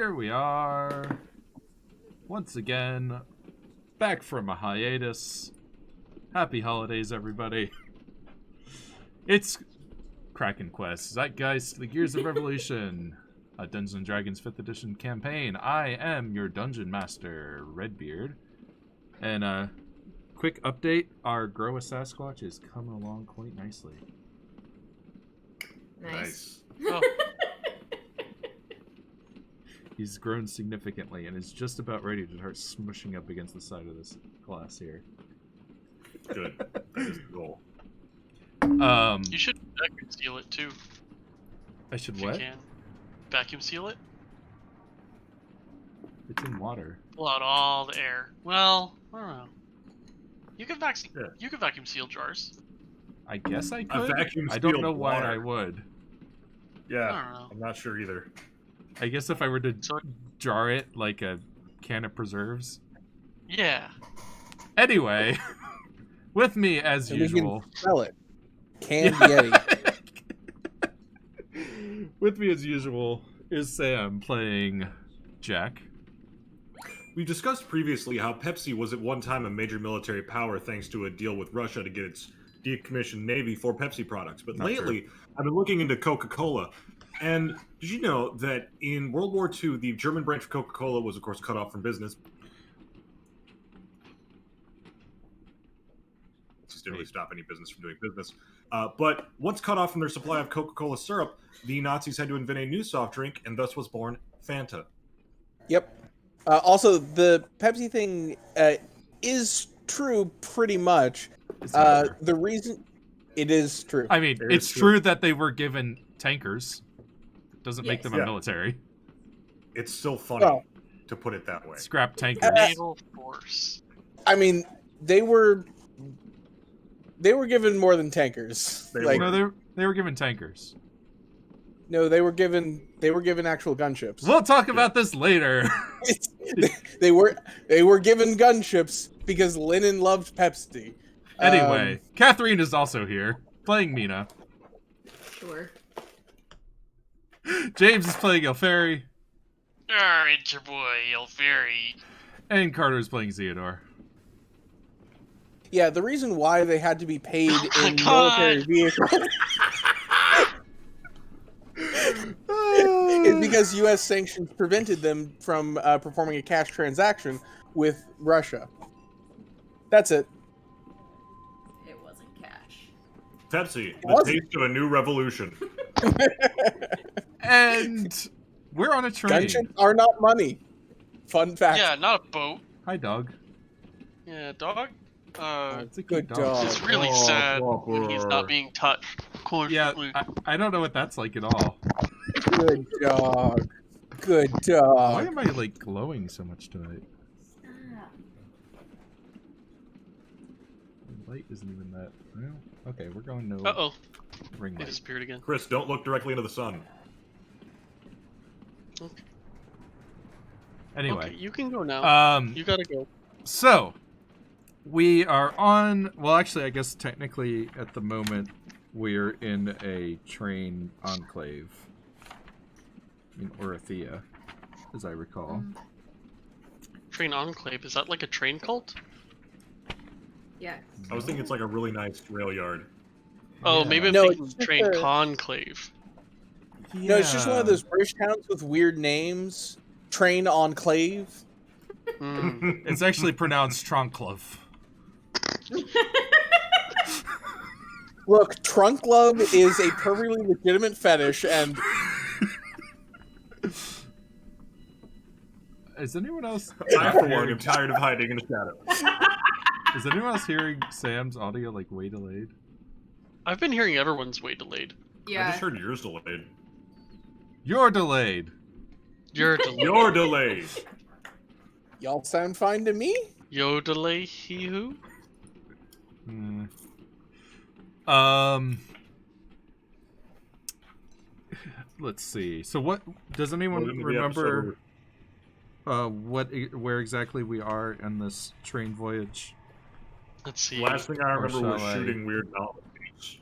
Here we are, once again, back from a hiatus. Happy holidays, everybody. It's KrakenQuest, Zeitgeist, the Gears of Revolution, a Dungeons & Dragons 5th edition campaign. I am your Dungeon Master, Redbeard. And quick update, our Grow a Sasquatch is coming along quite nicely. Nice. Oh. He's grown significantly and is just about ready to start smushing up against the side of this glass here. Good. That is the goal. You should vacuum seal it too. I should If what? you can. Vacuum seal it. It's in water. Pull out all the air. Well, I don't know. You can vacuum. Yeah. You can vacuum seal jars. I guess I A could. vacuum I don't sealed know why water. I would. Yeah, I don't know. I'm not sure either. I guess if I were to So, jar it like a can of preserves. yeah. Anyway, with me as And usual. we can sell it. Canned Yeti. With me as usual is Sam playing Jack. We discussed previously how Pepsi was at one time a major military power thanks to a deal with Russia to get its decommissioned navy for Pepsi products. But Not lately, I've been looking into Coca-Cola. And did you know that in World War II, the German branch of Coca-Cola was, of course, cut off from business? Just didn't really stop any business from doing business. But once cut off from their supply of Coca-Cola syrup, the Nazis had to invent a new soft drink, and thus was born Fanta. Yep. Also, the Pepsi thing is true pretty much. It's not true. The reason it is true. I mean, It it's is true true. that they were given tankers. Doesn't make Yes. them a Yeah. military. It's still funny Well, to put it that way. Scrap tankers. Naval force. I mean, they were given more than tankers. They Like, No, they were given tankers. no, they were given actual gunships. We'll talk about this later. they were given gunships because Lennon loved Pepsi. Anyway, Catherine is also here, playing Mina. Oh, Oh, Sure. James is playing Elferi, It's your boy, Elferi. and Carter is playing Theodore. Yeah, the reason why they had to be paid my in God. military vehicles is because U.S. sanctions prevented them from performing a cash transaction with Russia. That's it. It wasn't cash. Pepsi, the wasn't. taste of a new revolution. And we're on a train. Gunships are not money. Fun fact. Yeah, not a boat. Hi, dog. Yeah, dog. It's a Good cute dog. It's really Oh, sad when he's Whopper. not being touched. Yeah, Constantly. I don't know what that's like at all. Good dog. Good Why dog. am I, like, glowing so much tonight? Stop. The light isn't even that... Well, okay, we're going no Uh-oh. ring They light. disappeared again. Chris, don't look directly into the sun. Okay. Anyway, Okay, you can go now. You gotta go. so we are on. Well, actually, I guess technically at the moment we're in a train enclave in Orathea, as I recall. Train Enclave, is that like a train cult? Yeah. I was thinking it's like a really nice rail yard. Oh, Yeah. maybe I'm No, thinking it's just Train a- Conclave. No, it's just one of Yeah. those British towns with weird names. Train Enclave. Hmm. It's actually pronounced Tronclove. Look, trunk love is a perfectly legitimate fetish, and Is anyone else? I, for one, am tired of hiding in the shadows. Is anyone else hearing Sam's audio like way delayed? I've been hearing everyone's way delayed. I Yeah. just heard yours delayed. You're delayed. You're delayed. You're delayed. y'all sound fine to me. Yo delay he who? Hmm. Let's see. So, what does anyone Welcome to the remember? episode. Where exactly we are in this train voyage? Let's see. Last thing I remember was shall I- shooting weird mountain beasts.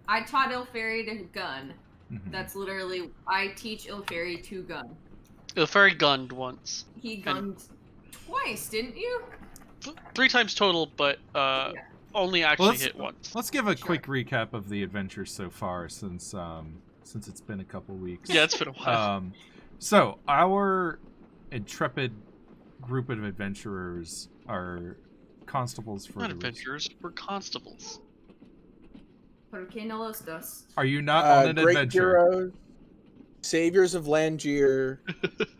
I taught Ilferi to gun. Mhm. That's literally, I teach Ilferi to gun. The fairy gunned once. He gunned twice, didn't you? 3 times total, but only actually hit once. Let's give a quick recap of the adventure so far, since it's been a couple weeks. Yeah, it's been a while. So our intrepid group of adventurers are constables for Not the adventurers, we're constables. ¿Por qué no los dos? Are you not on an great adventure? heroes, saviors of Langier.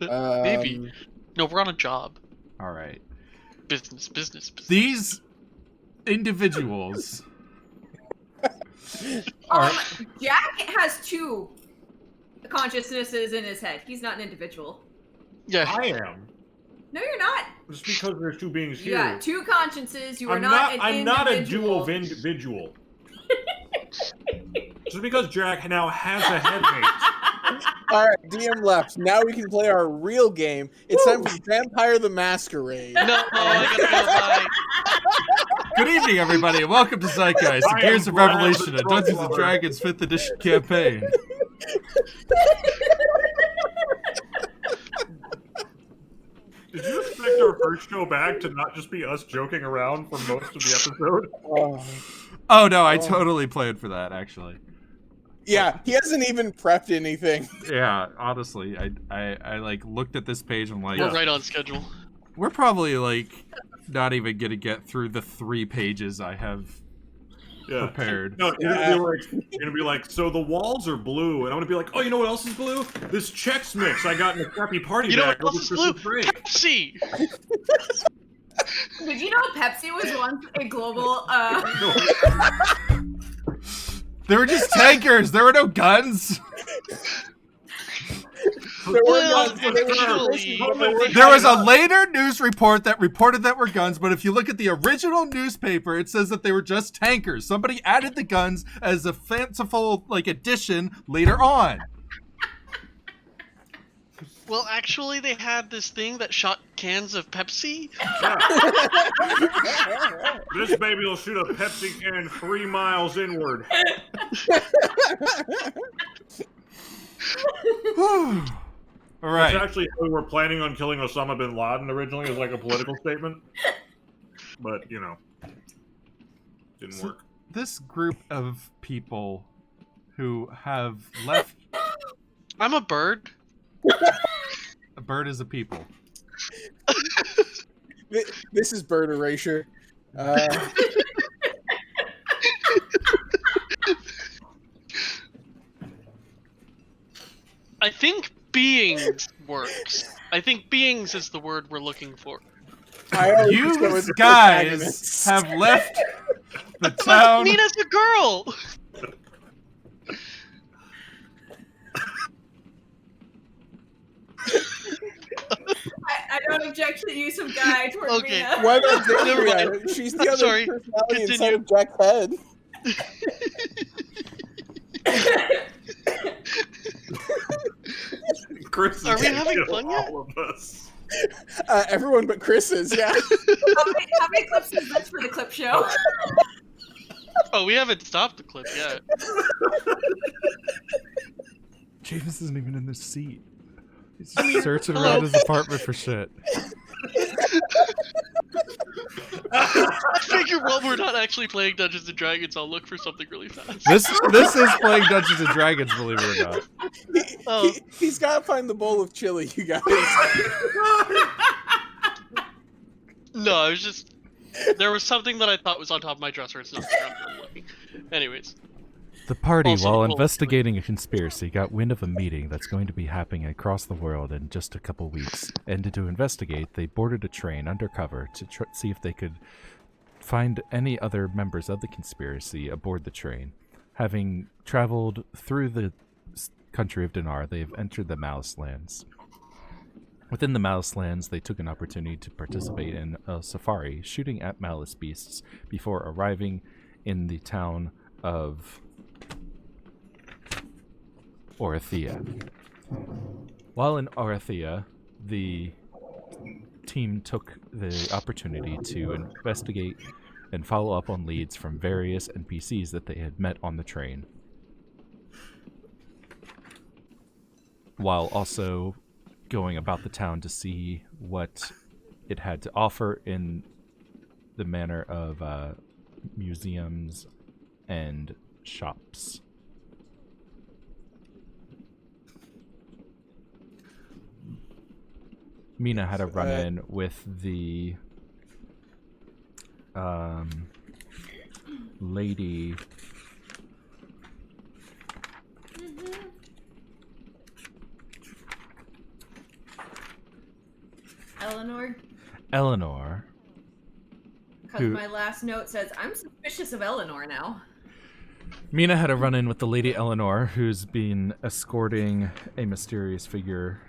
Maybe. No, we're on a job. All right. Business. These individuals are. Jack has 2 consciousnesses in his head. He's not an individual. Yeah. I am. No, you're not. Just because there's 2 beings You here. got 2 consciences. You are I'm not an I'm not a dual individual. individual. Just because Jack now has a headmate. All right, DM left. Now we can play our real game. It's time for Vampire the Masquerade. No, I gotta go. Bye. Good evening, everybody, and welcome to Zeitgeist, the I Gears am of Brad, Revelation, the a Dungeons Drunk and Lover. Dragons 5th edition campaign. Did you expect our first show back to not just be us joking around for most of the episode? Oh. Oh no, I totally planned for that, actually. Yeah, he hasn't even prepped anything. Yeah, honestly, I like looked at this page and I'm like, We're right on schedule. we're probably like not even gonna get through the 3 pages I have prepared. No, you're gonna be like, so the walls are blue, and I'm gonna be like, oh, you know what else is blue? This Chex Mix I got in a crappy party You know bag. what else is blue? Break. Pepsi! Did you know Pepsi was once a global? They were just tankers. There were no guns. There were Well, guns, but they were actually- traditions, but there were There was a later news report that reported that were guns, but if you look at the original newspaper, it says that they were just tankers. Somebody added the guns as a fanciful like addition later on. Well, actually, they had this thing that shot cans of Pepsi. This baby will shoot a Pepsi can 3 miles inward. All right. It's actually how we were planning on killing Osama bin Laden originally as like a political statement. But, you know, didn't work. This group of people who have left. I'm a bird. A bird is a people. This is bird erasure. I think beings works. I think beings is the word we're looking for. I always You go with the guys protagonists. have left the But town. Nina's a girl! I don't object to the use of guy toward Okay. Mina. Why not Never Xandria? mind. She's the I'm other sorry. personality inside Continue. of Jack's head. Chris is Are we gonna having kill fun yet? all of us. Everyone but Chris is, yeah. How many clips is this for the clip show? Oh, we haven't stopped the clip yet. James isn't even in the seat. He's I mean, just searching hello. around his apartment for shit. I figure while we're not actually playing Dungeons and Dragons, I'll look for something really fast. This is playing Dungeons and Dragons, believe it or not. Oh, He's got to find the bowl of chili, you guys. no, I was just... There was something that I thought was on top of my dresser. It's not there. I'm looking. Anyways. The party, Also, while well, investigating a conspiracy, got wind of a meeting that's going to be happening across the world in just a couple weeks. And to investigate, they boarded a train undercover to see if they could find any other members of the conspiracy aboard the train. Having traveled through the country of Dinar, they have entered the Malice lands. Within the Malice lands, they took an opportunity to participate in a safari, shooting at Malice beasts before arriving in the town of Orathea. While in Orathea, the team took the opportunity to investigate and follow up on leads from various NPCs that they had met on the train, while also going about the town to see what it had to offer in the manner of museums and shops. Mina had a run-in with the lady. Eleanor. Because my last note says, I'm suspicious of Eleanor now. Mina had a run-in with the Lady Eleanor, who's been escorting a mysterious figure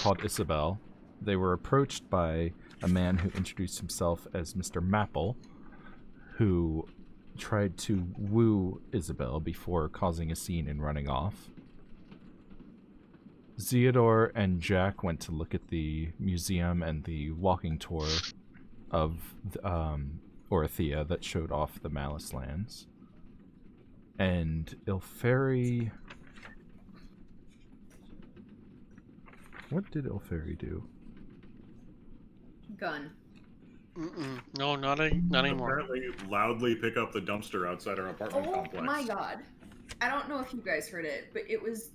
called Isabel. They were approached by a man who introduced himself as Mr. Mapple, who tried to woo Isabel before causing a scene and running off. Theodore and Jack went to look at the museum and the walking tour of Orithia that showed off the Malice lands. And Ilferi... What did Ilferi do? Gun. No, not anymore. Apparently, loudly pick up the dumpster outside our apartment complex. Oh my god. I don't know if you guys heard it, but it was...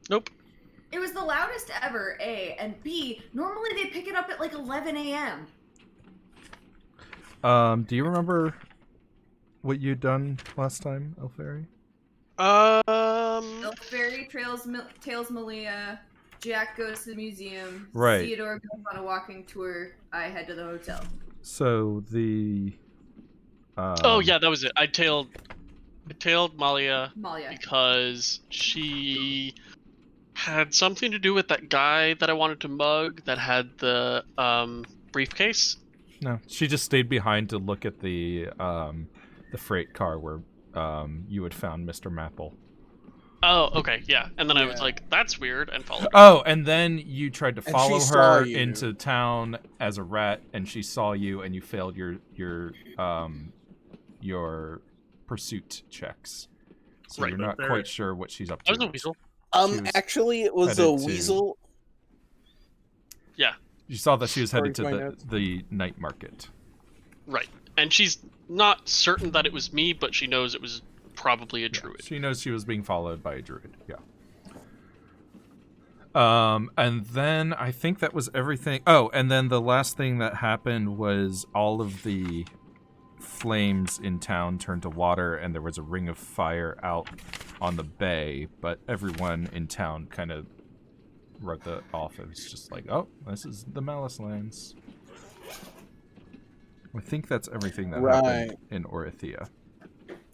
Nope. It was the loudest ever, A. And B, normally they pick it up at like 11 a.m. Do you remember what you'd done last time, Ilferi? Ilferi tails Malia, Jack goes to the museum, Right. Theodore goes on a walking tour, I head to the hotel. So the... oh yeah, that was it. I tailed Malia Malia. because she had something to do with that guy that I wanted to mug that had the briefcase. No, she just stayed behind to look at the freight car where you had found Mr. Mapple. Oh, okay, yeah. And then I was like, that's weird, and followed her. Oh, and then you tried to follow she saw her you. into town as a rat, and she saw you, and you failed your pursuit checks. So Right. you're not quite sure what she's up to. I was a weasel. was Actually, it was a headed to- weasel. Yeah, You saw that she was headed to Sorry, my notes. the night market. right. And she's not certain that it was me, but she knows it was probably a druid. She knows she was being followed by a druid. Yeah. And then I think that was everything. Oh, and then the last thing that happened was all of the flames in town turned to water, and there was a ring of fire out on the bay. But everyone in town kind of wrote that off. It was just like, oh, this is the Malice lands. I think that's everything that happened in Orithia.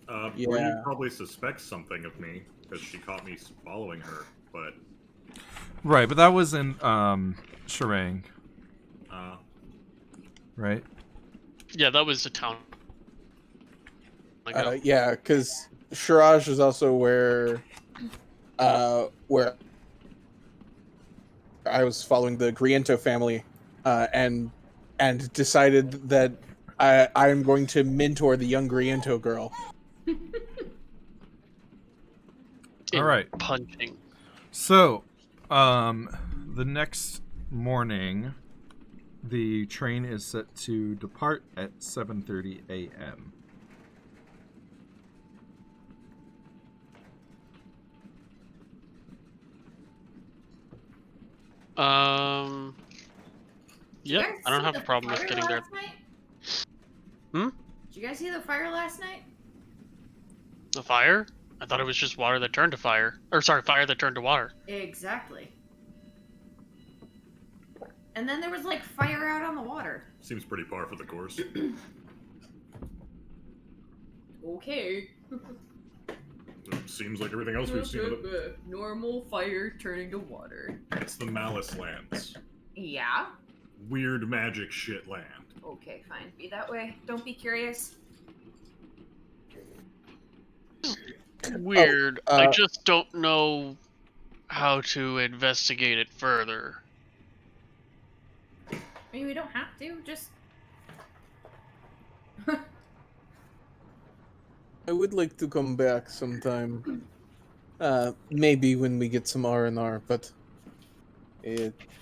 Bree probably suspects something of me because she caught me following her, but... Right, but that was in Sharang. Right? Yeah, that was a town. Yeah, because Shiraj is also where I was following the Griento family, and decided that I am going to mentor the young Griento girl. All right. Punching. So, the next morning, the train is set to depart at 7:30 a.m. Yeah, I don't have a problem with getting there. Did you guys see the fire last night? The fire? I thought it was just water that turned to fire. Or sorry, fire that turned to water. Exactly. And then there was like fire out on the water. Seems pretty par for the course. Okay. Seems like everything else we've seen. Normal fire turning to water. It's the Malice lands. Yeah? Weird magic shit land. Okay, fine. Be that way. Don't be curious. Weird. I just don't know how to investigate it further. I mean, we don't have to. Just... I would like to come back sometime. Maybe when we get some R&R, but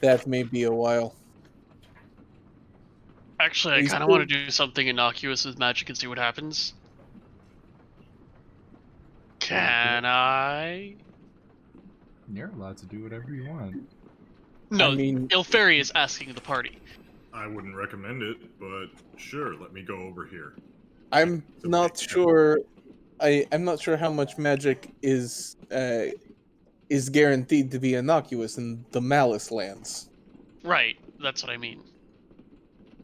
That may be a while. Actually, I We kind of still- want to do something innocuous with magic and see what happens. Can I? You're allowed to do whatever you want. No, I mean- Ilferi is asking the party. I wouldn't recommend it, but sure, let me go over here. I'm not sure. I'm not sure how much magic is guaranteed to be innocuous in the Malice lands. Right, that's what I mean.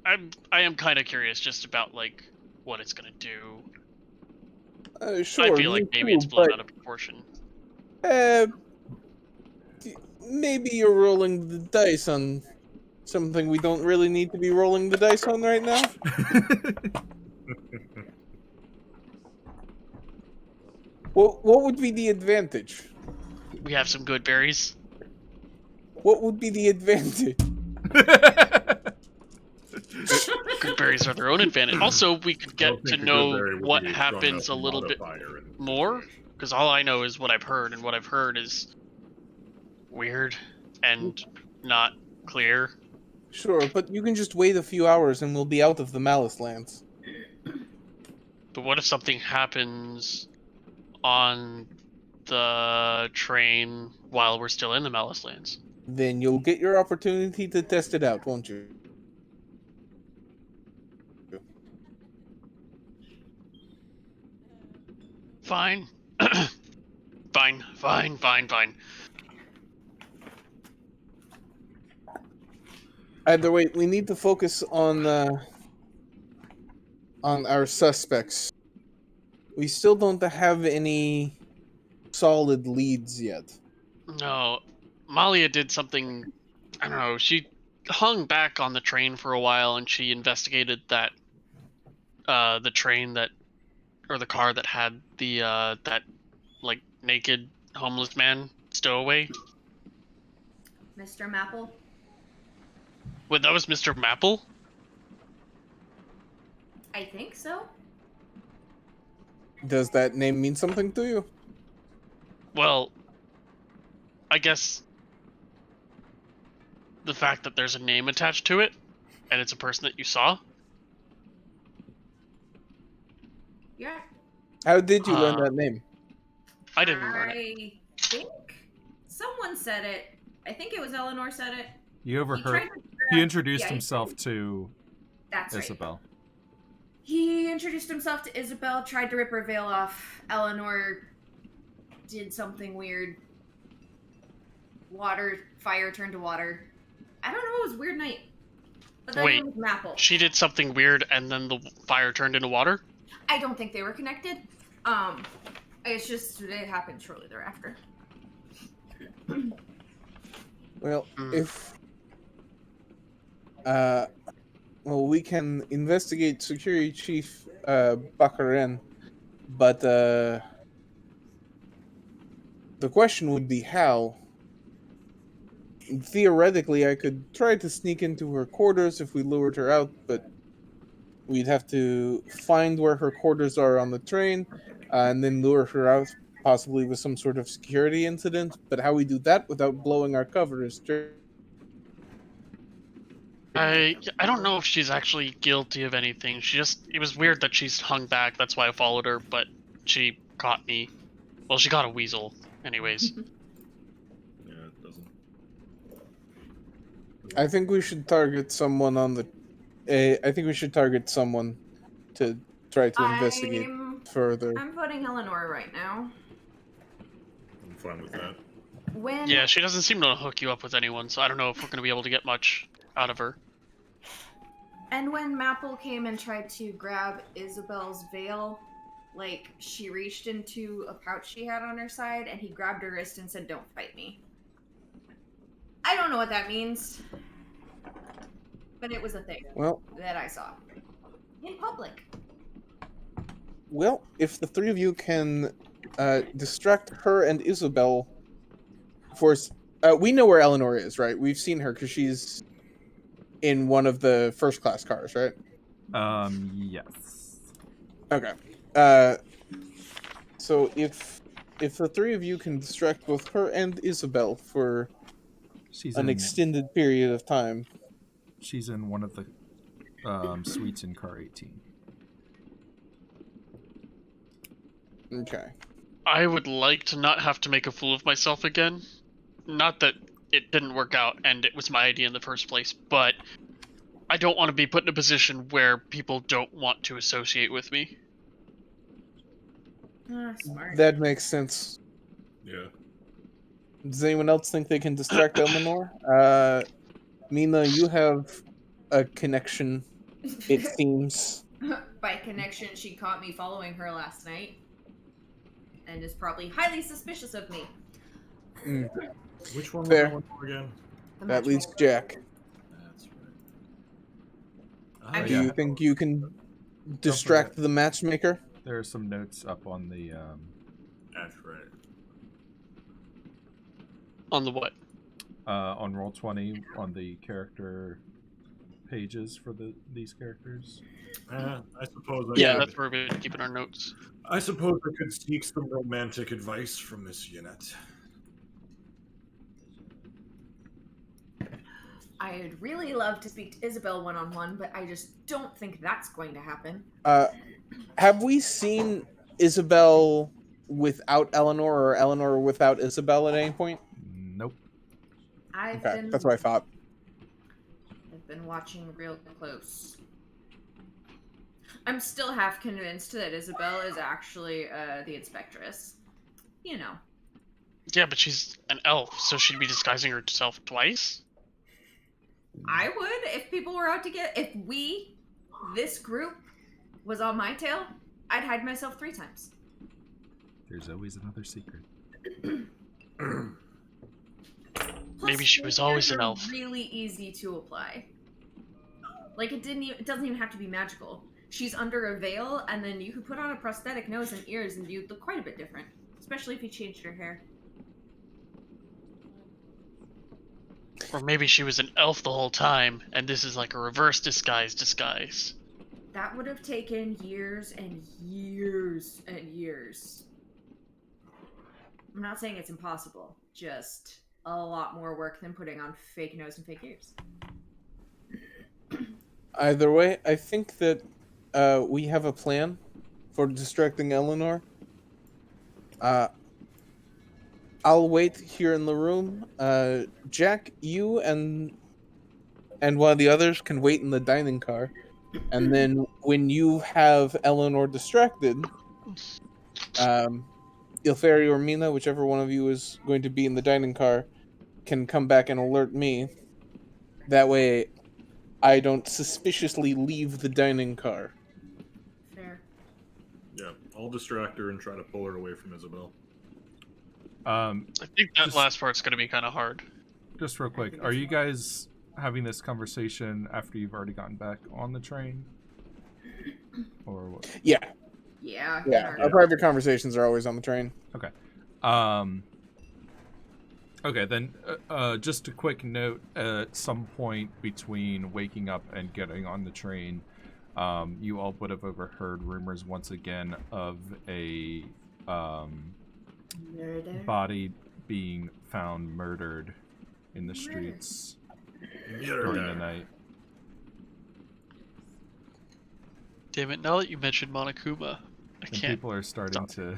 I am kind of curious just about like what it's gonna do. Sure, I feel like me maybe too, it's blown but out of proportion. maybe you're rolling the dice on something we don't really need to be rolling the dice on right now. What would be the advantage? We have some good berries. What would be the advantage? Good berries are their own advantage. Also, we could I don't get to think a know good berry would what be strong happens a enough little bit modifier in this more, situation. because all I know is what I've heard, and what I've heard is weird and not clear. Sure, but you can just wait a few hours and we'll be out of the Malice lands. But what if something happens on the train while we're still in the Malice Lands? Then you'll get your opportunity to test it out, won't you? Fine. Fine. Either way, we need to focus on our suspects. We still don't have any solid leads yet. No, Malia did something. I don't know. She hung back on the train for a while, and she investigated that the train that, or the car that had the that like naked homeless man stowaway. Mr. Maple. Wait, that was Mr. Maple? I think so. Does that name mean something to you? Well, I guess the fact that there's a name attached to it, and it's a person that you saw. Yeah. How did you learn that name? I didn't learn it. I think someone said it. I think it was Eleanor said it. You He overheard. tried to He grab- introduced yeah, he- himself to That's right. Isabel. He introduced himself to Isabel, tried to rip her veil off. Eleanor did something weird. Fire turned to water. I don't know, it was a weird night. But then Wait, it was Maple. She did something weird, and then the fire turned into water. I don't think they were connected. It's just, it happened shortly thereafter. Well, Mm. if well, we can investigate Security Chief Bakarin, but the question would be how. Theoretically, I could try to sneak into her quarters if we lured her out, but we'd have to find where her quarters are on the train, and then lure her out, possibly with some sort of security incident. But how we do that without blowing our cover is I don't know if she's actually guilty of anything. It was weird that she's hung back. That's why I followed her, but she caught me. Well, she caught a weasel, anyways. Yeah, it doesn't. I think we should target someone on the. I think we should target someone to try to investigate further. I'm voting Eleanor right now. I'm fine with that. When Yeah, she doesn't seem to hook you up with anyone, so I don't know if we're gonna be able to get much out of her. And when Maple came and tried to grab Isabel's veil, like, she reached into a pouch she had on her side, and he grabbed her wrist and said, "Don't fight me." I don't know what that means, but it was a thing Well, that I saw. In public. well, if the three of you can distract her and Isabel, we know where Eleanor is, right? We've seen her because she's in one of the first class cars, right? Yes. Okay. So if the three of you can distract both her and Isabel for She's an in, extended period of time. She's in one of the suites in car 18. Okay. I would like to not have to make a fool of myself again. Not that it didn't work out and it was my idea in the first place, but I don't want to be put in a position where people don't want to associate with me. Smart. That makes sense. Yeah. Does anyone else think they can distract Eleanor? Mina, you have a connection, it seems. By connection, she caught me following her last night. And is probably highly suspicious of me. Mm, Which one was Fair. that one for again? The that leaves matchmaker. Jack. That's I right. Do mean- you think you can distract the matchmaker? There are some notes up on the That's right. On the what? on Roll20 on the character pages for these characters. I suppose. Yeah, could, that's where we've been keeping our notes. I suppose I could seek some romantic advice from this unit. I'd really love to speak to Isabel one-on-one, but I just don't think that's going to happen. Have we seen Isabel without Eleanor or Eleanor without Isabel at any point? Nope. I've Okay, that's what I thought. been watching real close. I'm still half convinced that Isabel is actually the inspectress. You know. Yeah, but she's an elf, so she'd be disguising herself twice? I would if people were out to get. If this group, was on my tail, I'd hide myself 3 times. There's always another secret. Plus, Maybe she was always they're an elf. Really easy to apply. Like it doesn't even have to be magical. She's under a veil, and then you could put on a prosthetic nose and ears, and you'd look quite a bit different. Especially if you changed her hair. Or maybe she was an elf the whole time, and this is like a reverse disguise. That would have taken years and years and years. I'm not saying it's impossible, just a lot more work than putting on fake nose and fake ears. Either way, I think that we have a plan for distracting Eleanor. I'll wait here in the room. Jack, you and one of the others can wait in the dining car. And then when you have Eleanor distracted, Ilferi or Mina, whichever one of you is going to be in the dining car, can come back and alert me. That way, I don't suspiciously leave the dining car. Fair. Yeah, I'll distract her and try to pull her away from Isabel. I think that Just- last part's going to be kind of hard. Just real quick, are you guys having this conversation after you've already gotten back on the train? Or what? Yeah, Yeah. our private conversations are always on the train. Okay. Okay, then just a quick note, at some point between waking up and getting on the train, you all would have overheard rumors once again of a Murder. body being found murdered in the streets during the night. Damn it, now that you mentioned Monokuma, I And can't. people are starting to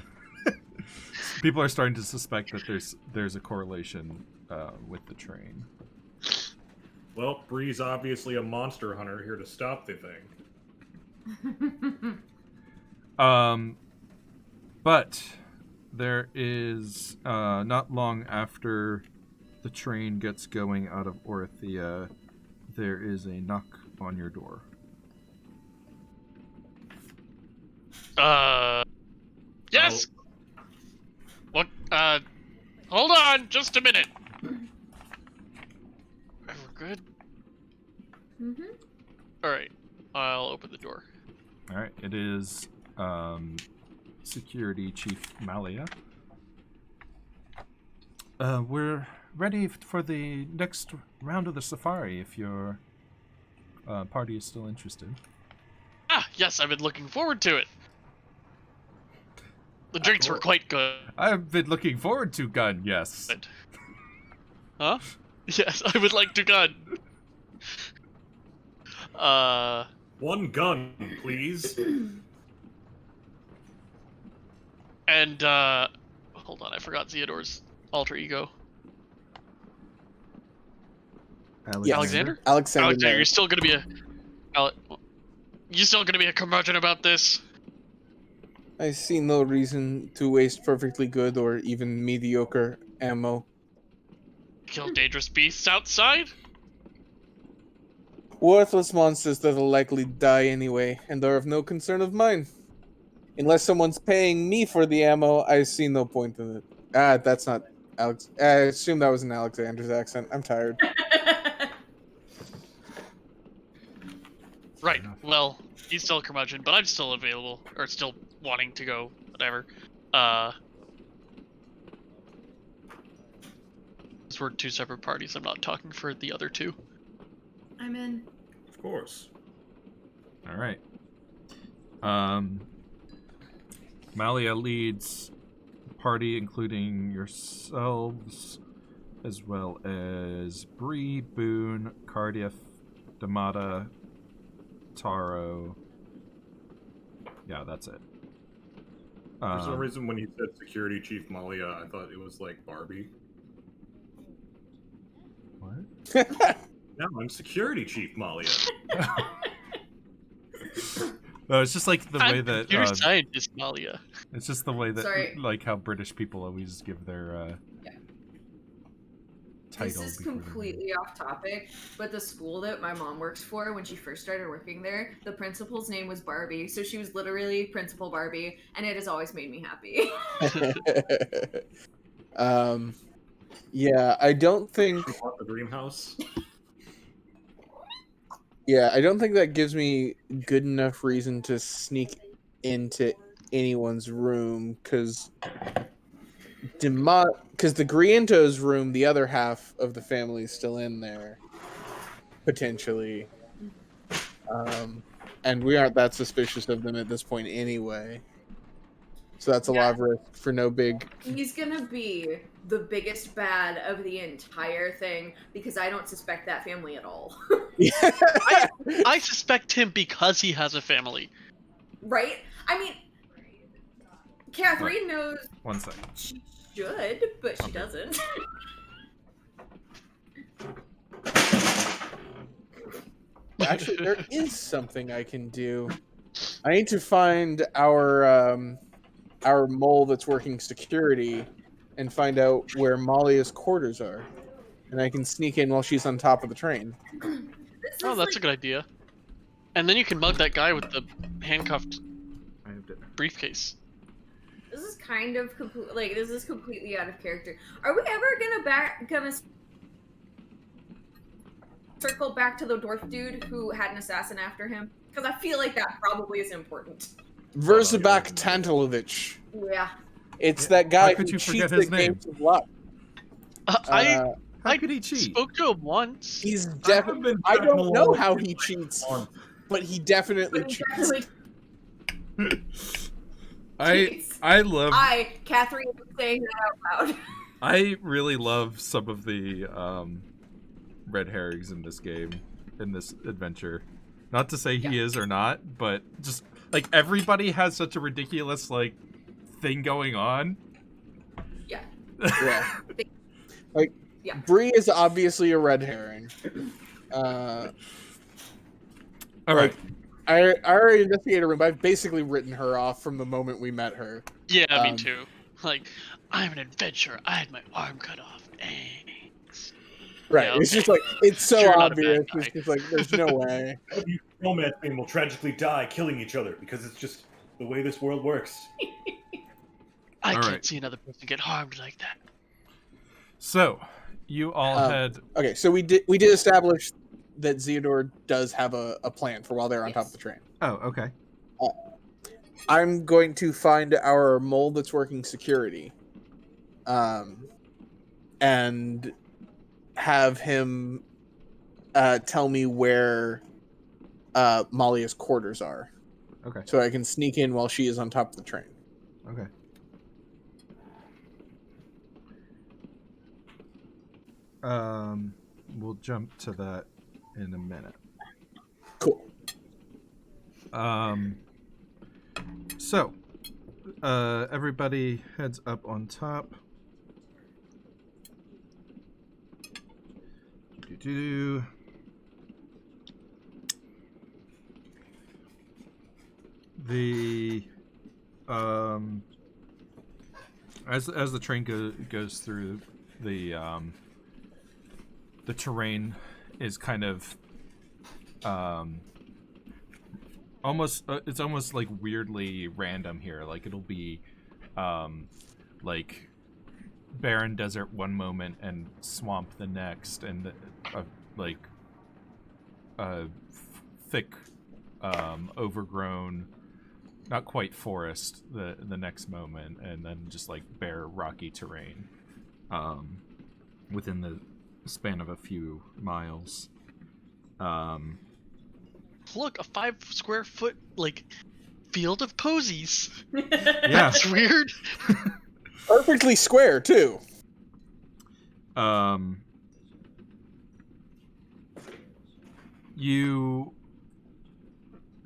people are starting to suspect that there's a correlation with the train. Well, Bree's obviously a monster hunter here to stop the thing. But there is not long after the train gets going out of Orithia, there is a knock on your door. Yes! What, hold on, just a minute. We're good? Mm-hmm. Alright, I'll open the door. All right, it is Security Chief Malia. We're ready for the next round of the safari if your party is still interested. Ah, yes, I've been looking forward to it. The drinks were quite good. I've been looking forward to Gun, yes. Huh? Yes, I would like to gun. One gun, please. And hold on, I forgot Theodore's alter ego. Alexander? Alexander. Alexander, you're still gonna be a. You still gonna be a curmudgeon about this? I see no reason to waste perfectly good or even mediocre ammo. Kill dangerous beasts outside? Worthless monsters that'll likely die anyway, and are of no concern of mine. Unless someone's paying me for the ammo, I see no point in it. That's not Alex. I assume that was an Alexander's accent. I'm tired. Right. Well, he's still a curmudgeon, but I'm still available, or still wanting to go, whatever. We're two separate parties. I'm not talking for the other two. I'm in. Of course. All right. Malia leads the party, including yourselves, as well as Bree, Boone, Cardiff, Damata, Taro. Yeah, that's it. For some reason, when you said security chief Malia, I thought it was like Barbie. What? No, I'm security chief Malia. No, it's just like the way I'm that computer scientist Malia. it's just the way that Sorry. like how British people always give their title. This is before their name. completely off topic, but the school that my mom works for, when she first started working there, the principal's name was Barbie, so she was literally Principal Barbie, and it has always made me happy. Yeah, I don't think. You want the dream house? Yeah, I don't think that gives me good enough reason to sneak into anyone's room because the Griento's room, the other half of the family is still in there, potentially. And we aren't that suspicious of them at this point anyway. So that's a lot of risk for no big. He's gonna be the biggest bad of the entire thing because I don't suspect that family at all. I suspect him because he has a family. Right? I mean, Catherine knows 1 second. she should, but she doesn't. Actually, there is something I can do. I need to find our mole that's working security and find out where Malia's quarters are. And I can sneak in while she's on top of the train. Oh, that's a good idea. And then you can mug that guy with the handcuffed I have dinner. briefcase. This is kind of this is completely out of character. Are we ever gonna circle back to the dwarf dude who had an assassin after him? Because I feel like that probably is important. Verzabak Tantalovich. Yeah. It's that guy How could who you forget cheats his at name? games of luck. How could he cheat? Spoke to him once. He's haven't definitely. been I tracking don't know along how with he you cheats, on- but he definitely But he cheats. definitely cheats. I Catherine is saying that out loud. I really love some of the red herrings in this game, in this adventure. Not to say he is or not, but just like everybody has such a ridiculous like thing going on. Yeah. Yeah. Bree is obviously a red herring. All right. I already investigated her, but I've basically written her off from the moment we met her. Yeah, me too. Like, I'm an adventurer. I had my arm cut off. Thanks. Right. Yeah, It's okay. just like, it's so You're not a bad obvious. guy. It's just like, there's no way. You romance men will tragically die killing each other because it's just the way this world works. I All can't right. see another person get harmed like that. So, you all had Okay, so we did establish that Zeodor does have a plan for while they're on top of the train. Oh, okay. I'm going to find our mole that's working security, and have him tell me where Malia's quarters are. Okay. So I can sneak in while she is on top of the train. Okay. We'll jump to that in a minute. Cool. So, everybody heads up on top. The as the train goes through the terrain is kind of almost it's almost like weirdly random here. Like it'll be like barren desert one moment and swamp the next, and thick overgrown, not quite forest the next moment, and then just like bare rocky terrain within the span of a few miles. Look, a 5 square foot like field of posies. Yeah. That's weird. Perfectly square too. You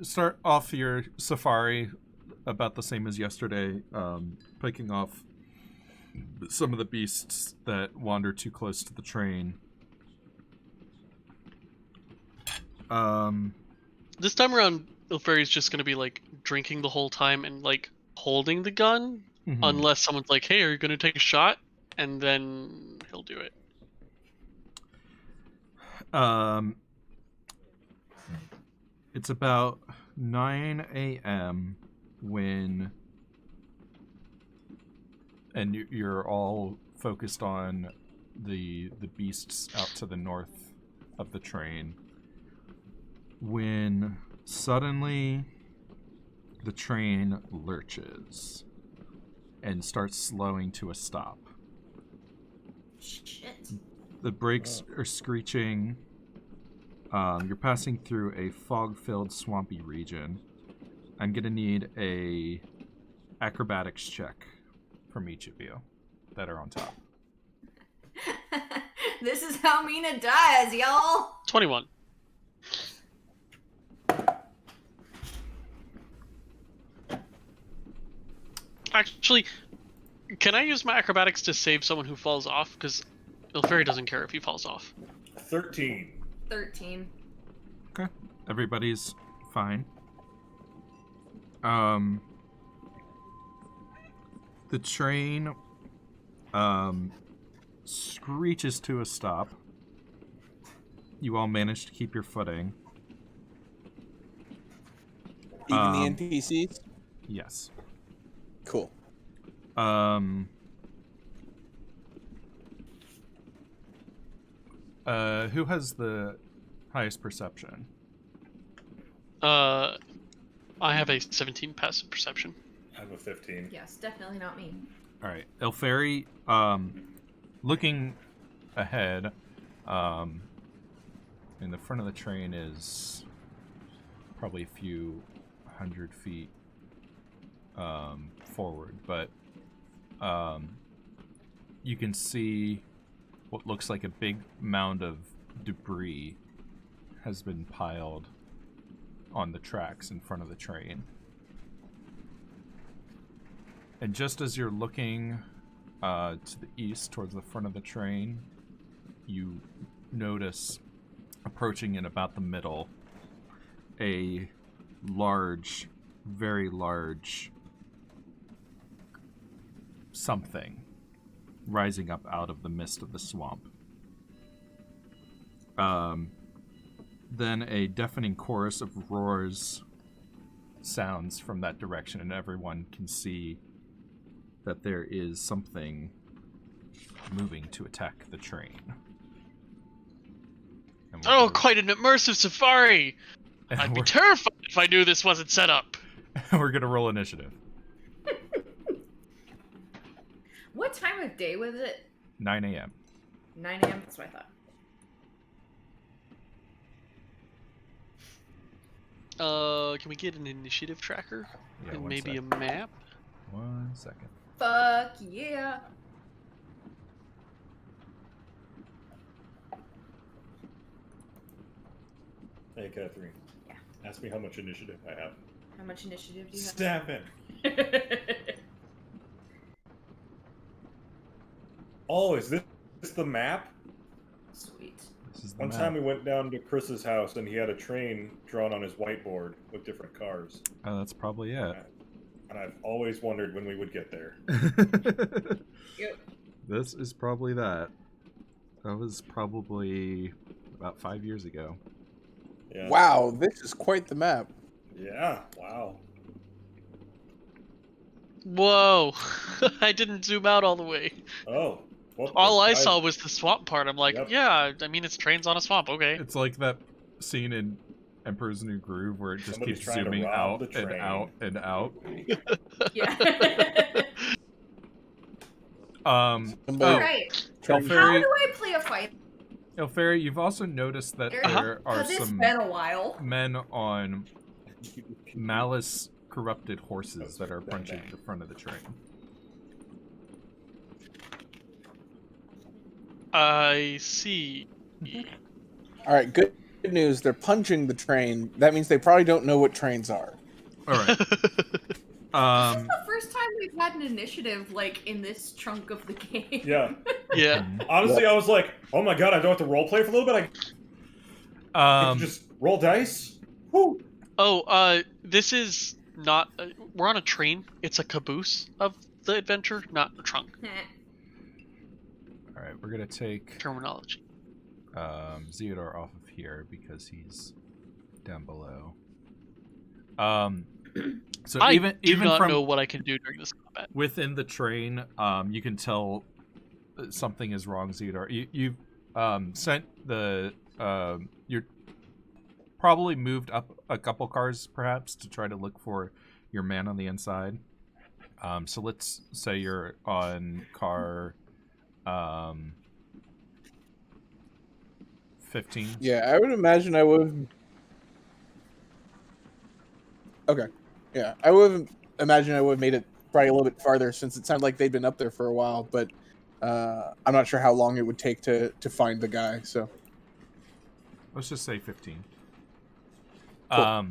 start off your safari about the same as yesterday, picking off some of the beasts that wander too close to the train. This time around, Ilferi's just gonna be like drinking the whole time and like holding the gun, unless someone's like, "Hey, are you gonna take a shot?" And then he'll do it. It's about 9 a.m. when, and you're all focused on the beasts out to the north of the train, when suddenly the train lurches and starts slowing to a stop. Shit. The brakes are screeching. You're passing through a fog-filled, swampy region. I'm gonna need a acrobatics check from each of you that are on top. This is how Mina dies, y'all. 21. Actually, can I use my acrobatics to save someone who falls off? Because Ilferi doesn't care if he falls off. 13. 13. Okay. Everybody's fine. The train screeches to a stop. You all manage to keep your footing. Even the NPCs? Yes. Cool. Who has the highest perception? I have a 17 passive perception. I have a 15. Yes, definitely not me. All right, Ilferi, looking ahead, in the front of the train is probably a few hundred feet forward, but you can see what looks like a big mound of debris has been piled on the tracks in front of the train. And just as you're looking to the east towards the front of the train, you notice approaching in about the middle a large, very large something rising up out of the mist of the swamp. Then a deafening chorus of roars sounds from that direction, and everyone can see that there is something moving to attack the train. Oh, quite an immersive safari! I'd be terrified if I knew this wasn't set up. We're gonna roll initiative. What time of day was it? 9 a.m. 9 a.m. That's what I thought. Can we get an initiative tracker? Yeah, And one maybe sec. a map? 1 second. Fuck yeah. Hey, Catherine. Yeah. Ask me how much initiative I have. How much initiative do you have? 7. Oh, is this the map? Sweet. This is the One map. time we went down to Chris's house and he had a train drawn on his whiteboard with different cars. Oh, that's probably it. And I've always wondered when we would get there. Yep. This is probably that. That was probably about 5 years ago. Yeah. Wow, this is quite the map. Yeah. Wow. Whoa! I didn't zoom out all the way. Oh. Well, All I guys- saw was the swamp part. I'm like, Yep. yeah, I mean, it's trains on a swamp, okay. It's like that scene in Emperor's New Groove where it just Somebody's keeps trying to zooming rob out the and train. out and out. Yeah. Somebody All Oh, right. trying to- How Elfairy, do I play a fight? Elfairy, you've also noticed that there are Because it's some been a while. men on Malice corrupted horses that are punching the front of the train. I see. All right, good news. They're punching the train. That means they probably don't know what trains are. All right. This is the first time we've had an initiative like in this chunk of the game. Yeah. Yeah. Honestly, I was like, oh my god, I don't have to roleplay for a little bit? I get to just roll dice? Woo! Oh, this is not. We're on a train. It's a caboose of the adventure, not a trunk. All right, we're gonna take Terminology. Zeodor off of here because he's down below. So I even do not from know what I can do during this combat. within the train, you can tell something is wrong, Zeodor. You've sent the you're probably moved up a couple cars perhaps to try to look for your man on the inside. So let's say you're on car 15. Yeah, I would imagine I would. Okay. Yeah, I would imagine I would have made it probably a little bit farther since it sounded like they'd been up there for a while, but I'm not sure how long it would take to find the guy. So Let's just say 15. Cool.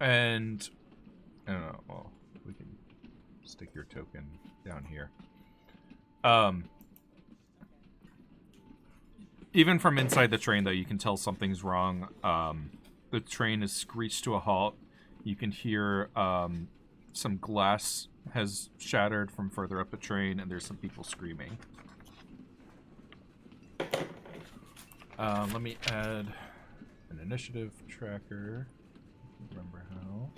And I don't know. Well, we can stick your token down here. Even from inside the train, though, you can tell something's wrong. The train is screeched to a halt. You can hear some glass has shattered from further up the train, and there's some people screaming. Let me add an initiative tracker. Remember how.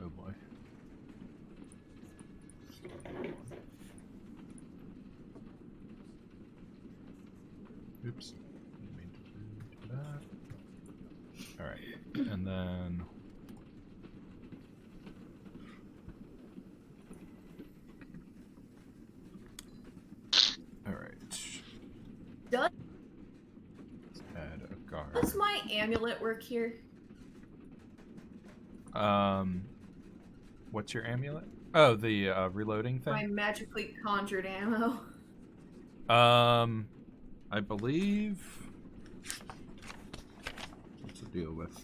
Oh boy. Oops. Didn't mean to do that. Alright. And then alright. Does Let's add a guard. my amulet work here? What's your amulet? Oh, the reloading My thing? magically conjured ammo. I believe. What's the deal with?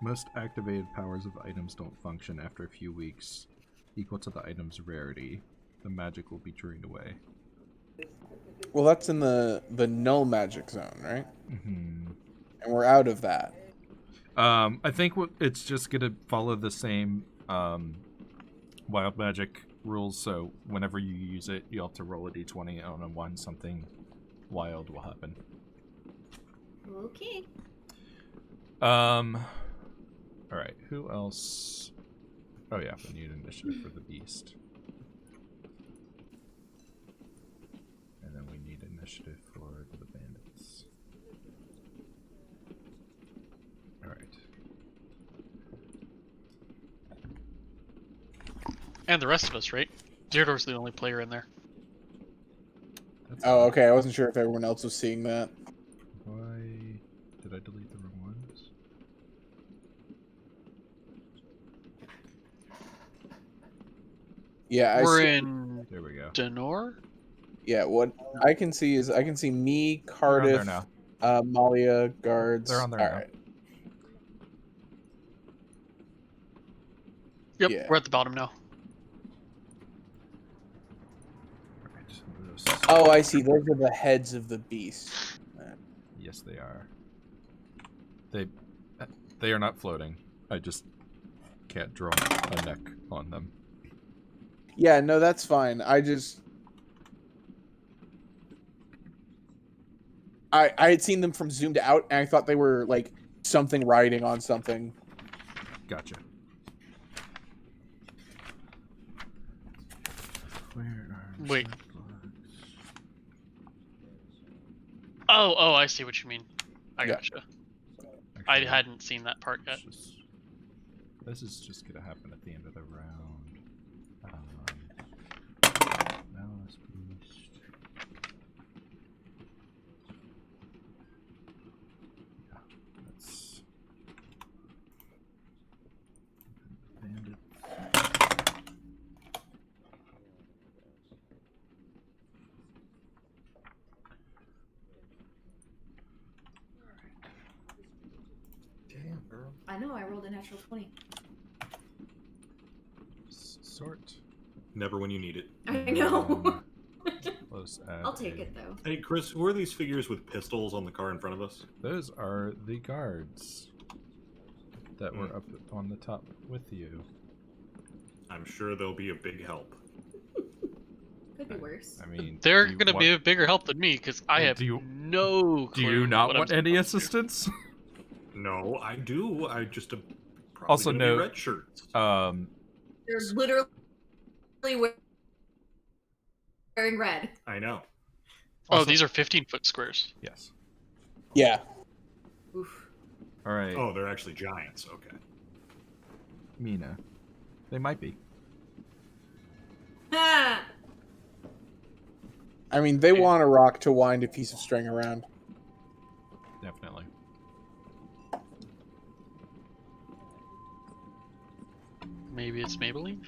Most activated powers of items don't function after a few weeks, equal to the item's rarity. The magic will be drained away. well, that's in the null magic zone, right? Mm-hmm. And we're out of that. I think it's just gonna follow the same wild magic rules. So whenever you use it, you have to roll a d20 on a 1. Something wild will happen. Okay. All right. Who else? Oh yeah, we need initiative for the beast, and then we need initiative for And the rest of us, right? Zerodor's the only player in there. That's Oh, okay. I wasn't sure if everyone else was seeing that. Why did I delete the wrong ones? Yeah, I We're see. in There we go. Denor? Yeah, what I can see is I can see me, They're on Cardiff, there now. Malia, guards. They're on there All now. right. Yep, Yeah. we're at the bottom now. Alright, those- Oh, I see. Those are the heads of the beast. Yes, they are. They are not floating. I just can't draw a neck on them. Yeah, no, that's fine. I had seen them from zoomed out, and I thought they were like something riding on something. Gotcha. Where are Wait. sidewalks? Oh, I see what you mean. I Yeah. gotcha. I Actually, hadn't seen that part yet. this is just gonna happen at the end of the round. Malice Beast. Yeah, that's bandit. Damn, girl. I know, I rolled a natural 20. Sort. Never when you need it. I know. Let's add I'll take a- it though. Hey, Chris, who are these figures with pistols on the car in front of us? Those are the guards that were up on the top with you. I'm sure they'll be a big help. Could be worse. I mean, They're do you gonna want- be a bigger help than me because I Well, have do you- no Do clue you not what I'm want any supposed to do. assistance? No, I do. I just am probably Also gonna note- be red shirts. They're literally wearing red. I know. Oh, Also- these are 15-foot squares. Yes. Yeah. Oof. All right, Oh, they're actually giants. Okay. Mina. They might be. Ha! I mean, they want a rock to wind a piece of string around. Definitely. Maybe it's Maybelline?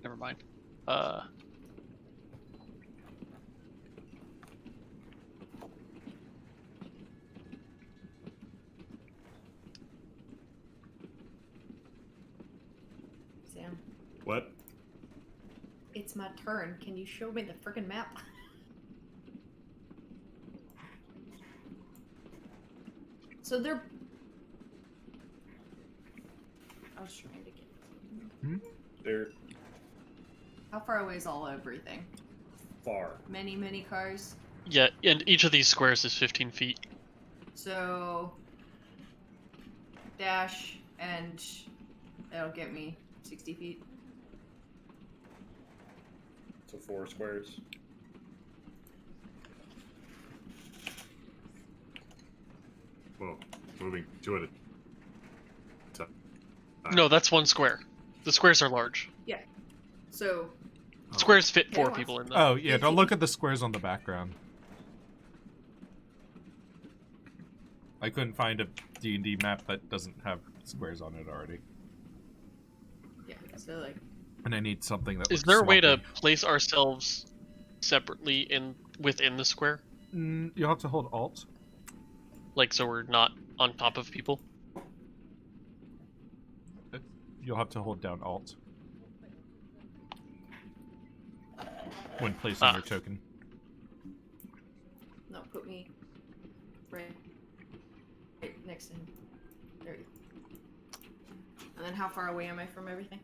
Never mind. Sam, What? it's my turn. Can you show me the friggin' map? So they're. I was trying to get. They're How far away is all everything? far. Many cars. Yeah, and each of these squares is 15 feet. So. Dash, and that'll get me 60 feet. So 4 squares. Whoa, moving to it. No, that's one square. The squares are large. So. Squares fit Yeah, 4 once- people in them. Oh, yeah, don't look at the squares on the background. I couldn't find a D&D map that doesn't have squares on it already. Yeah, so like. And I need something that Is looks there a way to swampy. place ourselves separately within the square? You'll have to hold Alt. Like, so we're not on top of people? You'll have to hold down Alt when placing Ah. your token. No, put me right next to him. There you go. And then how far away am I from everything?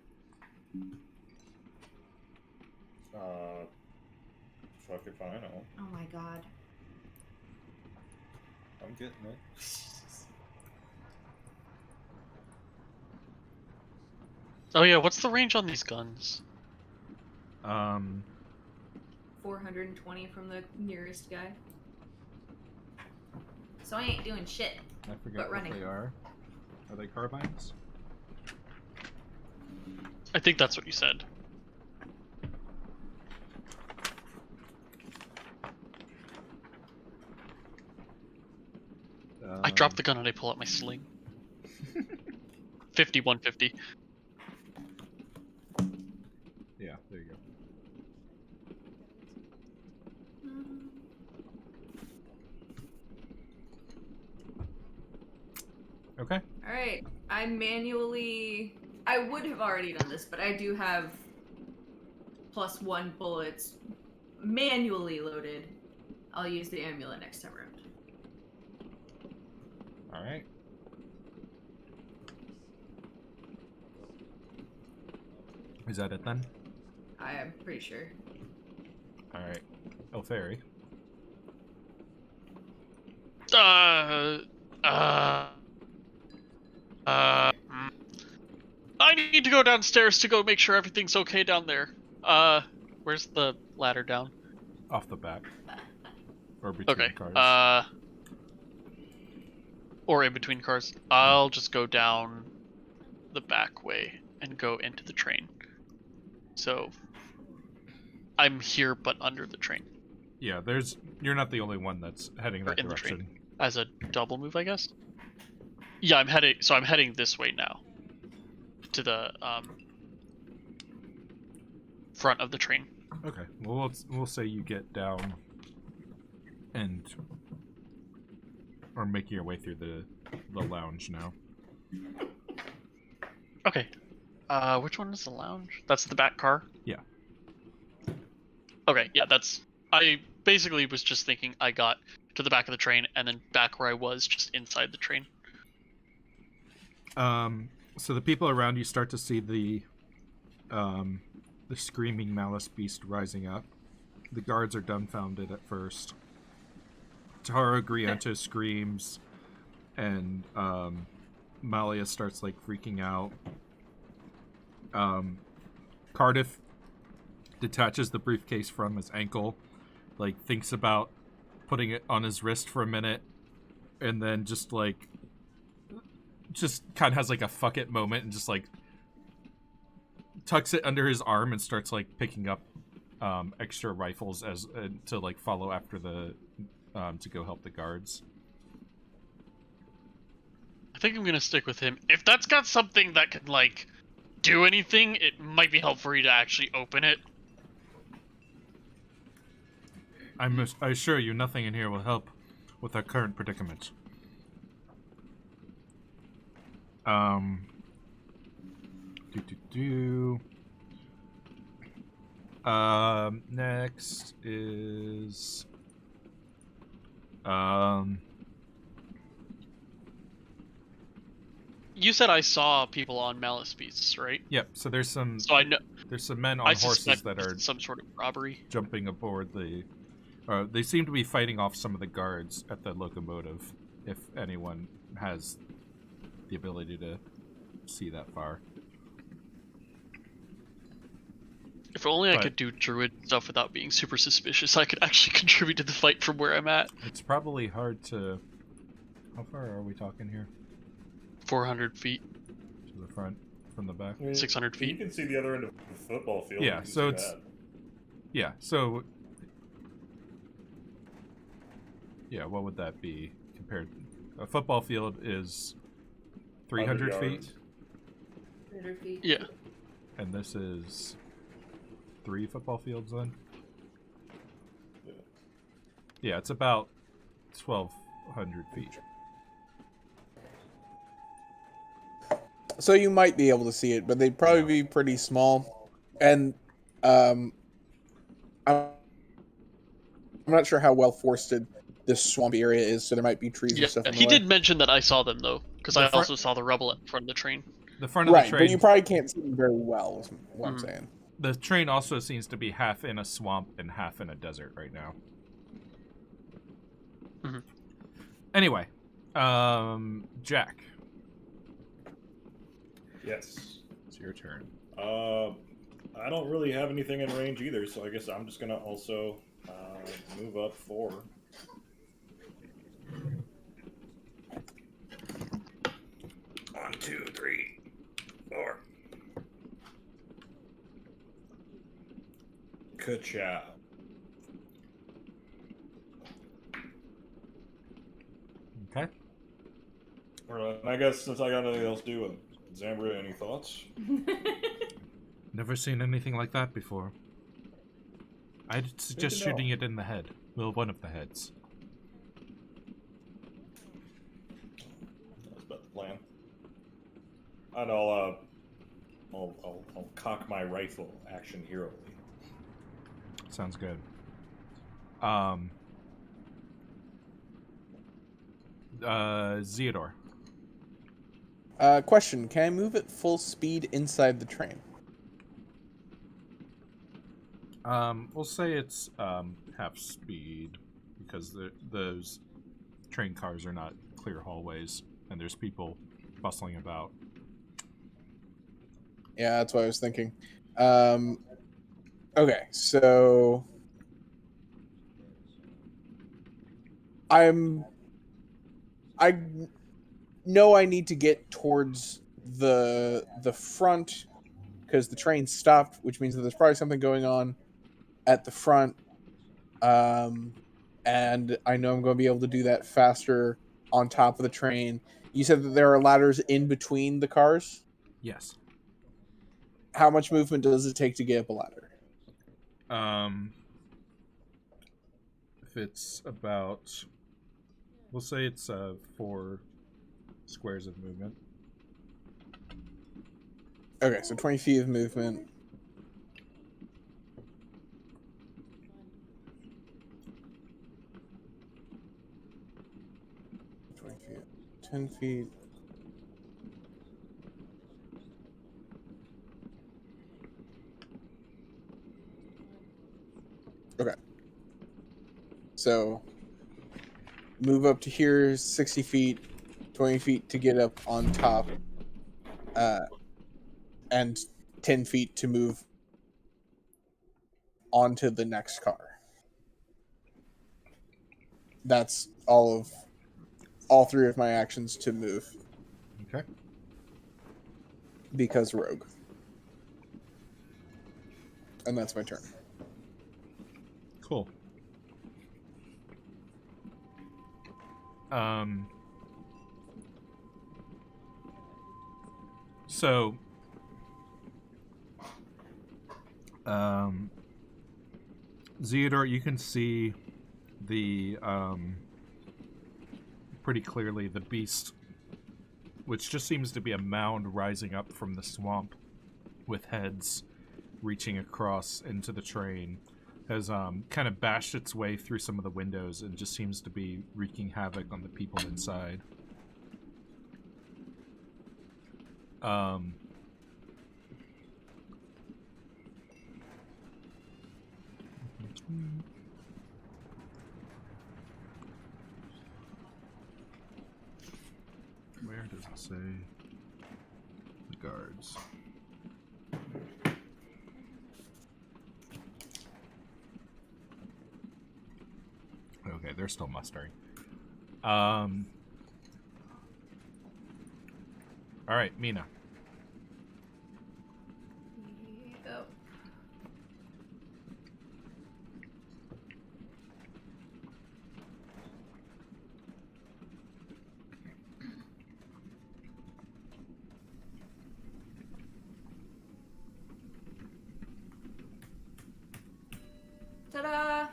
Fuck if I know. Oh my god. I'm getting it. Oh yeah, what's the range on these guns? 420 from the nearest guy. So I ain't doing shit. I forget But what running. they are. Are they carbines? I think that's what you said. I drop the gun and I pull out my sling. 5150. Yeah, there you go. Okay. All right. I would have already done this, but I do have +1 bullets manually loaded. I'll use the amulet next time around. All right. Is that it then? I am pretty sure. All right. Oh, fairy. I need to go downstairs to go make sure everything's okay down there. Where's the ladder down? Off the back. Or between Okay. cars. Or in between cars. I'll just go down the back way and go into the train. So I'm here but under the train. Yeah, you're not the only one that's heading that in direction. The train. As a double move, I guess. Yeah, I'm heading this way now. To the front of the train. Okay. Well, we'll say you get down and are making your way through the lounge now. Okay. Which one is the lounge? That's the back car? Yeah. Okay, yeah, I basically was just thinking I got to the back of the train and then back where I was just inside the train. So the people around you start to see the screaming Malice beast rising up. The guards are dumbfounded at first. Taro Grianta screams, and Malia starts like freaking out. Cardiff detaches the briefcase from his ankle, like thinks about putting it on his wrist for a minute, and then just kind of has like a fuck it moment and just like tucks it under his arm and starts like picking up extra rifles as to like follow after the to go help the guards. I think I'm gonna stick with him. If that's got something that can like do anything, it might be helpful for you to actually open it. I assure you, nothing in here will help with our current predicament. Next is You said I saw people on Malice beasts, right? Yep. So there's some. So I know There's some men on I horses suspect that are some sort of robbery. jumping aboard the. They seem to be fighting off some of the guards at the locomotive. If anyone has the ability to see that far. If only I could do druid stuff without being super suspicious, I could actually contribute to the fight from where I'm at. It's probably hard to. How far are we talking here? 400 feet. To the front, from the back. I mean, 600 feet. You can see the other end of the football field. Yeah, You can so see it's- that. Yeah. So. Yeah, what would that be compared? A football field is 300 100 feet, 100 feet. Yeah. and this is 3 football fields then? Yeah. Yeah, it's about 1,200 feet. So you might be able to see it, but they'd probably be pretty small. And I'm not sure how well forested this swampy area is, so there might be trees Yeah, and stuff in the he way. did mention that I saw them though, because The I front- also saw the rubble in front of the train. The front of Right, the but train. you probably can't see them very well, is what I'm Mhm. saying. The train also seems to be half in a swamp and half in a desert right now. Mhm. Anyway, Jack, Yes. it's your turn. I don't really have anything in range either, so I guess I'm just gonna also move up 4. One, two, three, 4. Ka-chow. Okay. Alright, I guess since I got nothing else to do, Zambria, any thoughts? Never seen anything like that before. I'd suggest to know. shooting it in the head. Well, one of the heads. That's about the plan. And I'll cock my rifle action heroically. Sounds good. Zeodor. Question: can I move at full speed inside the train? We'll say it's half speed because those train cars are not clear hallways and there's people bustling about. Yeah, that's what I was thinking. Okay, so I know I need to get towards the front because the train stopped, which means that there's probably something going on at the front. And I know I'm going to be able to do that faster on top of the train. You said that there are ladders in between the cars. Yes. How much movement does it take to get up a ladder? If it's about, we'll say it's 4 squares of movement. Okay, so 20 feet of movement. Feet, 10 feet. Okay. So move up to here 60 feet, 20 feet to get up on top, and 10 feet to move onto the next car. That's all 3 of my actions to move. Okay. Because rogue. And that's my turn. Cool. So, Zeodor, you can see the, pretty clearly the beast, which just seems to be a mound rising up from the swamp with heads reaching across into the train, has kind of bashed its way through some of the windows and just seems to be wreaking havoc on the people inside. Where does it say the guards? Okay, they're still mustering. All right, Mina. Yep. Ta-da!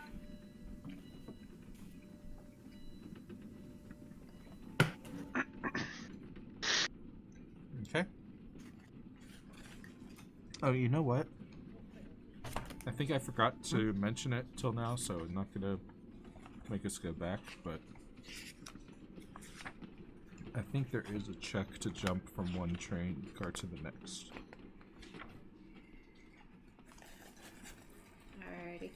Okay. Oh, you know what? I think I forgot to mention it till now, so I'm not gonna make us go back, but I think there is a check to jump from one train car to the next. Alrighty.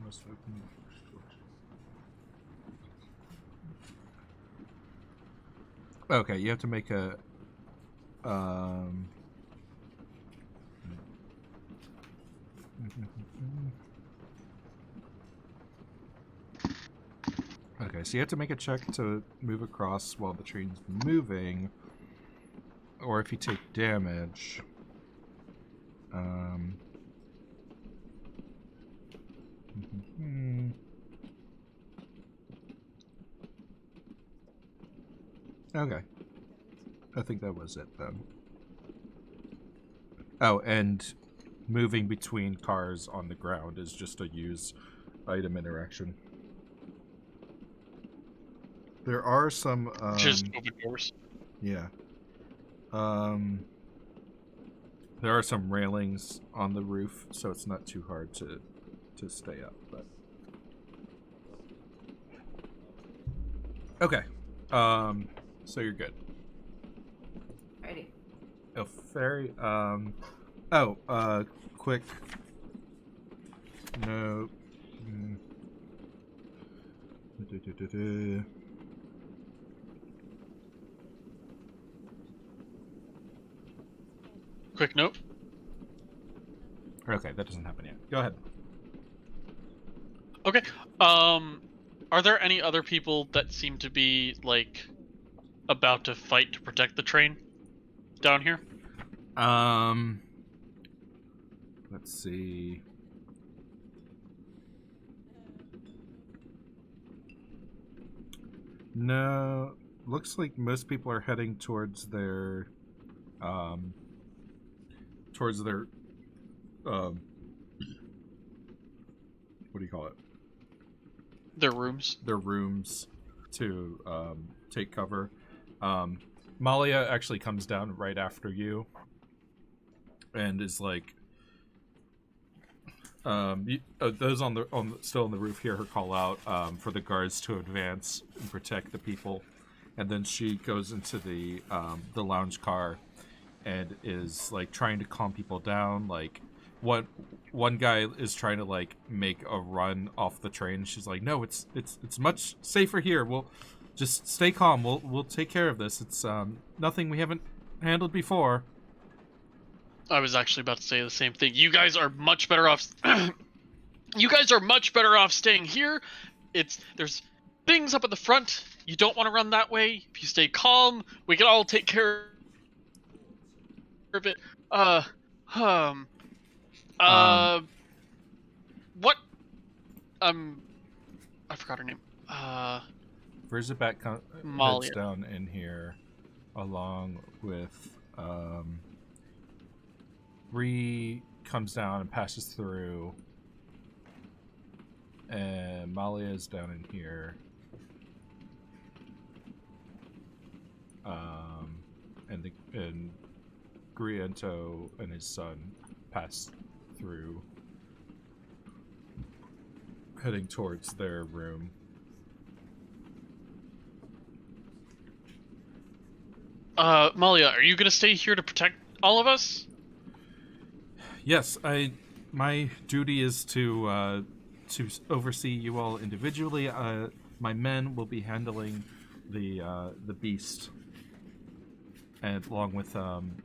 Must open the first door. Okay, you have to make a Okay, so you have to make a check to move across while the train's moving, or if you take damage. Okay. I think that was it then. Oh, and moving between cars on the ground is just a use item interaction. There are some Just open doors. yeah. There are some railings on the roof, so it's not too hard to stay up, but okay. So you're good. Alrighty. Oh, ferry. Quick note. Quick note. Okay, that doesn't happen yet. Go ahead. Okay. Are there any other people that seem to be like about to fight to protect the train down here? Let's see. No, looks like most people are heading towards their what do you call it? Their rooms. Their rooms to take cover. Malia actually comes down right after you and is like, those still on the roof hear her call out for the guards to advance and protect the people, and then she goes into the lounge car and is like trying to calm people down. Like one guy is trying to like make a run off the train. She's like, no, it's much safer here. We'll just stay calm. We'll take care of this. It's nothing we haven't handled before. I was actually about to say the same thing. You guys are much better off. You guys are much better off staying here. There's things up at the front. You don't want to run that way. If you stay calm, we can all take care of it. What? I forgot her name. Verzabak heads Malia. down in here, along with Bree comes down and passes through, and Malia is down in here. And Griento and his son pass through, heading towards their room. Malia, are you gonna stay here to protect all of us? Yes, my duty is to oversee you all individually. My men will be handling the beast, and along with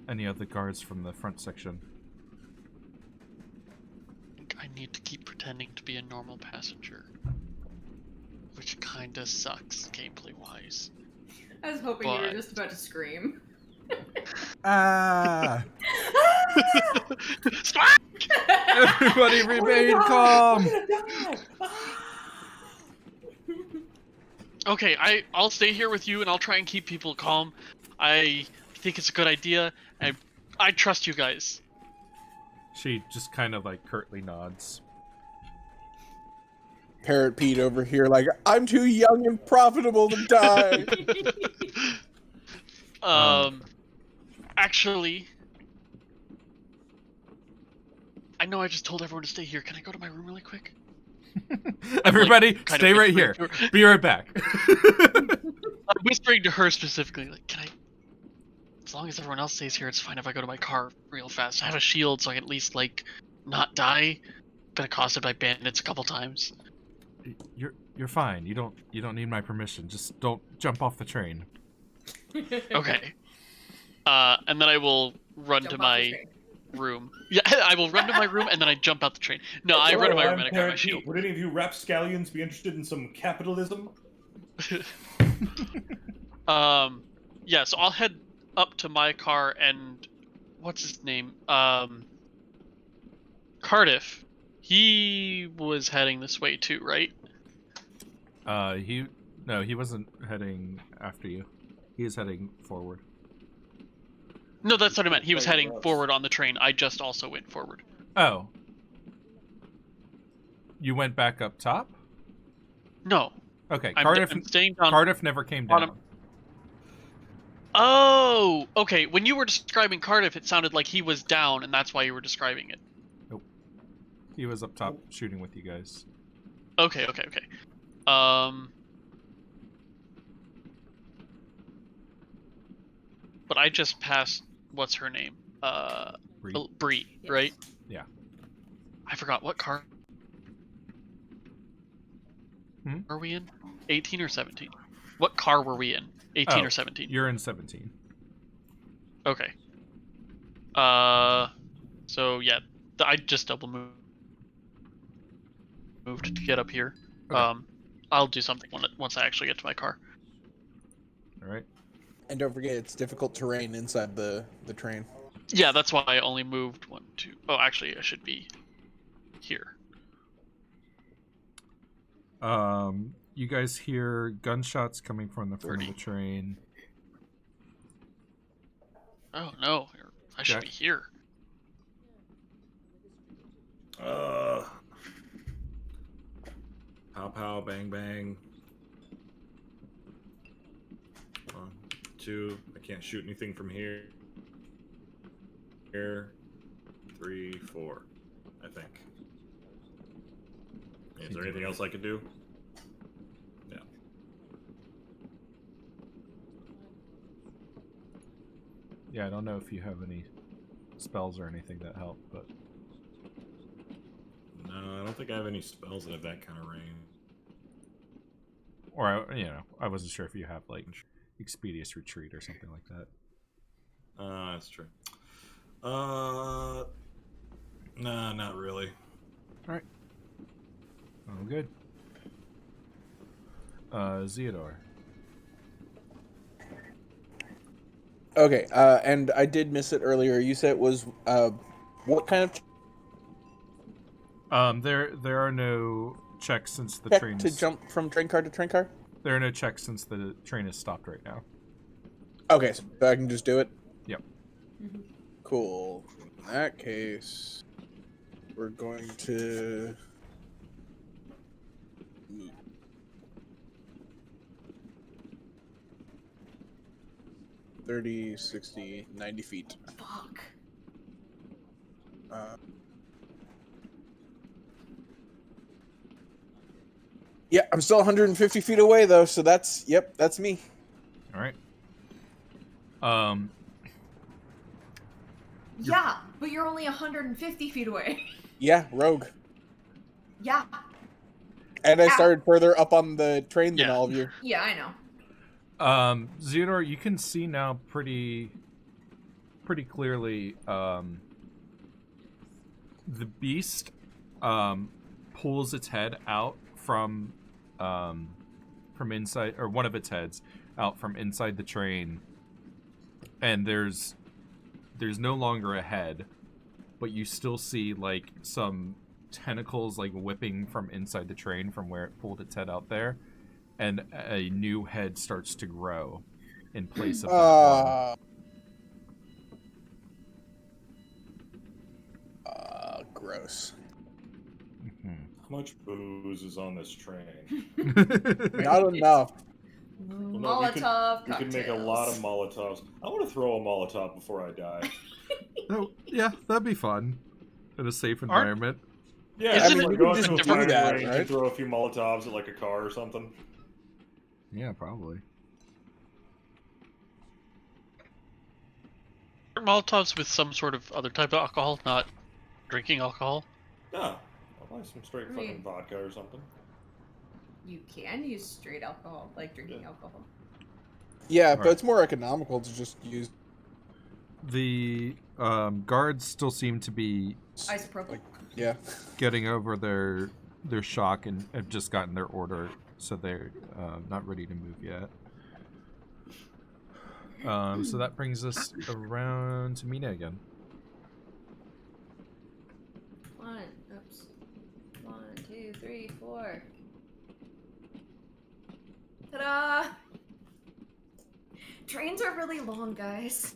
any of the guards from the front section. I need to keep pretending to be a normal passenger, which kinda sucks gameplay wise. I was hoping you were just about to scream. Ah! Spike! Everybody remain calm! Okay, I'll stay here with you and I'll try and keep people calm. I think it's a good idea. I trust you guys. She just kind of like curtly nods. Parrot Pete over here, like, I'm too young and profitable to die. Actually, I know I just told everyone to stay here. Can I go to my room really quick? Everybody, like, stay right here. Be right back. I'm whispering to her specifically, like, can I? As long as everyone else stays here, it's fine if I go to my car real fast. I have a shield, so I can at least like not die. Been accosted by bandits a couple times. You're fine. You don't need my permission. Just don't jump off the train. Okay. And then I will run to my room. Yeah, I will run to my room and then I jump out the train. No, I run to my room and I grab my shield. Would any of you rapscallions be interested in some capitalism? Yeah, so I'll head up to my car and what's his name? Cardiff. He was heading this way too, right? He wasn't heading after you. He is heading forward. No, that's what I meant. He was Right, heading yes. forward on the train. I just also went forward. Oh. You went back up top? No. Okay, I'm staying down. Cardiff never came bottom. down. Oh, okay. When you were describing Cardiff, it sounded like he was down, and that's why you were describing it. Nope. He was up top shooting with you guys. Okay. But I just passed. What's her name? Bree, Yes. right? Yeah. I forgot what car. Are we in? 18 or 17? What car were we in? 18 or 17? You're in 17. Okay. So yeah, I just double moved to get up here. Okay. I'll do something once I actually get to my car. All right. And don't forget, it's difficult terrain inside the train. Yeah, that's why I only moved 1, 2. Oh, actually, I should be here. You guys hear gunshots coming from the front of the train. Oh no, I should Okay. be here. Pow pow, bang bang. 1, 2. I can't shoot anything from here. Here. 3, 4. I think. Is there anything else I could do? No. Yeah, I don't know if you have any spells or anything that help, but No, I don't think I have any spells that have that kind of range. or I wasn't sure if you have like Expeditious Retreat or something like that. That's true. Nah, not really. All right. Oh, good. Zeodor. Okay, and I did miss it earlier. You said it was what kind of There are no checks since the check train to jump from train car to train car? There are no checks since the train is stopped right now. Okay, so I can just do it? Yep. Mhm. Cool. In that case, we're going to... 30, 60, 90 feet. Fuck. Yeah, I'm still 150 feet away though, so that's me. All right. Yeah, but you're only 150 feet away. Yeah, rogue. Yeah. And I Ow. started further up on the train than Yeah. all of you. Yeah, I know. Zeodor, you can see now pretty clearly the beast pulls its head out from inside, or one of its heads out from inside the train, and there's no longer a head, but you still see like some tentacles like whipping from inside the train from where it pulled its head out there, and a new head starts to grow in place of that one. Gross. How much booze is on this train? Not enough. No, Molotov you can make a lot of Molotovs. I want to throw a Molotov before I die. Oh, yeah, that'd be fun in a safe environment. Yeah, Isn't just it go just into a do firing that, range right? and throw a few Molotovs at like a car or something. Yeah, probably. Are Molotovs with some sort of other type of alcohol, not drinking alcohol? Yeah, I'll buy some straight I mean- fucking vodka or something. You can use straight alcohol, like drinking alcohol. Yeah, but Alright. it's more economical to just use. The guards still seem to be Isopropyl. Yeah. getting over their shock and have just gotten their order so they're not ready to move yet. So that brings us around to Mina again. Oops. 1, 2, 3, 4. Ta-da! Trains are really long, guys.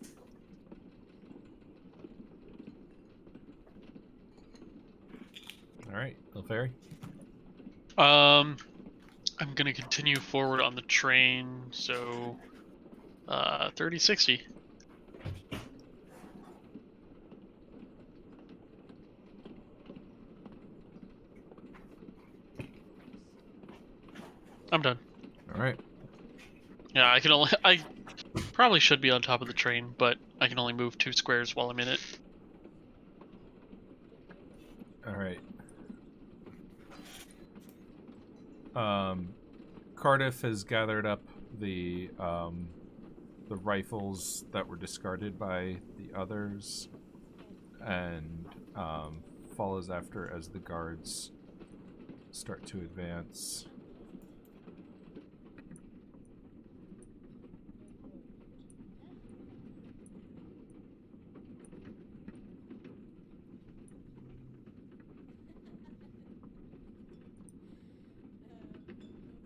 All right, Ilferi. I'm gonna continue forward on the train, so 30, 60. I'm done. All right. Yeah, I probably should be on top of the train, but I can only move 2 squares while I'm in it. All right. Cardiff has gathered up the rifles that were discarded by the others, and follows after as the guards start to advance.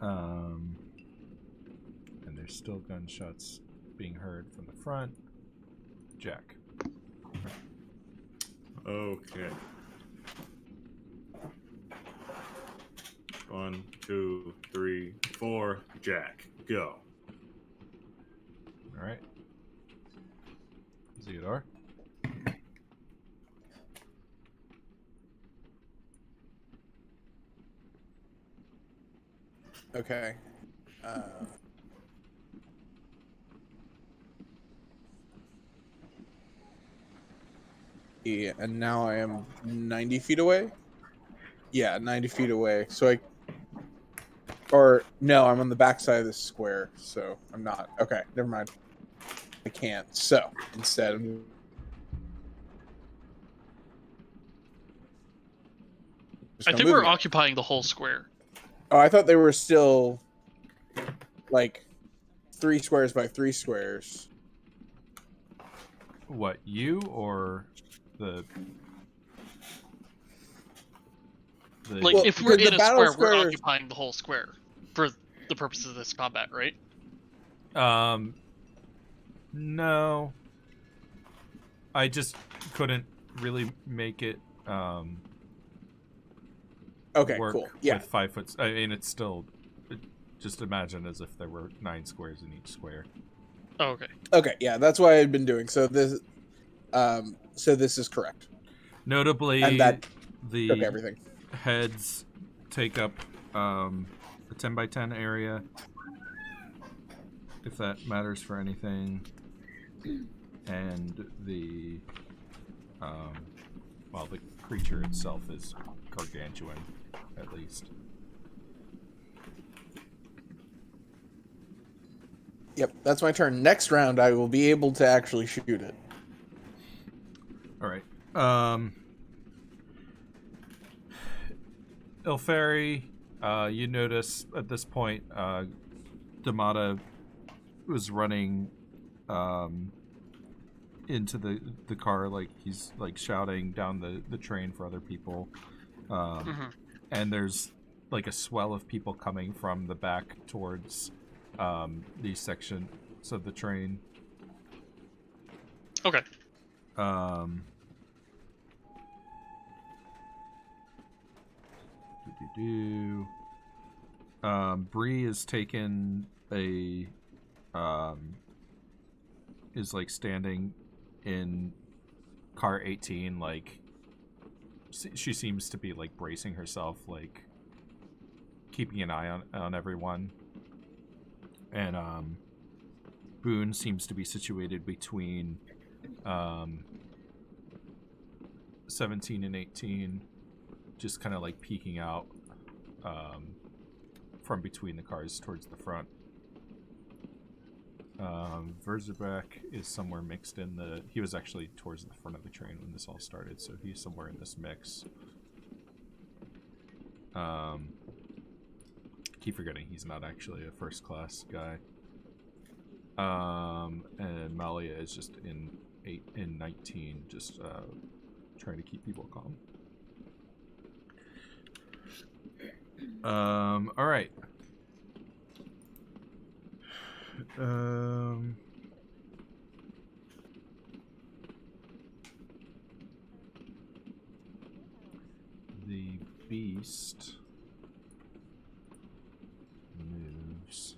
And there's still gunshots being heard from the front. Jack. Okay. 1, 2, 3, 4. Jack, go. All right. Theodore. Okay. Yeah, and now I am 90 feet away? Yeah, 90 feet away. Or, no, I'm on the backside of this square, so I'm not. Okay, never mind. I can't. So, instead, I'm just I gonna think move we're again. occupying the whole square. Oh, I thought they were still, like, 3 squares by 3 squares. What, you or the Like, Well, if we're because in the a battle square, we're squares- occupying the whole square for the purposes of this combat, right? No. I just couldn't really make it Okay, work cool. Yeah. with 5 foot. I mean, it's still. Just imagine as if there were 9 squares in each square. Oh, okay. Okay, yeah, that's what I had been doing. So this is correct. Notably, And that the took everything. heads take up a 10 by 10 area, if that matters for anything, and the the creature itself is gargantuan, at least. Yep, that's my turn. Next round, I will be able to actually shoot it. All right. Ilferi, you notice at this point, Damata was running into the car, like he's like shouting down the train for other people. And there's like a swell of people coming from the back towards these sections of the train. Okay. Bree is taken a is like standing in car 18, like she seems to be like bracing herself, like keeping an eye on everyone. And Boone seems to be situated between 17 and 18, just kind of like peeking out from between the cars towards the front. Verzebek is somewhere mixed in the... He was actually towards the front of the train when this all started, so he's somewhere in this mix. keep forgetting he's not actually a first class guy. And Malia is just in 19, just trying to keep people calm. All right. The beast moves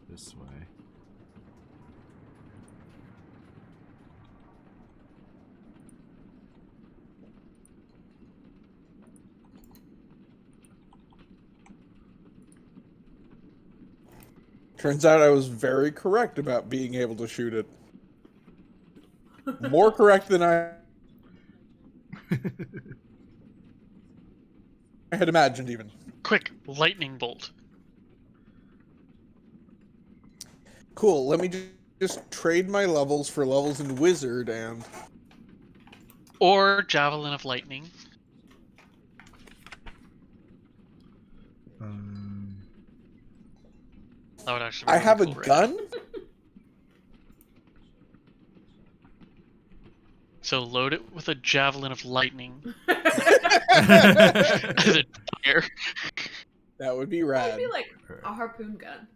this way. Turns out I was very correct about being able to shoot it. More correct than I had imagined, even. Quick, lightning bolt. Cool, let me just trade my levels for levels in Wizard, and... Or javelin of lightning. That would actually be I really have cool a right gun? now. So load it with a javelin of lightning. As a fire. That would be It'd rad. be like a harpoon gun.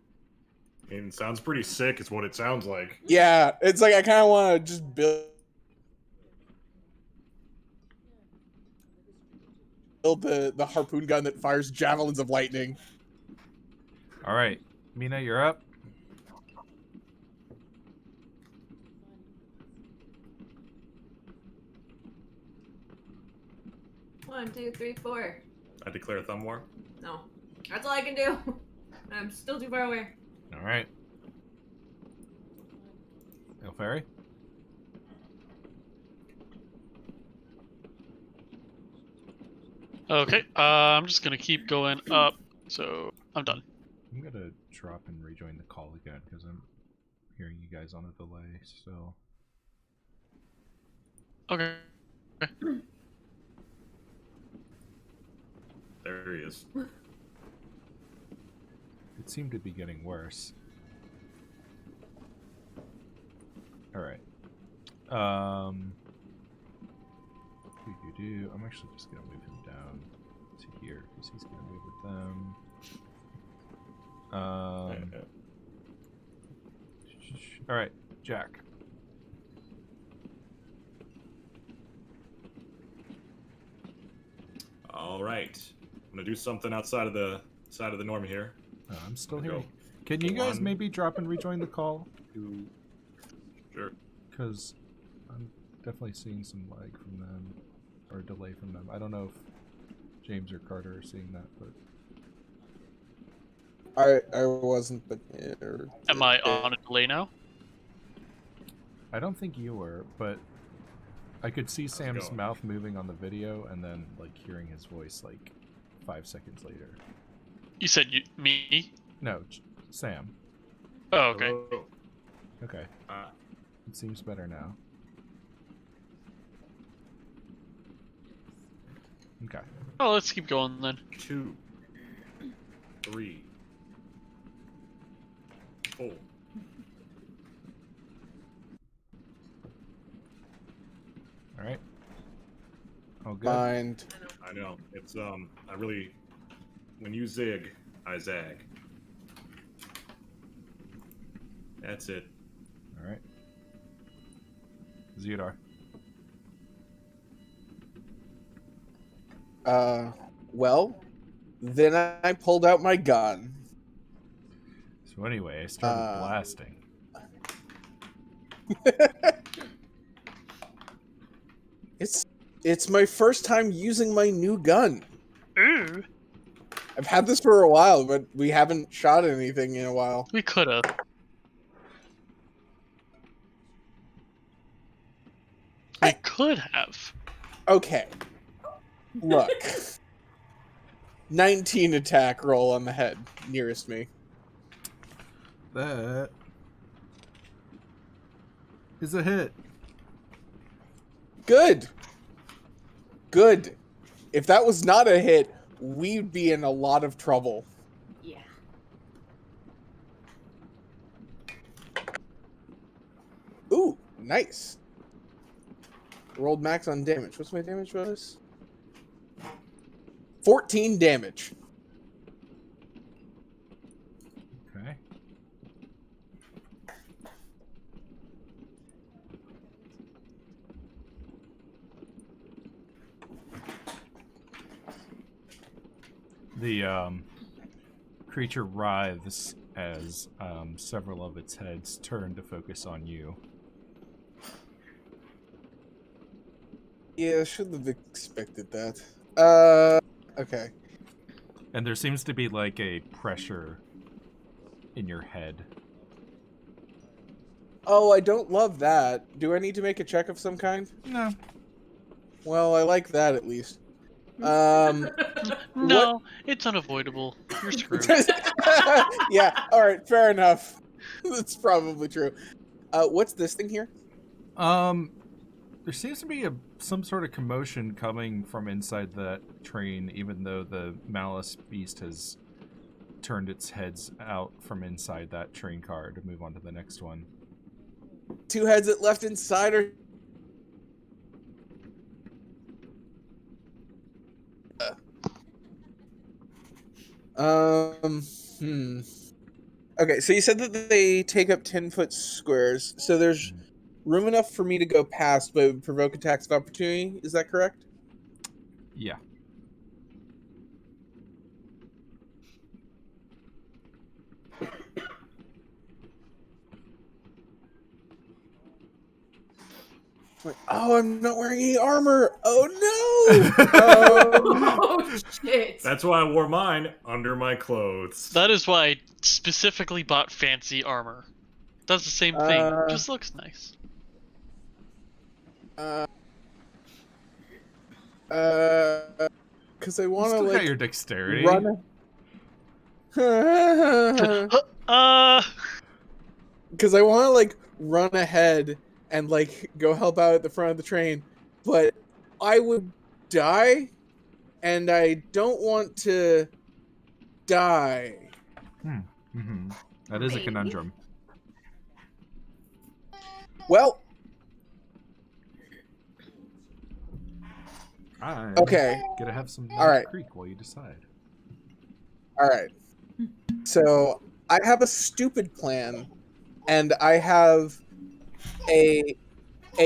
And it sounds pretty sick, is what it sounds like. Yeah, it's like I kind of want to just build the harpoon gun that fires javelins of lightning. All right, Mina, you're up. One, two, three, four. I declare thumb war. No. That's all I can do. I'm still too far away. All right. El Ferry? Okay, I'm just gonna keep going up, so I'm done. I'm gonna drop and rejoin the call again because I'm hearing you guys on a delay still. Okay. There he is. It seemed to be getting worse. Alright. I'm actually just gonna move him down to here because he's gonna move with them. Alright, Jack. All right. I'm gonna do something outside of the norm here. I'm still Go. here. Can you guys One. maybe drop and rejoin the call? Sure. Because I'm definitely seeing some lag from them, or delay from them. I don't know if James or Carter are seeing that, but... I wasn't, but... Am I on a delay now? I don't think you were, but I could see Sam's going? mouth moving on the video and then, like, hearing his voice, like, 5 seconds later. You said me? No, Sam. Oh, okay. Hello. Okay. It seems better now. Okay. Oh, let's keep going then. 2, 3, 4. Alright. Oh, good. Mind. I know. It's I really, when you zig, I zag. That's it. Alright. Zeodar. Well, then I pulled out my gun. So anyway, I started blasting. It's my first time using my new gun. Ooh. I've had this for a while, but we haven't shot anything in a while. We could have. We could have. Okay. Look. 19 attack roll on the head, nearest me. That is a hit. Good. Good. If that was not a hit, we'd be in a lot of trouble. Yeah. Nice. Rolled max on damage. What's my damage bonus? 14 damage. Okay. The creature writhes as several of its heads turn to focus on you. Yeah, I should have expected that. Okay. And there seems to be like a pressure in your head. Oh, I don't love that. Do I need to make a check of some kind? No. Well, I like that at least. No, it's unavoidable. You're screwed. Yeah, alright, fair enough. That's probably true. What's this thing here? There seems to be some sort of commotion coming from inside that train, even though the Malice beast has turned its heads out from inside that train car to move on to the next one. Two heads that left inside are... Okay, so you said that they take up 10-foot squares, so there's room enough for me to go past, but it would provoke attacks of opportunity. Is that correct? Yeah. Like, oh, I'm not wearing any armor. Oh no! Oh shit! That's why I wore mine under my clothes. That is why I specifically bought fancy armor. Does the same thing. Just looks nice. Because I want to Still got like your dexterity. run. Because I want to like run ahead and like go help out at the front of the train, but I would die, and I don't want to die. Mm-hmm. That is a Maybe. conundrum. Well, I'm okay. gonna have some All right. creek while you decide. All right. So I have a stupid plan, and I have a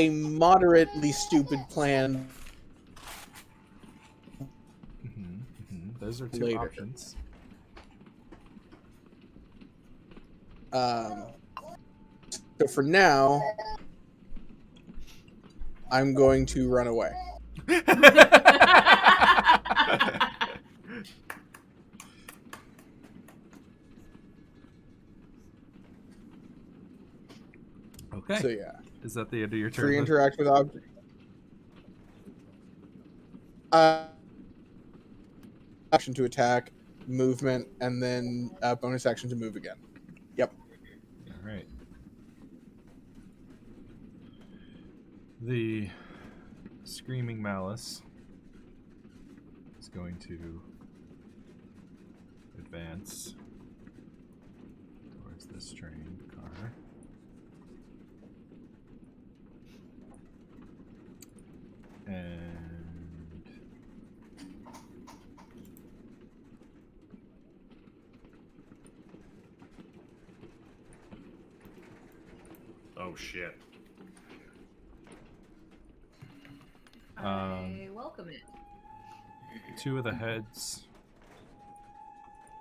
moderately stupid plan. Those are two Later. options. So for now, I'm going to run away. Okay. So yeah, Is that the end of your turn? free then? interact with object. Action to attack, movement, and then bonus action to move again. Yep. All right. The screaming Malice is going to advance towards this train car. And Oh shit. I welcome it. two of the heads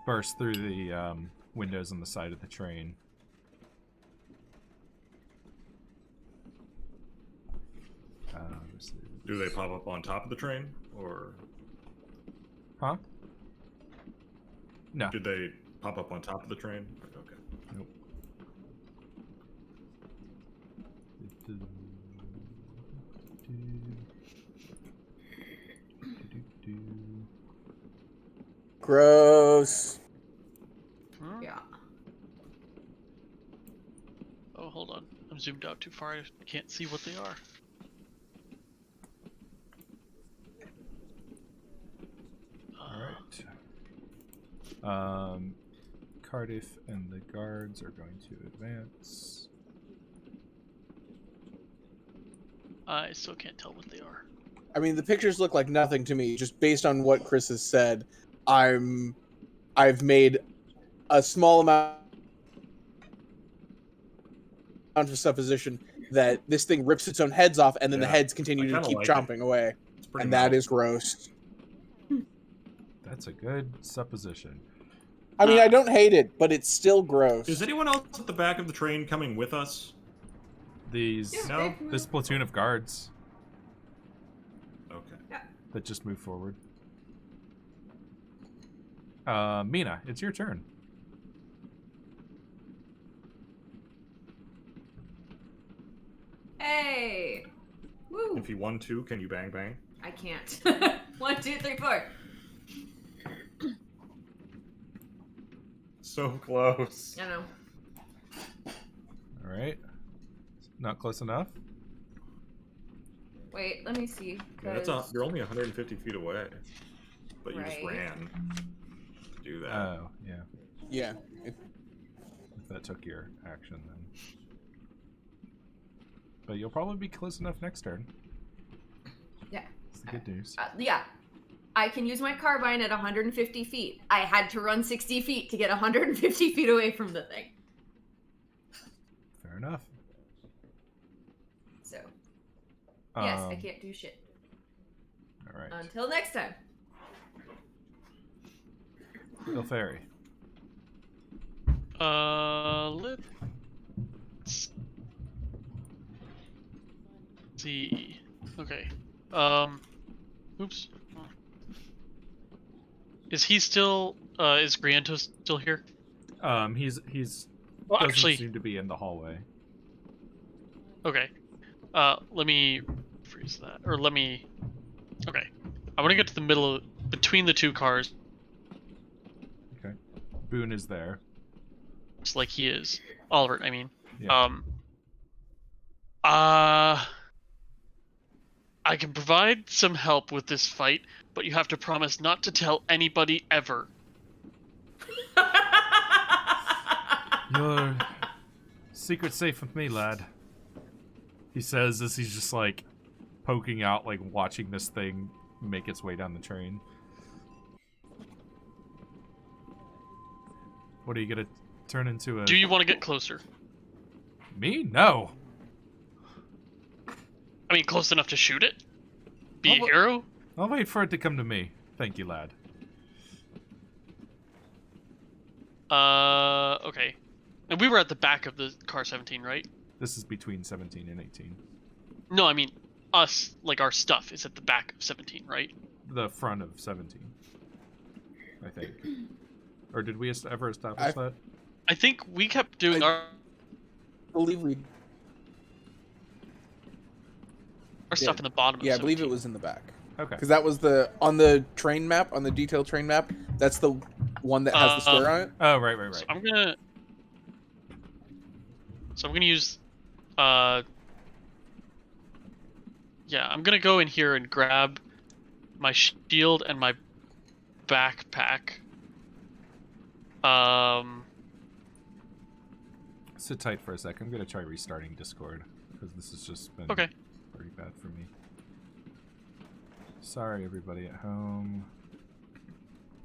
burst through the windows on the side of the train. Do they pop up on top of the train, or Huh? No. did they pop up on top of the train? Okay. Nope. Gross. Yeah. Oh, hold on. I'm zoomed out too far. I can't see what they are. Alright. Cardiff and the guards are going to advance. I still can't tell what they are. I mean, the pictures look like nothing to me. Just based on what Chris has said, I've made a small amount of supposition that this thing rips its own heads off, and then the Yeah, heads I continue to kinda keep like it. chomping away, It's pretty and that mellow. is gross. That's a good supposition. I mean, I don't hate it, but it's still gross. Is anyone else at the back of the train coming with us? These No? this platoon of guards Okay. that just moved forward. Mina, it's your turn. Hey! Woo! If you won 2, can you bang bang? I can't. 1, 2, 3, 4. So close. I know. All right. Not close enough. Wait, let me see. Yeah, you're only 150 feet away, but you just Right. ran to do that. Oh, yeah. Yeah. If that took your action, then. But you'll probably be close enough next turn. Yeah. That's the good news. Yeah. I can use my carbine at 150 feet. I had to run 60 feet to get 150 feet away from the thing. Fair enough. So, yes, I can't do shit. All right. Until next time. Bill Ferry. Let's see. Okay. Oops. Is he still? Is Griento still here? He's Well, doesn't actually, seem to be in the hallway. okay. Let me freeze that, or let me. Okay. I want to get to the middle between the two cars, Okay. Boone is there. just like he is. Oliver, I mean. Yeah. I can provide some help with this fight, but you have to promise not to tell anybody ever. Your secret's safe with me, lad. He says as he's just like poking out, like watching this thing make its way down the train. What are you gonna turn into a... Do you want to get closer? Me? No. I mean, close enough to shoot it? Be a Oh, hero? I'll wait for it to come to me. Thank you, lad. Okay. And we were at the back of the car 17, right? This is between 17 and 18. No, I mean, us, like our stuff is at the back of 17, right? The front of 17. I think. Or did we ever establish that? I think we kept doing our believe we. stuff in the bottom of Yeah, I 17. believe it was in the back. Okay. Because that was on the train map, on the detailed train map. That's the one that has the square on it. Oh, right. So I'm gonna use, yeah, I'm gonna go in here and grab my shield and my backpack. Sit tight for a sec. I'm gonna try restarting Discord because this has just been Okay. pretty bad for me. Sorry, everybody at home.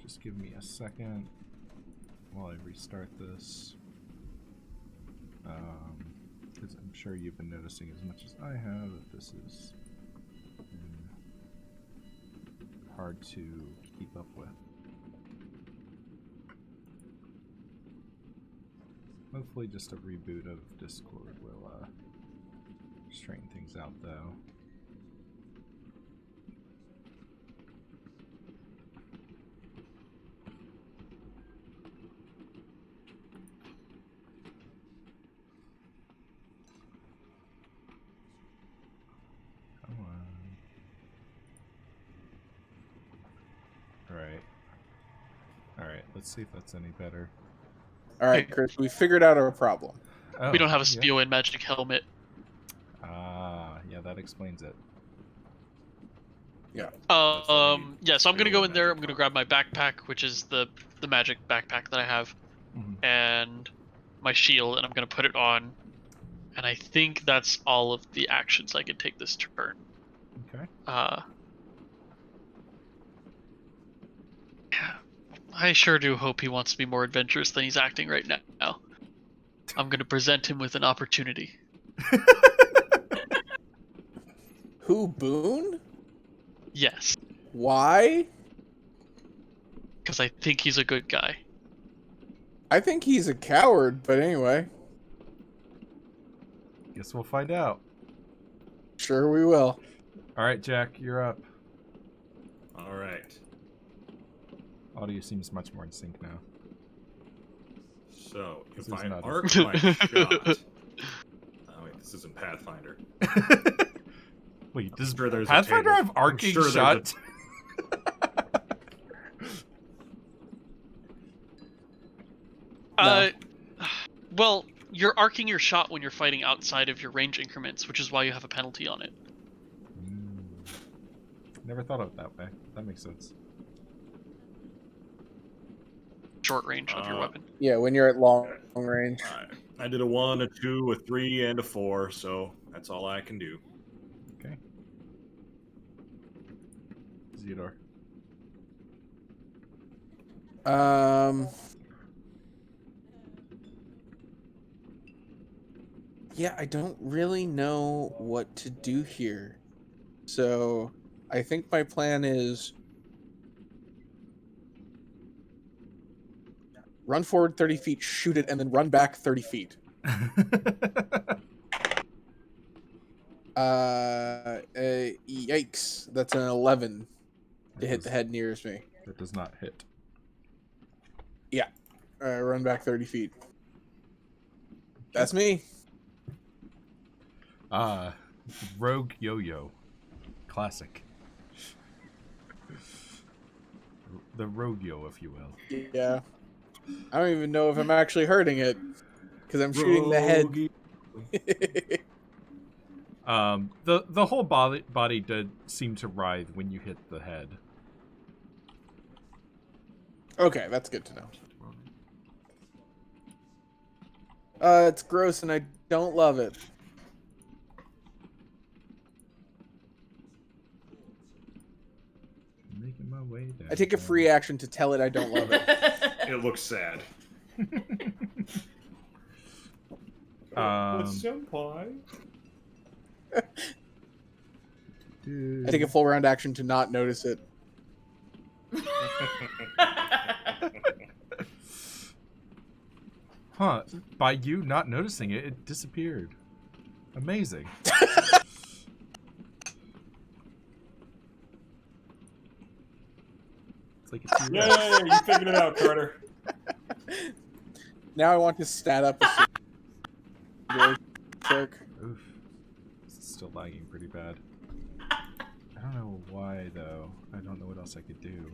Just give me a second while I restart this. Because I'm sure you've been noticing as much as I have that this is hard to keep up with. Hopefully just a reboot of Discord will straighten things out, though. Come on. Alright, let's see if that's any better. All right, Chris, we figured out our problem. Oh, We don't have a yeah. Spio and magic helmet. Ah, yeah, that explains it. Yeah. That's what we Yeah, so I'm gonna Spio go and in there. I'm magic gonna grab my backpack, which is the magic backpack that I have, Mhm. and my shield, and I'm gonna put it on. And I think that's all of the actions I could take this turn. Okay. Yeah, I sure do hope he wants to be more adventurous than he's acting right now. I'm going to present him with an opportunity. Who, Boone? Yes, Why? because I think he's a good guy. I think he's a coward, but anyway. Guess we'll find out. Sure we will. All right, Jack, you're up. All right. Audio seems much more in sync now. So, This if is I not- arc my shot... Oh, wait, this isn't Pathfinder. Wait, does sure there's a Pathfinder table. have I'm arcing sure there's a- shots? No. Well, you're arcing your shot when you're fighting outside of your range increments, which is why you have a penalty on it. Never thought of it that way. That makes sense. Short range of your weapon. Yeah, when you're at long range. All right. I did a 1, a 2, a 3, and a 4, so that's all I can do. Okay. Theodore. Yeah, I don't really know what to do here. So, I think my plan is run forward 30 feet, shoot it, and then run back 30 feet. Yikes. That's an 11 to hit the head nearest me. That does not hit. Run back 30 feet. That's me. Rogue Yo-Yo. Classic. The Rogue Yo, if you will. Yeah. I don't even know if I'm actually hurting it. Because I'm shooting the head. The whole body did seem to writhe when you hit the head. Okay, that's good to know. It's gross and I don't love it. Making my way down. I take a free action to tell it I don't love it. It looks sad. Senpai. I take a full round action to not notice it. Huh. By you not noticing it, it disappeared. Amazing. It's like a T-Rex. Yeah, you figured it out, Carter. Now I want to stat up a jerk. Oof. This is still lagging pretty bad. I don't know why, though. I don't know what else I could do.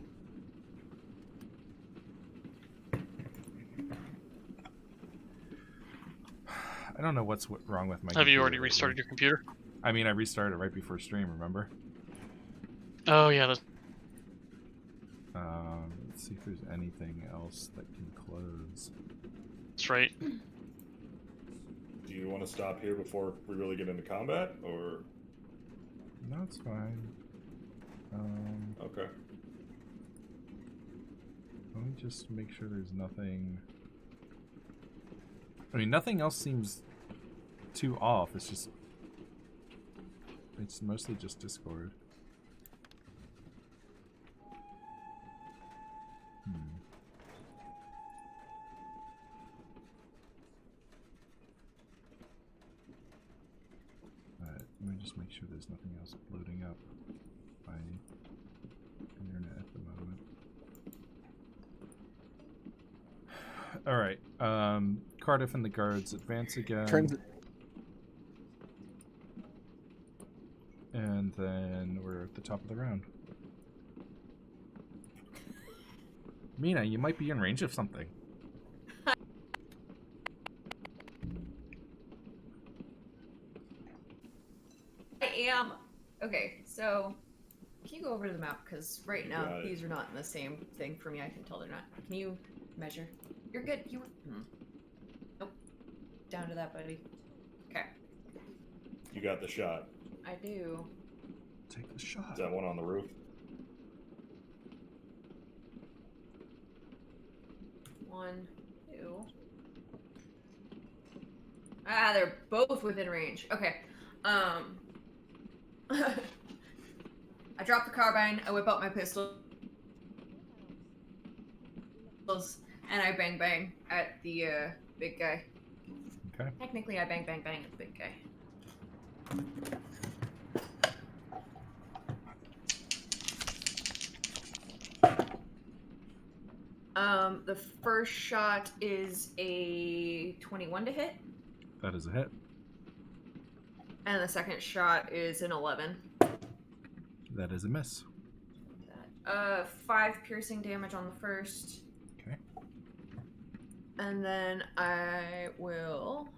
I don't know what's wrong with my Have you computer already lately. restarted your computer? I mean, I restarted right before stream, remember? Oh, yeah. That's... Let's see if there's anything else that can close. That's right. Do you want to stop here before we really get into combat, or No, it's fine. okay? Let me just make sure there's nothing... I mean, nothing else seems too off. It's just... It's mostly just Discord. Alright, let me just make sure there's nothing else loading up by internet at the moment. Alright, Cardiff and the guards advance again. And then we're at the top of the round. Mina, you might be in range of something. I am. Okay, so can you go over to the map? Because right now Got it. these are not in the same thing for me. I can tell they're not. Can you measure? You're good. You. Nope. Down to that, buddy. Okay. You got the shot. I do. Take the shot. Is that one on the roof? 1, 2. Ah, they're both within range. Okay. I drop the carbine. I whip out my pistol. And I bang bang at the big guy. Okay. Technically, I bang bang bang at the big guy. The first shot is a 21 to hit, That is a hit. and the second shot is an 11. That is a miss. 5 piercing damage on the first. Okay. And then I will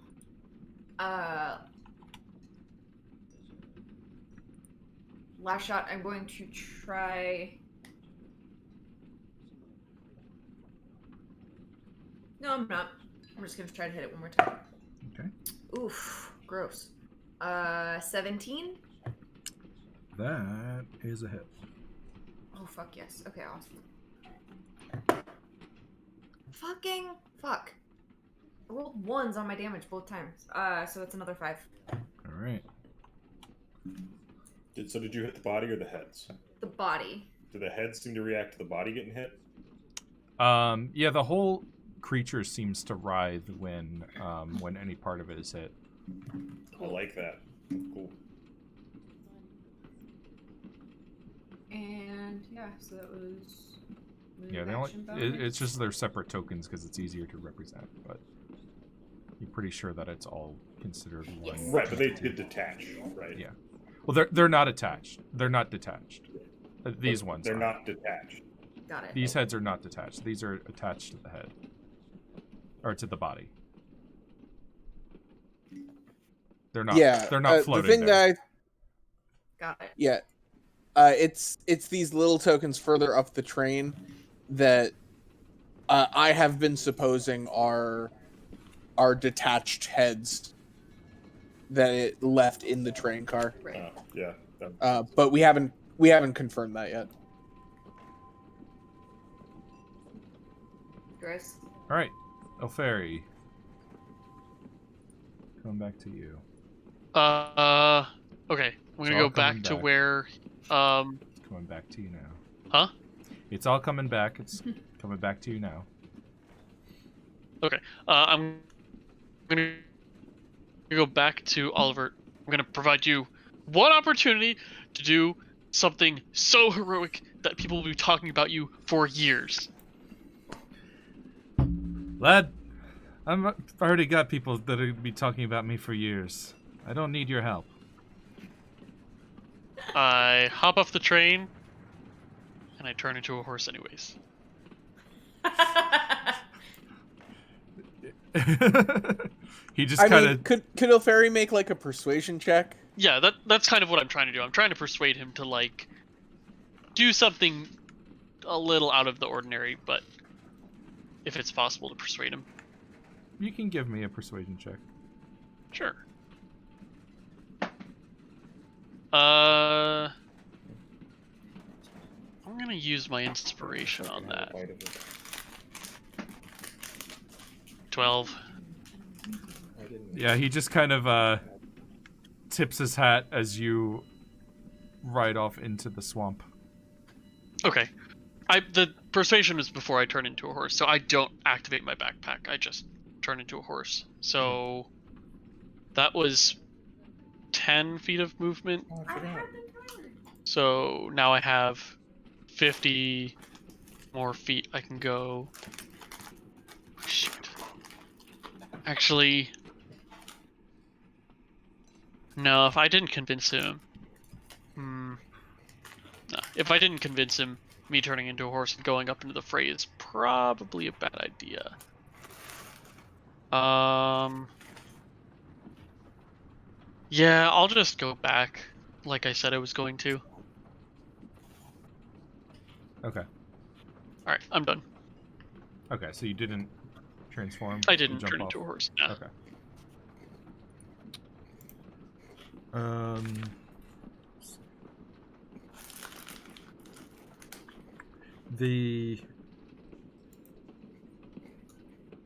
last shot I'm going to try. No, I'm not. I'm just gonna try to hit it one more time. Okay. Oof, gross. 17. That is a hit. Oh fuck yes. Okay, awesome. Fucking fuck. I rolled 1s on my damage both times. So it's another 5. All right. So did you hit the body or the heads? The body. Do the heads seem to react to the body getting hit? Yeah, the whole creature seems to writhe when any part of it is hit. I like that. Cool. And yeah, so that was. Yeah, they only, it's just they're separate tokens because it's easier to represent, but you're pretty sure that it's all considered one. Yes. Right, but they did detach, right? Yeah. Well, they're not attached. They're not detached. These ones. They're are. not detached. Got it. These heads are not detached. These are attached to the head. Or to the body. They're not. Yeah, They're not floating. The thing there. that Got it. yeah, it's these little tokens further up the train that I have been supposing are detached heads that it left in the train car. Right. Yeah. But we haven't confirmed that yet. Gross. All right, Elferi. Coming back to you. Okay. I'm It's gonna all go back coming to back. where, It's coming back to you now. Huh? It's all coming back. It's coming back to you now. Okay. I'm gonna go back to Oliver. I'm gonna provide you one opportunity to do something so heroic that people will be talking about you for years. Lad, I've already got people that are going to be talking about me for years. I don't need your help. I hop off the train, and I turn into a horse anyways. He just I kind mean, of... could Elferi make like a persuasion check? Yeah, that's kind of what I'm trying to do. I'm trying to persuade him to, like, do something a little out of the ordinary, but if it's possible to persuade him. You can give me a persuasion check. Sure. I'm gonna use my inspiration on that. 12. Yeah, he just kind of tips his hat as you ride off into the swamp. Okay. The persuasion is before I turn into a horse, so I don't activate my backpack. I just turn into a horse. So that was 10 feet of movement. I have them covered. So now I have 50 more feet I can go. Shoot. Actually, no, if I didn't convince him... No, if I didn't convince him, me turning into a horse and going up into the fray is probably a bad idea. Yeah, I'll just go back, like I said I was going to. Okay. Alright, I'm done. Okay, so you didn't transform? I You didn't jump turn off? into a horse. Nah. Okay. The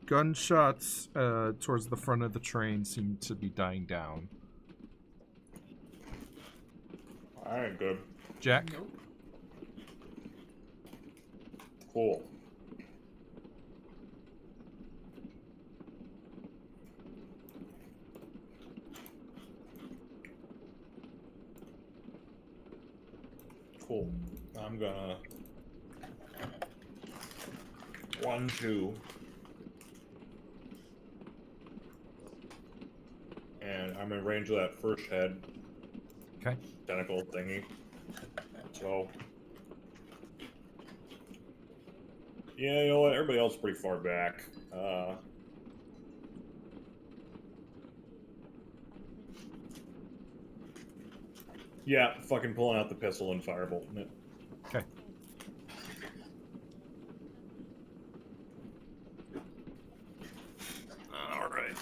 gunshots towards the front of the train seem to be dying down. All right, good. Jack? Cool. Cool. I'm gonna 1, 2, and I'm in range of that first head. Okay. Tentacle thingy. So, yeah, you know what? Everybody else is pretty far back. Yeah, fucking pulling out the pistol and firebolting it. Okay. All right.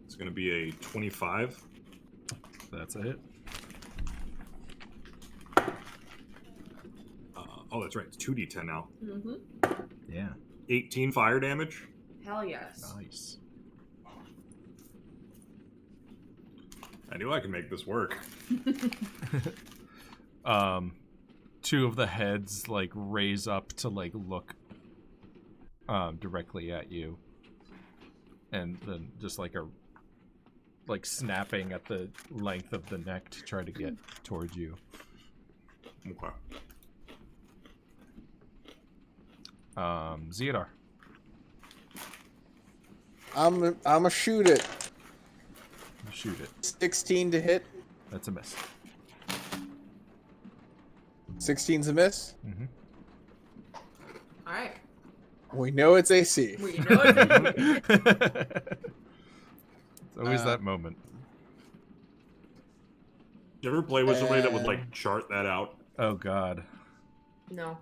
It's gonna be a 25. That's a hit. Oh, that's right. It's 2d10 now. Mm-hmm. Yeah. 18 fire damage. Hell yes. Nice. I knew I could make this work. Two of the heads like raise up to like look directly at you, and then just like snapping at the length of the neck to try to get towards you. Okay. Theodore. I'm a shoot it. Shoot it. 16 to hit. That's a miss. 16's a miss. Mm-hmm. All right. We know it's AC. We know it. It's always that moment. You ever play with somebody that would like chart that out? Oh God. No.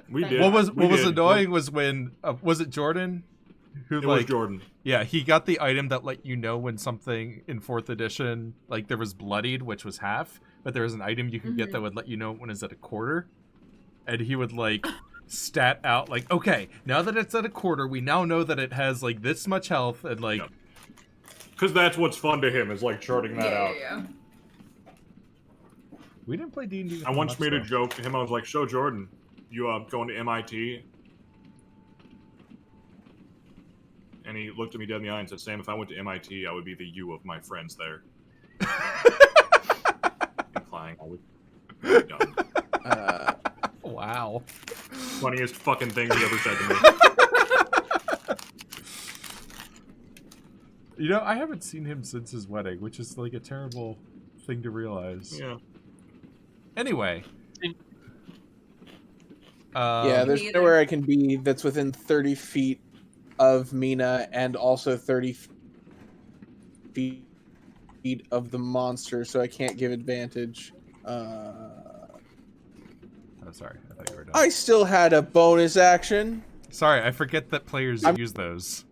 We did. What was We did. annoying was when was it Jordan? Who It was Jordan. Yeah, he got the item that let you know when something in 4th edition, like there was bloodied, which was half, but there was an item you could get that would let you know when it's at a quarter. And he would like stat out like, okay, now that it's at a quarter, we now know that it has like this much health and like. Because that's what's fun to him is like charting that out. Yeah. We didn't play D&D. I once made a joke to him. I was like, "So Jordan, you going to MIT?" And he looked at me dead in the eye and said, "Sam, if I went to MIT, I would be the you of my friends there." Implying I would be dumb. Wow. Funniest fucking thing he ever said to me. You know, I haven't seen him since his wedding, which is like a terrible thing to realize. Yeah. Anyway. Yeah, there's Neither. nowhere I can be that's within 30 feet of Mina and also 30 feet of the monster, so I can't give advantage. Oh, sorry. I thought you were done. I still had a bonus action. Sorry, I forget that players use those.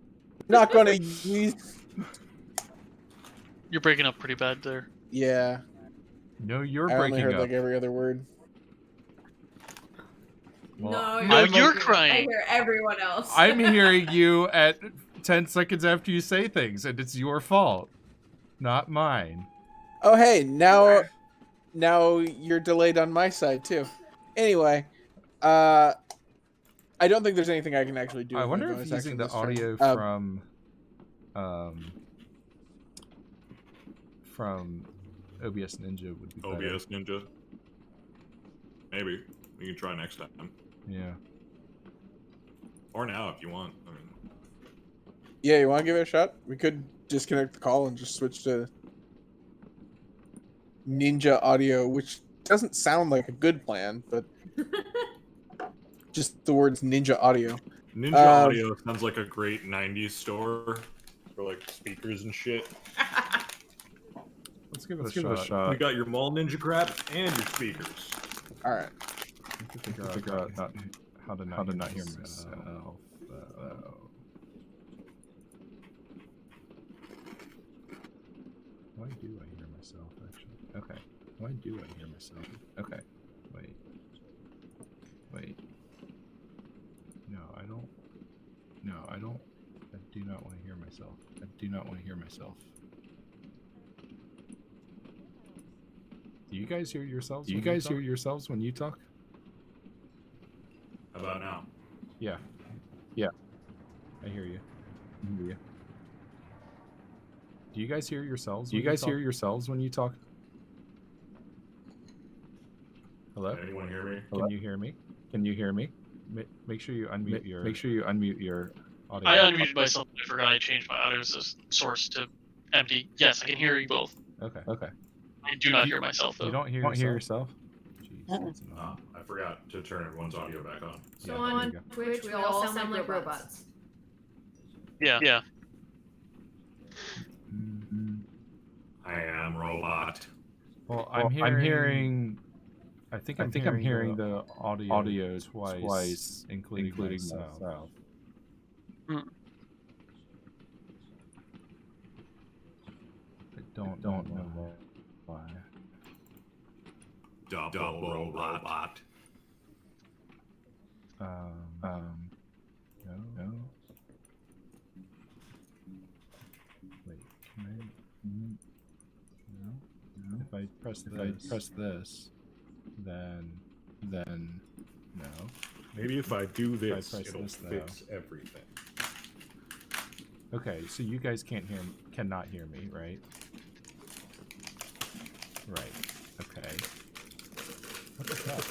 Not going to use... You're breaking up pretty bad there. Yeah. No, you're I only breaking heard up. like every other word. Well, No, No, you're you're I crying. hear everyone else. I'm hearing you at 10 seconds after you say things, and it's your fault, not mine. Oh, hey, now you're delayed on my side, too. Anyway, I don't think there's anything I can actually do. I with wonder my if bonus using action the this turn. audio from OBS Ninja would be better. OBS Ninja. Maybe. We can try next time. Yeah. Or now if you want. I mean, Yeah, you want to give it a shot? We could disconnect the call and just switch to Ninja Audio, which doesn't sound like a good plan, but just the words Ninja Audio. Ninja Audio sounds like a great 90s store for like speakers and shit. Let's give it a shot. You got your mall ninja crap and your speakers. All right. Figure out how to not hear myself. do I hear myself, actually? Okay. Why do I hear myself? Okay. Wait. No, I don't. I do not want to hear myself. Do you guys hear yourselves? When you talk? How about now? Yeah. I hear you. Do you guys hear yourselves? When you talk? Hello? Can anyone hear me? Can you hear me? Make sure you unmute your audio. I unmuted myself. I forgot I changed my audio source to empty. Yes, I can hear you both. Okay. I do not hear myself though. You don't hear yourself? Jeez, that's annoying. I forgot to turn everyone's audio back on. So Yeah, on there you go. Twitch, we all sound like robots. Yeah. I am robot. Well, I'm hearing. I think I'm hearing the audio twice, including myself. Hmm. I don't know why. Double robot. No. Wait, can I? No. If I press this, then no. Maybe if I do this, press it'll this, though. fix everything. Okay, so you guys cannot hear me, right? Right. Okay. What the hell?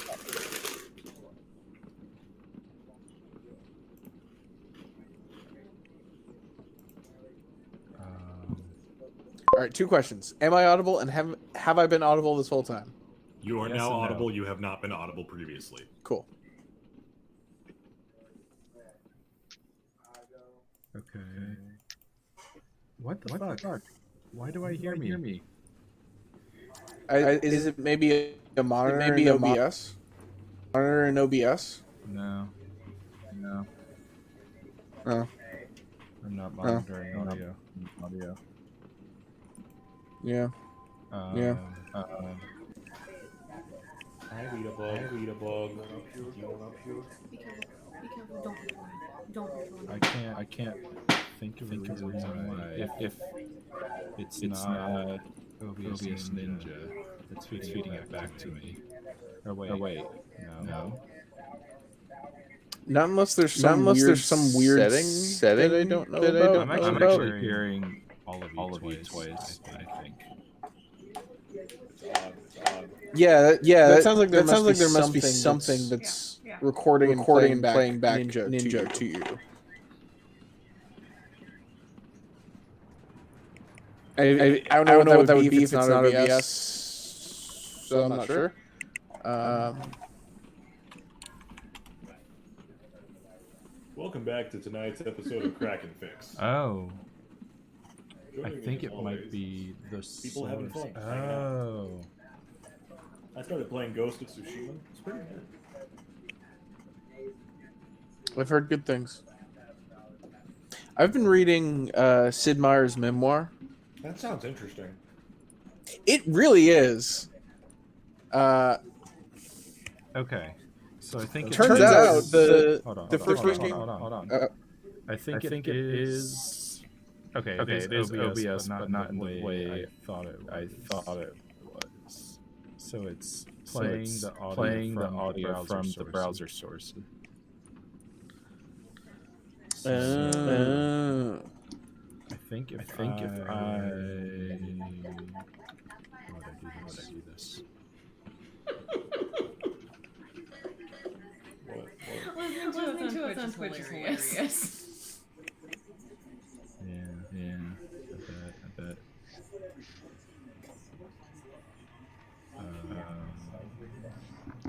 All right, 2 questions. Am I audible, and have I been audible this whole time? You are Yes now and no. audible. You have not been audible previously. Cool. Okay. What the fuck? Why do I hear me? Is it maybe a monitor? Maybe a OBS? Monitor in OBS? No. Oh. I'm not monitoring audio. Yeah. Hi, Weedabug. Do you want up here? Be careful. Don't be trolling. I can't think of a reason why. If it's not OBS Ninja, it's feeding it back to me. Or wait. No. Not unless there's some weird setting that I don't know about. I'm actually hearing all of you twice, I think. Yeah, that sounds like there must be something that's recording and playing back Ninja to you. I don't know what that would be if it's not OBS, so I'm not sure. Welcome back to tonight's episode of KrakenQuest. Oh. I Joining me think as it might always, be the people having source. fun, hanging out. Oh. I started playing Ghost of Tsushima. It's pretty good. I've heard good things. I've been reading Sid Meier's memoir. That sounds interesting. It really is. Okay. So I think Turns out the first game. Hold on. I think it is. Okay, it is OBS, but not in the way I thought it was. So it's playing the audio from the browser source. So, I think if I how would I do this? Listening to us on Twitch is hilarious. Yeah, I bet.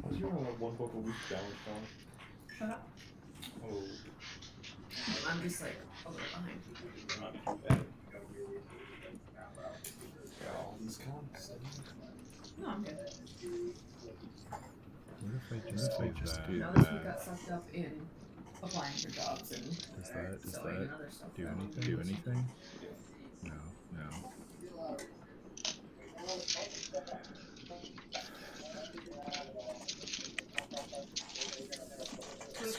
What's your one book a week challenge, Colin? Shut up. Oh, I'm just like a little behind. not too bad. Got all these cons. No, I'm good. What if I just do Now that? that we got sucked up in applying for jobs and Does that sewing and other stuff. do anything? No.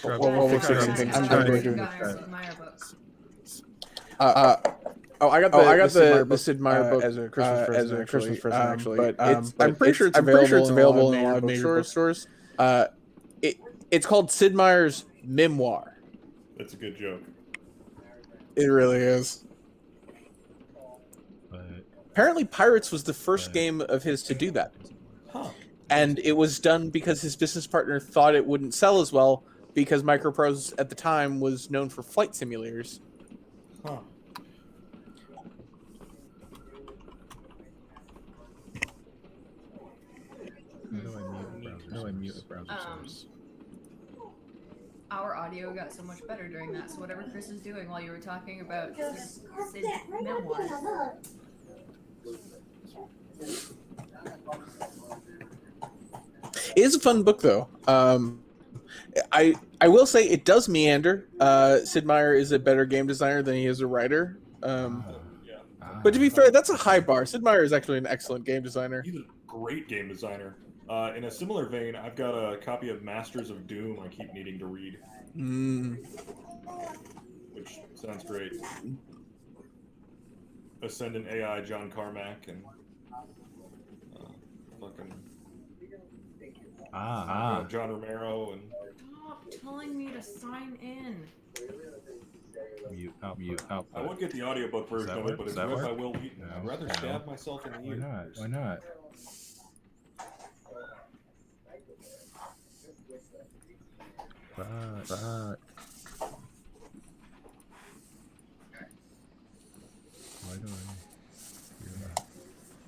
We'll fix anything. I'm going to. Gunner Sid Meier book. I got the Sid Meier book as a Christmas present, actually. But I'm pretty sure it's available in a lot of major bookstores. It's called Sid Meier's Memoir. That's a good joke. It really is. But Apparently, Pirates was the first game of his to do that. Huh. And it was done because his business partner thought it wouldn't sell as well because Microprose at the time was known for flight simulators. Huh. how do I mute a browser source? Our audio got so much better during that, so whatever Chris is doing while you were talking about Sid's memoirs. It is a fun book, though. I will say it does meander. Sid Meier is a better game designer than he is a writer. But to be fair, that's a high bar. Sid Meier is actually an excellent game designer. He's a great game designer. In a similar vein, I've got a copy of Masters of Doom I keep needing to read. Which sounds great. Ascendant AI John Carmack and fucking John Romero and Stop telling me to sign in. Mute. I would get the audiobook version of it, but as if I will, I'd rather stab myself in the ear. Why not? But why do I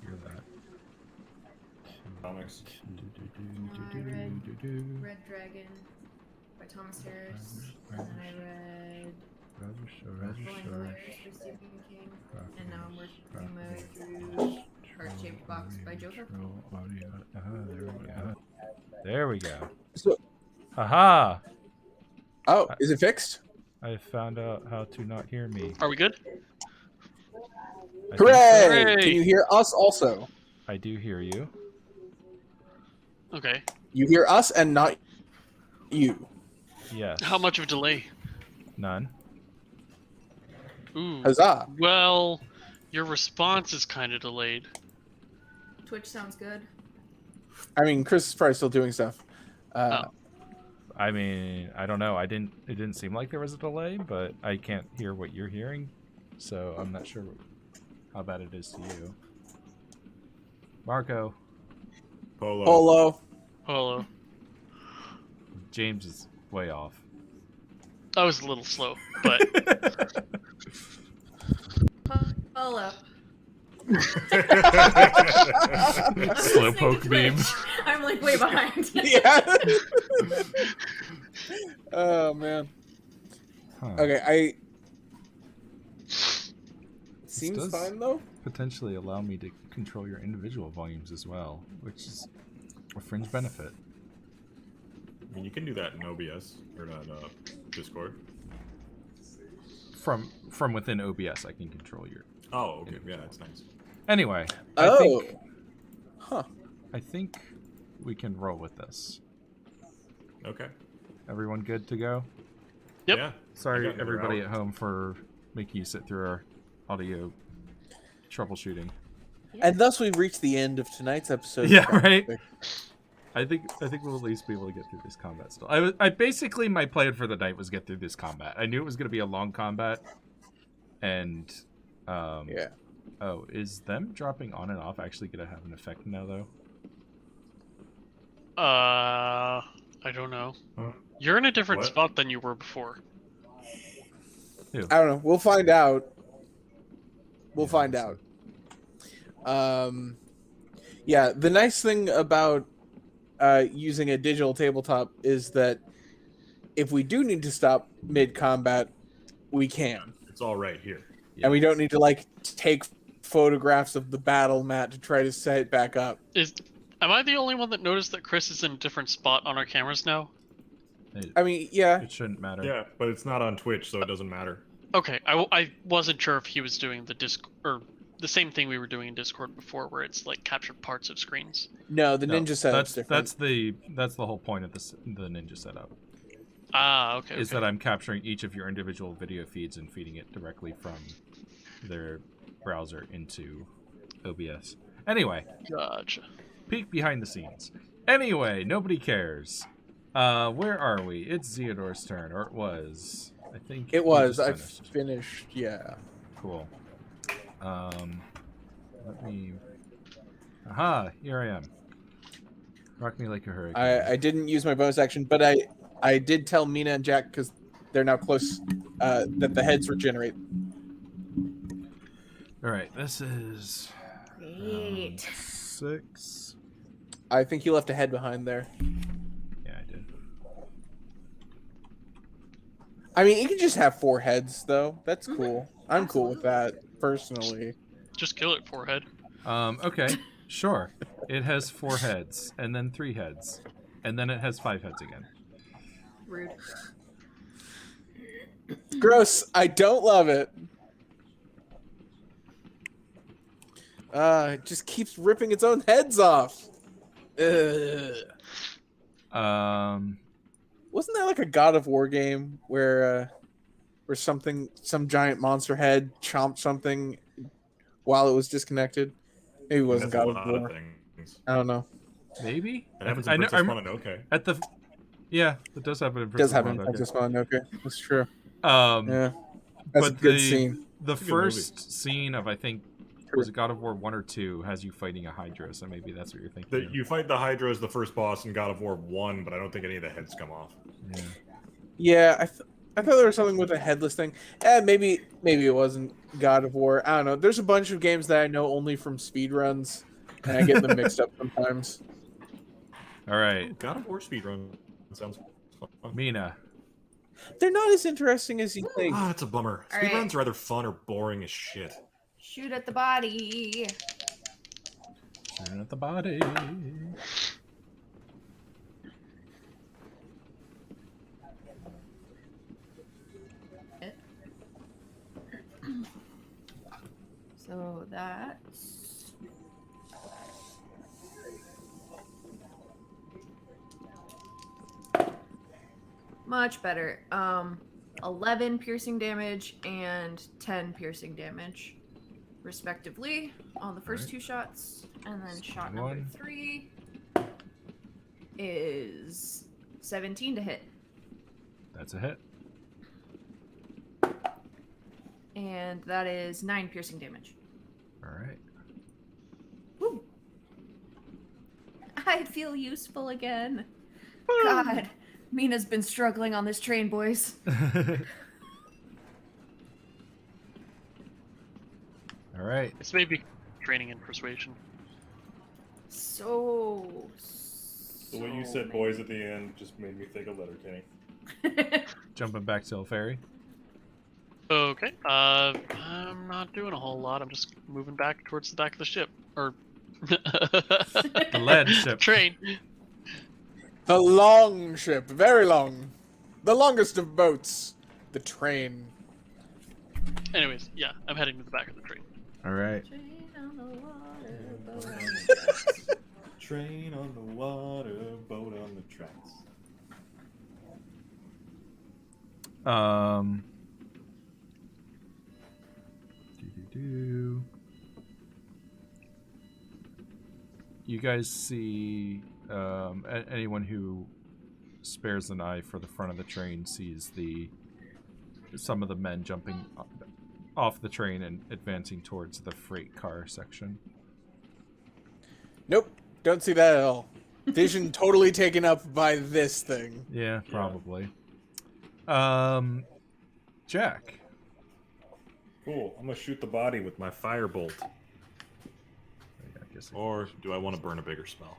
hear that? Comics. Red Dragon by Thomas Harris, and I read Flying Lawyers by Stephen King, and now I'm working my way through Heart-Shaped Box by Joker. There we go. So, Aha! oh, is it fixed? I found out how to not hear me. Are we good? I think Hooray! so. Hooray! Can you hear us also? I do hear you. Okay. You hear us and not you. Yes. How much of a delay? None. Ooh. Huzzah! Well, your response is kind of delayed. Twitch sounds good. I mean, Chris is probably still doing stuff. I mean, I don't know. It didn't seem like there was a delay, but I can't hear what you're hearing, so I'm not sure how bad it is to you. Marco. Polo. Hello. James is way off. I was a little slow, but Hello. Slowpoke meme. I'm like way behind. Yeah. Oh man. Huh. Okay, This seems does fine though. potentially allow me to control your individual volumes as well, which is a fringe benefit. I mean, you can do that in OBS or not Discord. From within OBS, I can control your. Oh, okay, yeah, that's nice. Anyway, Oh. I think we can roll with this. Okay. Everyone good to go? Yep. Yeah. I Sorry, got another everybody hour. at home, for making you sit through our audio troubleshooting. And thus we've reached the end of tonight's episode. Yeah, right. I think we'll at least be able to get through this combat still. I basically, my plan for the night was get through this combat. I knew it was going to be a long combat, and Yeah. Oh, is them dropping on and off actually going to have an effect now, though? I don't know. Huh? You're in a different What? spot than you were before. I don't know. We'll find out. We'll Yeah, find so- out. Yeah, the nice thing about using a digital tabletop is that if we do need to stop mid-combat, we can. It's all right here. And we don't need to, like, take photographs of the battle mat to try to set it back up. Am I the only one that noticed that Chris is in a different spot on our cameras now? I mean, yeah. It shouldn't matter. Yeah, but it's not on Twitch, so it doesn't matter. Okay, I wasn't sure if he was doing the disc or the same thing we were doing in Discord before, where it's like captured parts of screens. No, the No, ninja setup's different. that's the whole point of the ninja setup. Ah, okay. Is that I'm capturing each of your individual video feeds and feeding it directly from their browser into OBS. Anyway, Gotcha. peek behind the scenes. Anyway, nobody cares. Where are we? It's Theodore's turn, or it was. I think It you was. just I finished. finished. Yeah. Cool. Let me. Aha! Here I am. Rock me like a hurricane. I didn't use my bonus action, but I did tell Mina and Jack, because they're now close, that the heads regenerate. All right, this is Great. 6. I think you left a head behind there. Yeah, I did. I mean, you can just have 4 heads, though. That's Mhm. cool. I'm cool with that, personally. Just kill it, forehead. Okay, sure. It has 4 heads, and then 3 heads, and then it has 5 heads again. Rude. Gross. I don't love it. It just keeps ripping its own heads off. Ugh. Wasn't that like a God of War game where some giant monster head chomped something while it was disconnected? Maybe it wasn't That's a God lot of of War. things. I don't know. Maybe? It happens I in know- Princess I'm- Mononoke. At the... Yeah, it does happen in It does Princess happen in Mononoke. Princess Mononoke. That's true. Um, Yeah. That's a but good scene. the It's a good movie. first scene of, I think, was it God of War 1 or 2, has you fighting a Hydra, so maybe that's what you're thinking of. You fight the Hydra as the first boss in God of War 1, but I don't think any of the heads come off. Yeah. Yeah, I thought there was something with a headless thing. Maybe it wasn't God of War. I don't know. There's a bunch of games that I know only from speedruns, and I get them mixed up sometimes. All right, Ooh, God of War speedrun sounds fun. Mina. They're not as interesting as you think. Ah, that's a bummer. All right. Speedruns are either fun or boring as shit. Shoot at the body. Shooting at the body. So that's much better. 11 piercing damage and 10 piercing damage, respectively, on the first Alright. 2 shots. And then shot number One. 3 is 17 to hit. That's a hit. And that is 9 piercing damage. All right. Woo. I feel useful again. God, Mina's been struggling on this train, boys. All right. It's maybe training and persuasion. So The way you said boys at the end just made me think of Letterkenny. Jumping back to Elfari. Okay. I'm not doing a whole lot. I'm just moving back towards the back of the ship, or The lead ship. train. The long ship, very long. The longest of boats. The train. Anyways, yeah, I'm heading to the back of the train. All right. Train on the water, boat on the tracks. Train on the water, boat on the tracks. Doo-doo-doo. You guys see anyone who spares an eye for the front of the train sees some of the men jumping off the train and advancing towards the freight car section. Nope, don't see that at all. Vision totally taken up by this thing. Yeah, probably. Jack. Cool. I'm gonna shoot the body with my firebolt. I guess Or do I want to burn a bigger spell?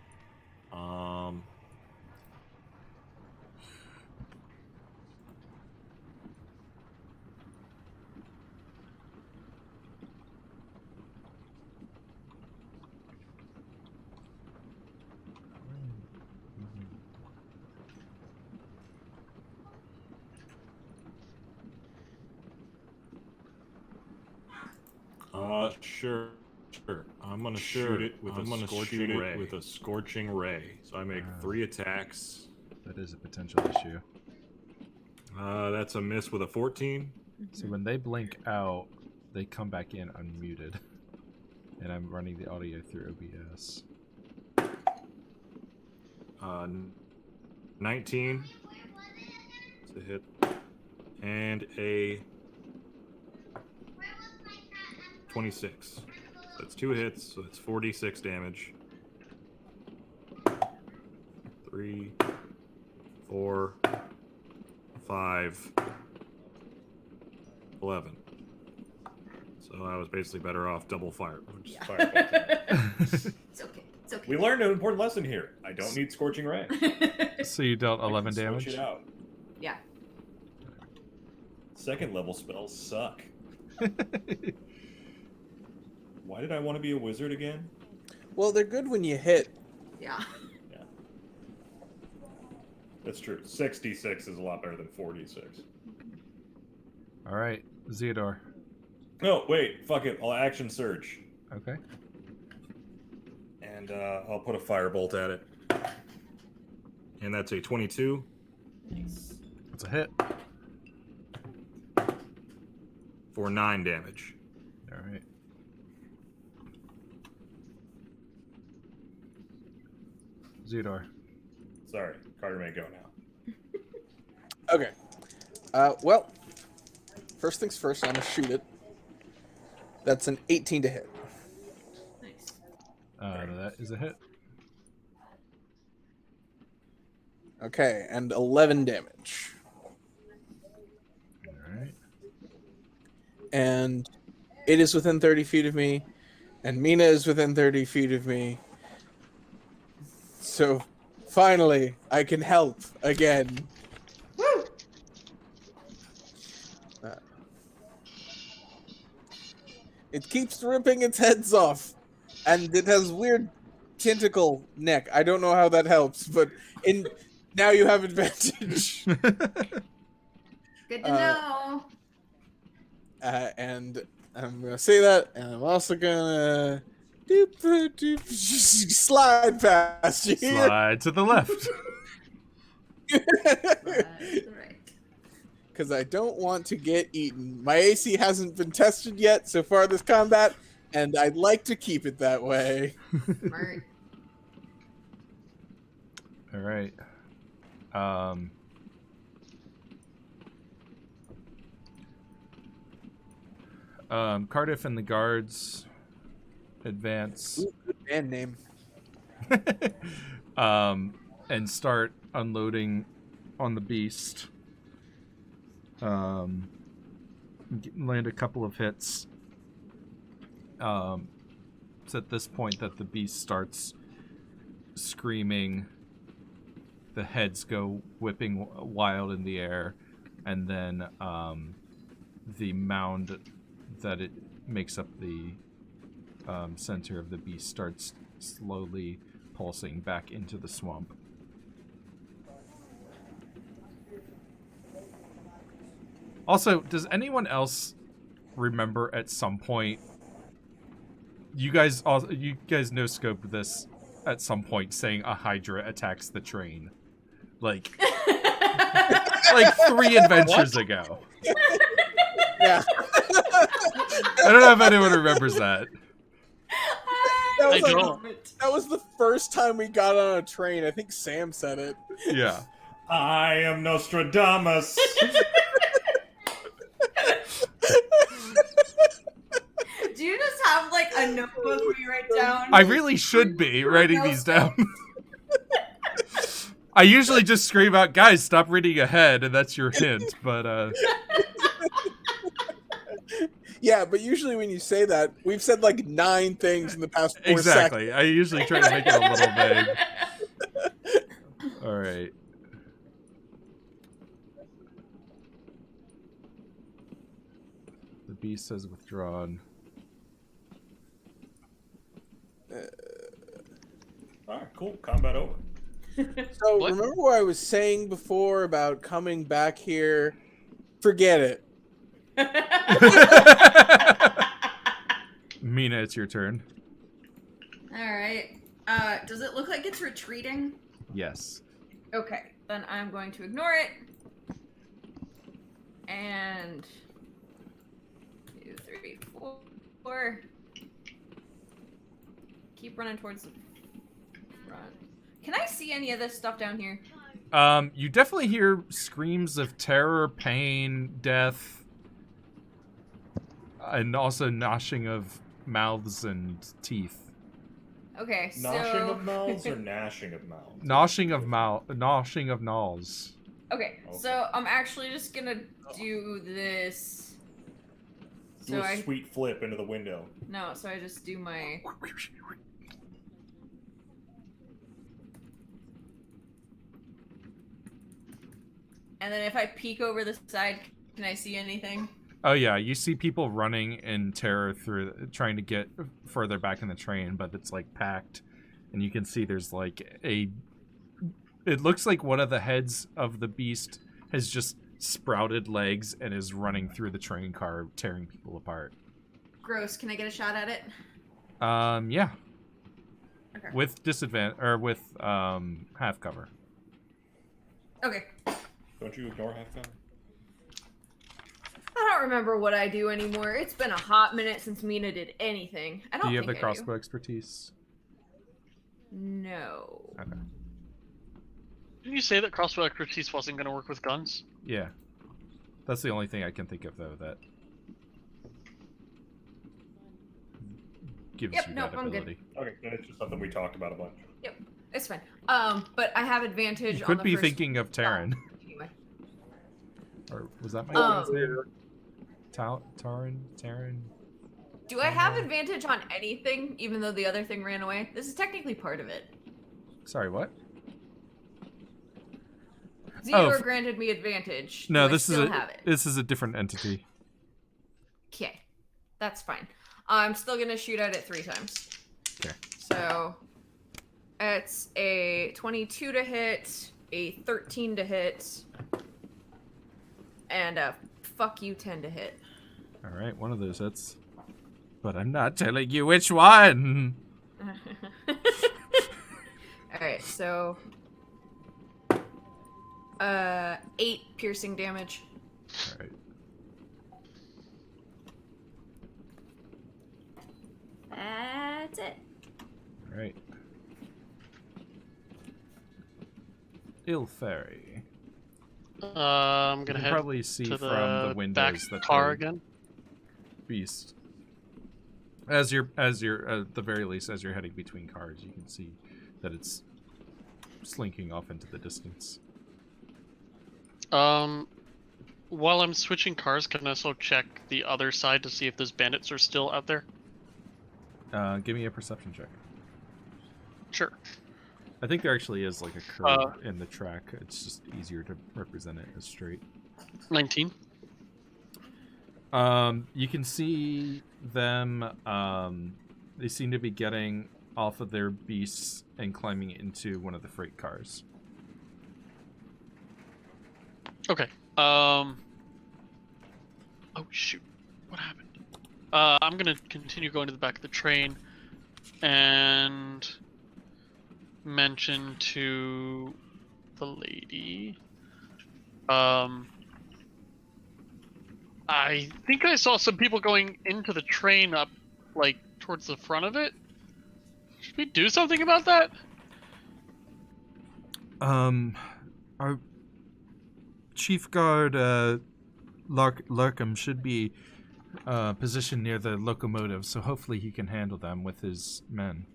Sure. I'm gonna shoot it with a scorching ray. So I make 3 attacks. That is a potential issue. That's a miss with a 14. So when they blink out, they come back in unmuted. And I'm running the audio through OBS. 19. It's a hit. And a 26. So that's 2 hits, so it's 46 damage. 3, 4, 5, 11. So I was basically better off double fire. Yeah. Firebolt. It's okay. It's okay. We learned an important lesson here. I don't need Scorching Ray. So you dealt 11 Switch damage? it out. Yeah. Second level spells suck. Why did I want to be a wizard again? Well, they're good when you hit. Yeah. Yeah. That's true. 66 is a lot better than 46. Alright, Zeodor. No, wait. Fuck it. I'll action surge. Okay. And I'll put a firebolt at it. And that's a 22. Nice. That's a hit. For 9 damage. Alright. Zeodor. Sorry. Carter may go now. Okay. Well, first things first, I'm going to shoot it. That's an 18 to hit. Nice. That is a hit. Okay, and 11 damage. Alright. And it is within 30 feet of me, and Mina is within 30 feet of me. So, finally, I can help again. Woo! It keeps ripping its heads off, and it has weird tentacle neck. I don't know how that helps, but now you have advantage. Good to know. And I'm gonna say that, and I'm also gonna slide past you. Slide to the left. Right. Because I don't want to get eaten. My AC hasn't been tested yet so far this combat, and I'd like to keep it that way. Smart. Alright. Cardiff and the guards advance. Ooh, good band name. And start unloading on the beast. Land a couple of hits. It's at this point that the beast starts screaming. The heads go whipping wild in the air, and then the mound that it makes up the center of the beast starts slowly pulsing back into the swamp. Also, does anyone else remember at some point, you guys no scope this at some point, saying a Hydra attacks the train, like 3 adventures ago. Yeah. I don't know if anyone remembers that. That was, I don't. that was the first time we got on a train. I think Sam said it. Yeah. I am Nostradamus. Do you just have like a notebook where you write down? I really should be writing these down. I usually just scream out, guys, stop reading ahead, and that's your hint, but Yeah, but usually when you say that, we've said like 9 things in the past 4 exactly. seconds. I usually try to make it a little vague. Alright. The beast has withdrawn. Alright, cool. Combat over. So What? remember what I was saying before about coming back here? Forget it. it's your turn. Alright. Does it look like it's retreating? Yes. Okay, then I'm going to ignore it. And 2, 3, 4. Keep running towards the front. Can I see any of this stuff down here? You definitely hear screams of terror, pain, death, and also gnashing of mouths and teeth. Okay, so... Gnashing of mouths or gnashing of mouths? Gnashing of gnaws. Okay, so I'm actually just gonna do this. Do a sweet flip into the window. No, so I just do my... And then if I peek over the side, can I see anything? Oh yeah, you see people running in terror trying to get further back in the train, but it's like packed, and you can see there's like it looks like one of the heads of the beast has just sprouted legs and is running through the train car, tearing people apart. Gross. Can I get a shot at it? Yeah. Okay. With disadvantage or with half cover. Okay. Don't you ignore half cover? I don't remember what I do anymore. It's been a hot minute since Mina did anything. I don't Do you have think the crossbow expertise? No. Okay. Didn't you say that crossbow expertise wasn't going to work with guns? Yeah. That's the only thing I can think of, though, that gives you that I'm ability. good. Okay, then it's just something we talked about a bunch. Yep, it's fine. But I have advantage You on could the be first... thinking of Taryn. Anyway. Or was that my friend's name? Taryn? Do I have advantage on anything, even though the other thing ran away? This is technically part of it. Sorry, what? Zeodor granted me advantage. No, Do I still have it? This is a different entity. Okay, that's fine. I'm still gonna shoot at it 3 times. Okay. So it's a 22 to hit, a 13 to hit, and a fuck you 10 to hit. All right, one of those hits. But I'm not telling you which one. All right, so 8 piercing damage. All right. That's it. All right. Ilferi. I'm You gonna can head probably see to from the back windows that car the again. beast. As you're at the very least, as you're heading between cars, you can see that it's slinking off into the distance. While I'm switching cars, can I also check the other side to see if those bandits are still out there? Give me a perception check. Sure. I think there actually is like a curve in the track. It's just easier to represent it as straight. 19. You can see them. They seem to be getting off of their beasts and climbing into one of the freight cars. Okay. Oh shoot! What happened? I'm gonna continue going to the back of the train and mention to the lady. I think I saw some people going into the train up, like, towards the front of it. Should we do something about that? Our Chief Guard, Larkham should be positioned near the locomotive, so hopefully he can handle them with his men.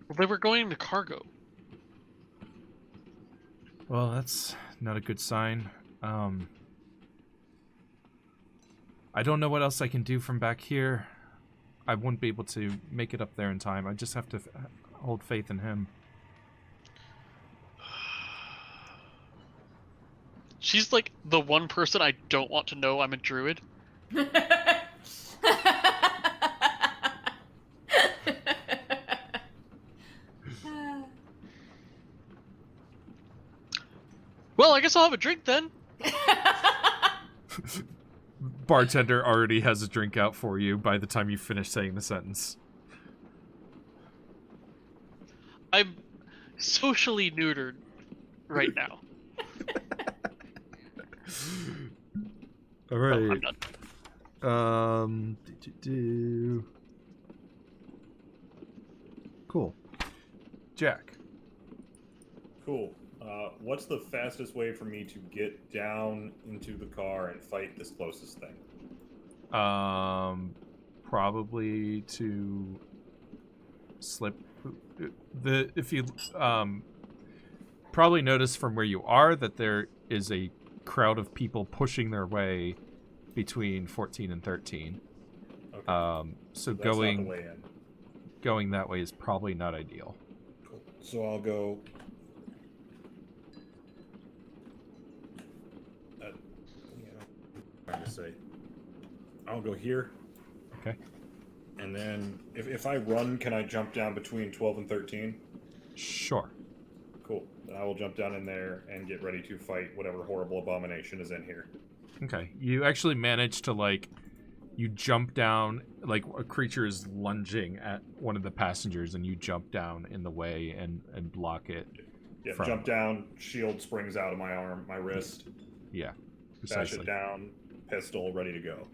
Well, they were going into cargo. Well, that's not a good sign. I don't know what else I can do from back here. I wouldn't be able to make it up there in time. I just have to hold faith in him. She's like the one person I don't want to know I'm a druid. Well, I guess I'll have a drink then. bartender already has a drink out for you by the time you finish saying the sentence. I'm socially neutered right now. All Oh, right. I'm done. Cool. Jack. Cool. What's the fastest way for me to get down into the car and fight this closest thing? Probably to slip. If you probably notice from where you are that there is a crowd of people pushing their way between 14 and 13. Okay. So That's not the way in. going that way is probably not ideal. Cool. So I'll go. Trying to say. I'll go here. Okay. And then if I run, can I jump down between 12 and 13? Sure. Cool. Then I will jump down in there and get ready to fight whatever horrible abomination is in here. Okay. You actually manage to, like, you jump down, like a creature is lunging at one of the passengers, and you jump down in the way and block it. Yeah, from... jump down, shield springs out of my arm, my wrist. Yeah. Bash Precisely. it down, pistol ready to go.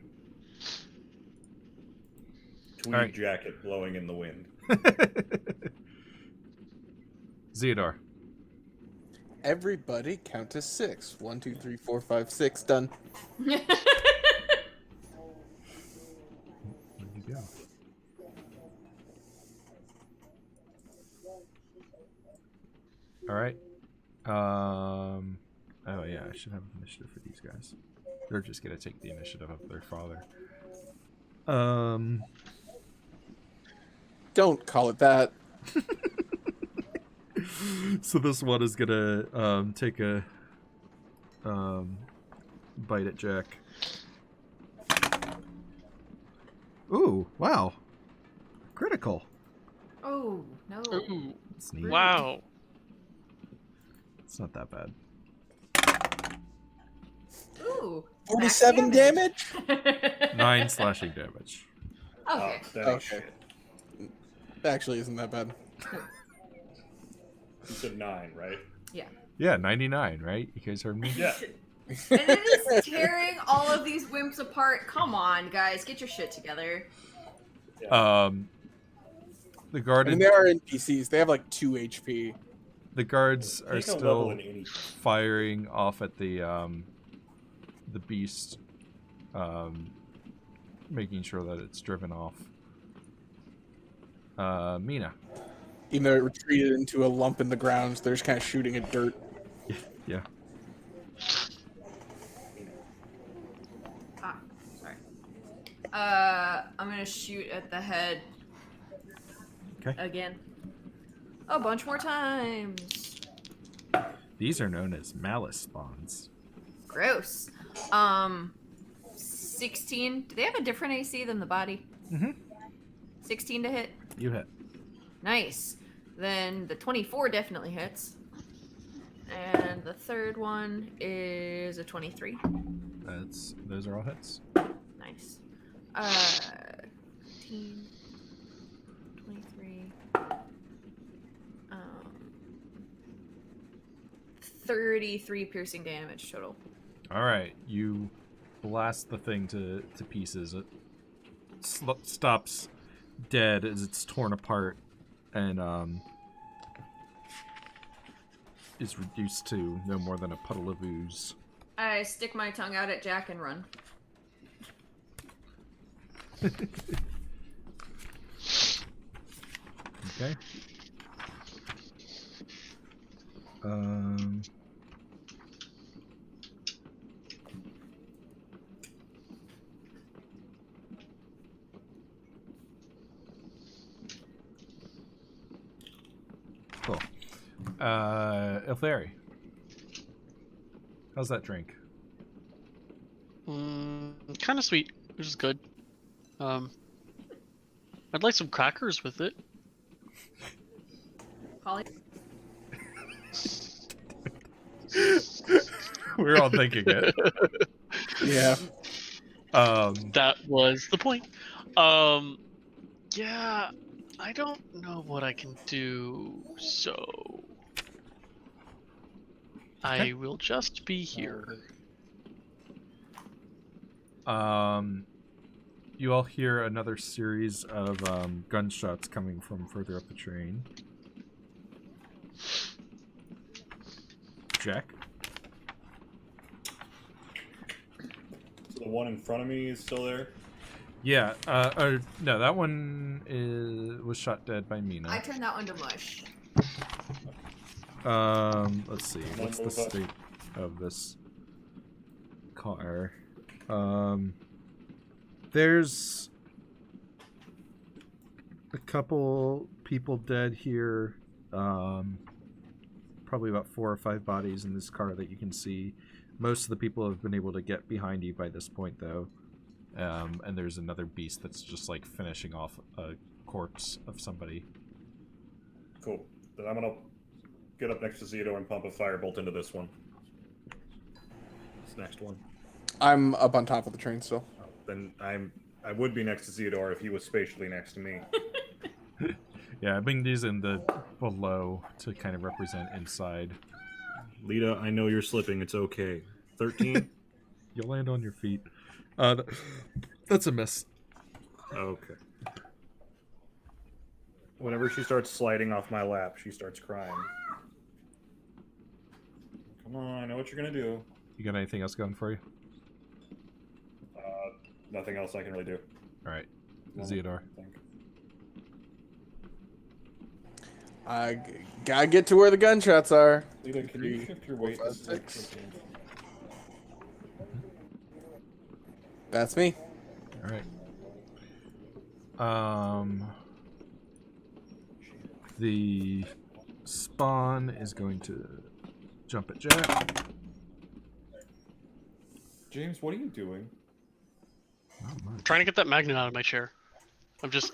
Tweed All right. jacket blowing in the wind. Theodore. Everybody count to 6. 1, 2, 3, 4, 5, 6. Done. There you go. All right. Oh yeah, I should have initiative for these guys. They're just gonna take the initiative of their father. Don't call it that. So this one is gonna take a bite at Jack. Ooh, wow. Critical. Oh, no. Ooh, That's neat. wow. It's not that bad. Ooh. 47 damage? 9 slashing damage. Okay. That ain't Okay. shit. Actually, isn't that bad. You said 9, right? Yeah, 99, right? You guys heard me? Yeah. And it is tearing all of these wimps apart. Come on, guys. Get your shit together. The guard I mean, they are NPCs. They have like 2 HP. the guards are Take a level still in any. firing off at the beast, making sure that it's driven off. Mina. Even though it retreated into a lump in the ground, so they're just kind of shooting at dirt. Yeah. Ah, sorry. I'm gonna shoot at the head. Okay. Again. A bunch more times. These are known as Malice spawns. Gross. 16. Do they have a different AC than the body? Mm-hmm. 16 to hit. You hit. Nice. Then the 24 definitely hits. And the third one is a 23. Those are all hits. Nice. 15, 23. 33 piercing damage total. All right, you blast the thing to pieces. It stops dead as it's torn apart and is reduced to no more than a puddle of ooze. I stick my tongue out at Jack and run. Okay. Cool. Ilthari. How's that drink? Kind of sweet, which is good. I'd like some crackers with it. Holly? We're all thinking it. Yeah. That was the point. Yeah, I don't know what I can do, so Okay. I will just be here. You all hear another series of gunshots coming from further up the train. Jack? So the one in front of me is still there. Yeah, no, that one was shot dead by Mina. I turned that one to mush. Let's see, what's the state of this car? There's a couple people dead here. Probably about 4 or 5 bodies in this car that you can see. Most of the people have been able to get behind you by this point, though. And there's another beast that's just like finishing off a corpse of somebody. Cool. Then I'm gonna get up next to Zito and pump a firebolt into this one. This next one. I'm up on top of the train still. Then I would be next to Theodore if he was spatially next to me. Yeah, I've been using the below to kind of represent inside. Lita, I know you're slipping. It's okay. 13? You'll land on your feet. That's a miss. Okay. Whenever she starts sliding off my lap, she starts crying. Come on, I know what you're gonna do. You got anything else going for you? Nothing else I can really do. All right, No, Zeodor. I think. I gotta get to where the gunshots are. Lita, can you shift your weight? Four, to five, 6? six. That's me. All right. The spawn is going to jump at Jack. James, what are you doing? Not much. Trying to get that magnet out of my chair. I'm just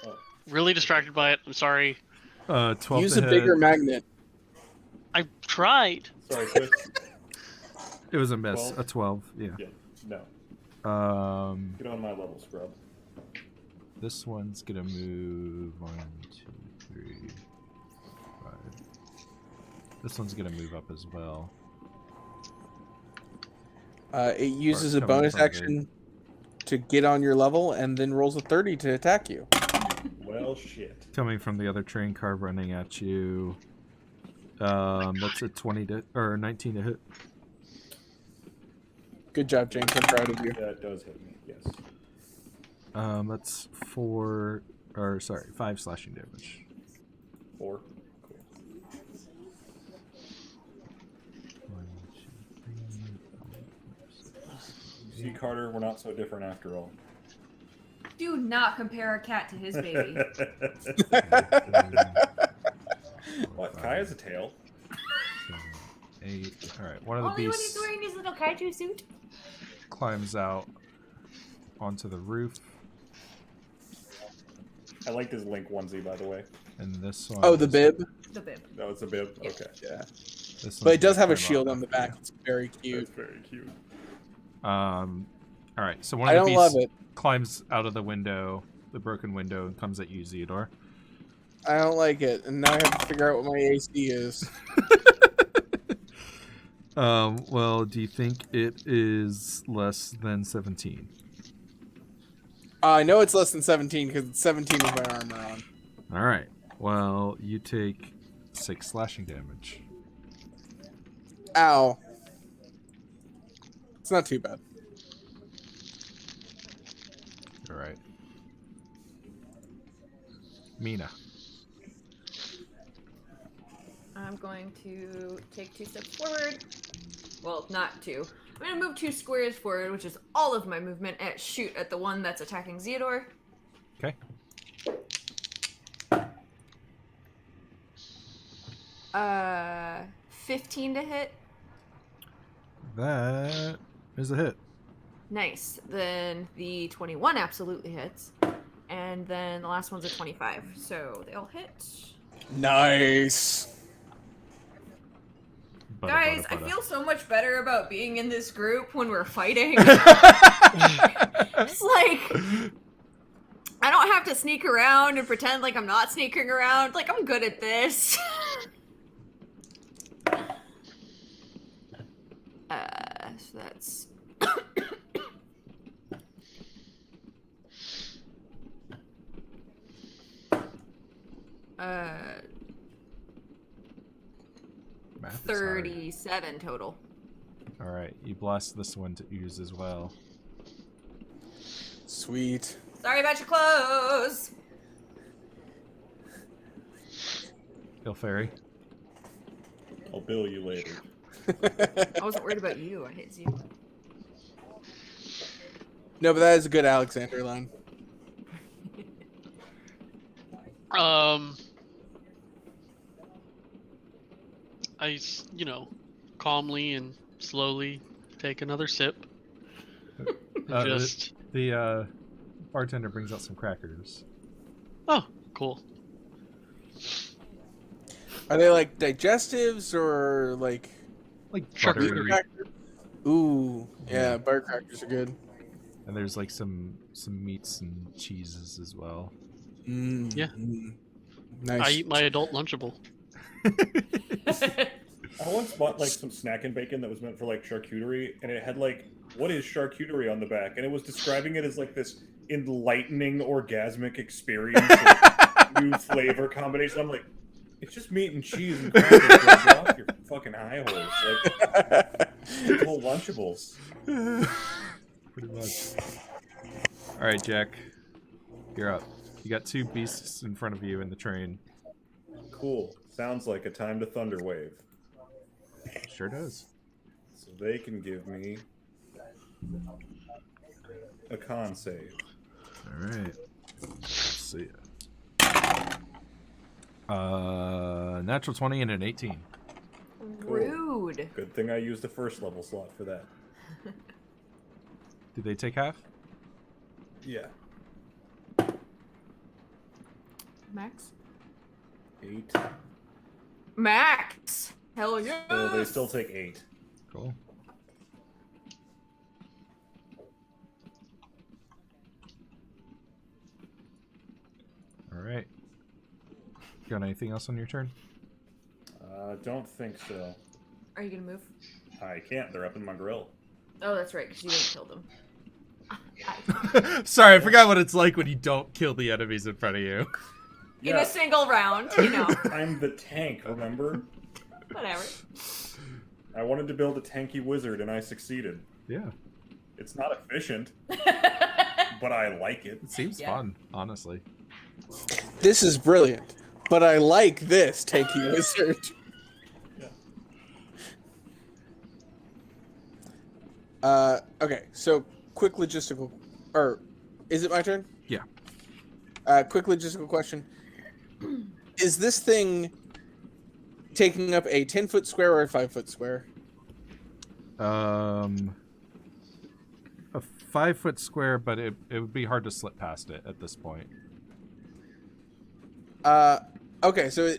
really distracted by it. I'm sorry. 12 Use to a hit. bigger magnet. I tried. Sorry, Chris. It was a miss. 12? A 12. Yeah. Yeah, no. Get on my level, scrub. This one's gonna move 1, 2, 3, 5. This one's gonna move up as well. It uses a coming bonus from the- action to get on your level and then rolls a 30 to attack you. Well, shit. Coming from the other train car, running at you. What's it? 20 to or 19 to hit. Good job, James. I'm proud of you. That does hit me, yes. That's 5 slashing damage. 4. Cool. 1, 2, 3, See, Carter, we're not so different after all. Do not compare a cat to his baby. What? Kai has a tail? 7, 8. All right, one of the Only when he's beasts wearing his little kaiju suit. climbs out onto the roof, I liked his Link onesie, by the way. and this one. Oh, the bib. The bib. That was a bib? Okay. Yeah. This But it one's does have gonna a shield climb on the up back. after It's very cute. That's very cute. you. All right, so one I of the don't love beasts it. climbs out of the window, the broken window, and comes at you, Zeodor. I don't like it, and now I have to figure out what my AC is. Well, do you think it is less than 17? I know it's less than 17 because 17 is my armor on. All right. Well, you take 6 slashing damage. Ow. It's not too bad. All right. Mina. I'm going to take 2 steps forward. Well, not 2. I'm going to move 2 squares forward, which is all of my movement, and shoot at the one that's attacking Zeodor. Okay. 15 to hit. That is a hit. Nice. Then the 21 absolutely hits. And then the last one's a 25. So they all hit. Nice. Guys, I feel so much better about being in this group when we're fighting. It's like, I don't have to sneak around and pretend like I'm not sneaking around. Like, I'm good at this. So that's... Math is hard. 37 total. All right, you blast this one to use as well. Sweet. Sorry about your clothes. Bill Fairy. I'll bill you later. I wasn't worried about you. I hit you. No, but that is a good Alexander line. I, calmly and slowly take another sip. The bartender brings out some crackers. Oh, cool. Are they like digestives or like Buttery. crackers? Ooh, yeah, butter crackers are good. And there's like some meats and cheeses as well. Yeah. Nice. I eat my adult Lunchable. I once bought like some snack and bacon that was meant for like charcuterie, and it had like, what is charcuterie on the back, and it was describing it as like this enlightening orgasmic experience, like, new flavor combination. I'm like, it's just meat and cheese and crackers. Like, get off your fucking high horse. Like, whole Lunchables. Pretty much. All right, Jack, you're up. You got two beasts in front of you in the train. Cool. Sounds like a time to Thunderwave. Sure does. So they can give me a con save. All right. Let's see. Natural 20 and an 18. Rude. Good thing I used the first level slot for that. Do they take half? Yeah. Max? 8. Max! Hell yeah! So they still take 8. Cool. All right. Got anything else on your turn? Don't think so. Are you gonna move? I can't. They're up in my grill. Oh, that's right, because you didn't kill them. Sorry, I forgot what it's like when you don't kill the enemies in front of you. In a single round, you know. I'm the tank, remember? Whatever. I wanted to build a tanky wizard, and I succeeded. Yeah. It's not efficient, but I like it. It seems fun, honestly. This is brilliant, but I like this tanky wizard. Okay, so quick logistical, or is it my turn? Yeah. Quick logistical question. Is this thing taking up a 10-foot square or a 5-foot square? A 5-foot square, but it would be hard to slip past it at this point. Okay, so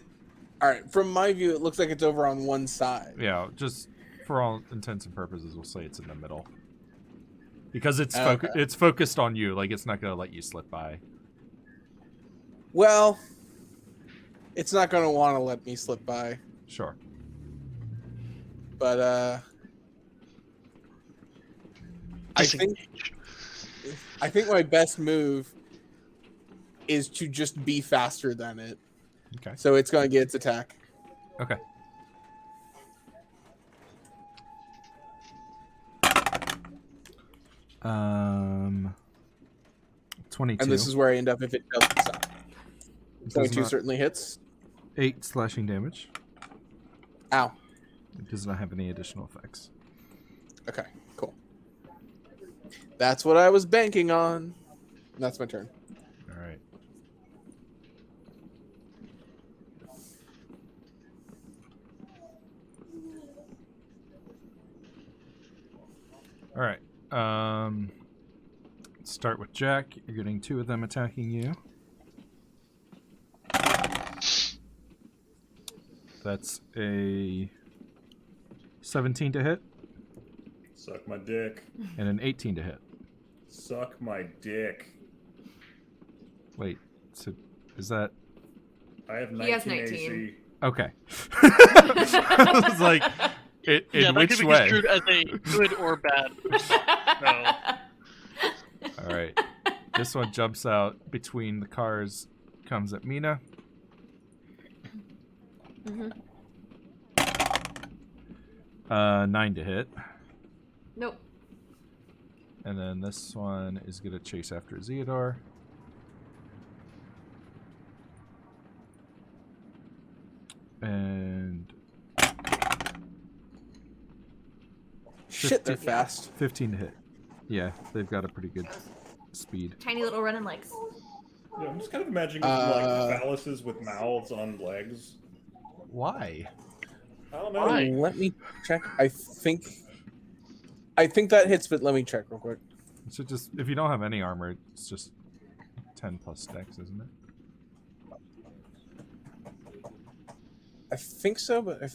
all right, from my view, it looks like it's over on one side. Yeah, just for all intents and purposes, we'll say it's in the middle. Because it's it's focused on you, like it's not going to let you slip by. Well, it's not going to want to let me slip by. Sure. But I think my best move is to just be faster than it. Okay. So it's going to get its attack. Okay. Um, 22. And this is where I end up if it doesn't stop. 22 certainly hits. 8 slashing damage. Ow. It does not have any additional effects. Okay, cool. That's what I was banking on. That's my turn. All right. All right. Let's start with Jack. You're getting 2 of them attacking you. That's a 17 to hit, Suck my dick. and an 18 to hit. Suck my dick. Wait, so is that I have 19 He has AC. okay? I was like, in Yeah, that which could be way? construed as a good or bad response. No. All right, this one jumps out between the cars, comes at Mina. Mm-hmm. 9 to hit. Nope. And then this one is going to chase after Zeodor. And Shit, they're fast. 15 to hit. Yeah, they've got a pretty good speed. Tiny little running legs. Yeah, I'm just kind of imagining like phalluses with mouths on legs. Why? I don't know. Why? Let me check. I think that hits, but let me check real quick. So just, if you don't have any armor, it's just 10 plus dex, isn't it? I think so, but I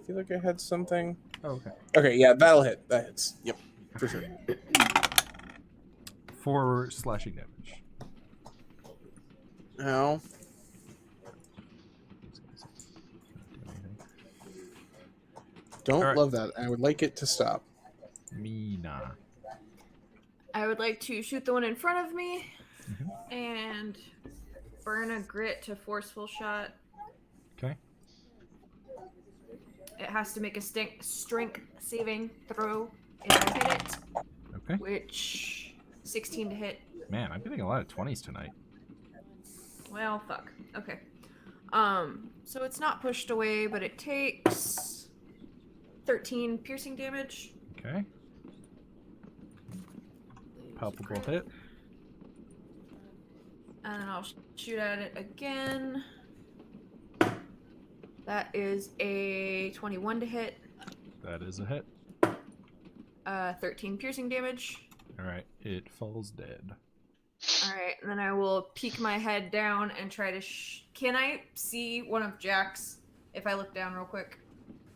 feel like I had something. Oh, okay. Okay, yeah, that'll hit. That hits. Yep, for sure. 4 slashing damage. Ow. Don't Alright. love that. I would like it to stop. Mina. I would like to shoot the one in front of me Mhm. and burn a grit to forceful shot. Okay. It has to make a strength saving throw if I hit it, Okay. which 16 to hit. Man, I'm getting a lot of 20s tonight. Well, fuck. Okay. So it's not pushed away, but it takes 13 piercing damage. Okay. Palpable hit. And I'll shoot at it again. That is a 21 to hit. That is a hit. 13 piercing damage. Alright, it falls dead. Alright, and then I will peek my head down and try to can I see one of Jack's if I look down real quick?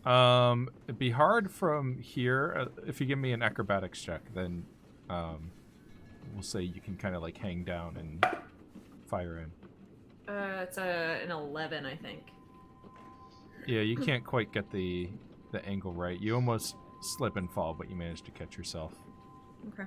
It'd be hard from here. If you give me an acrobatics check, then we'll say you can kind of like hang down and fire in. It's an 11, I think. Yeah, you can't quite get the angle right. You almost slip and fall, but you manage to catch yourself. Okay.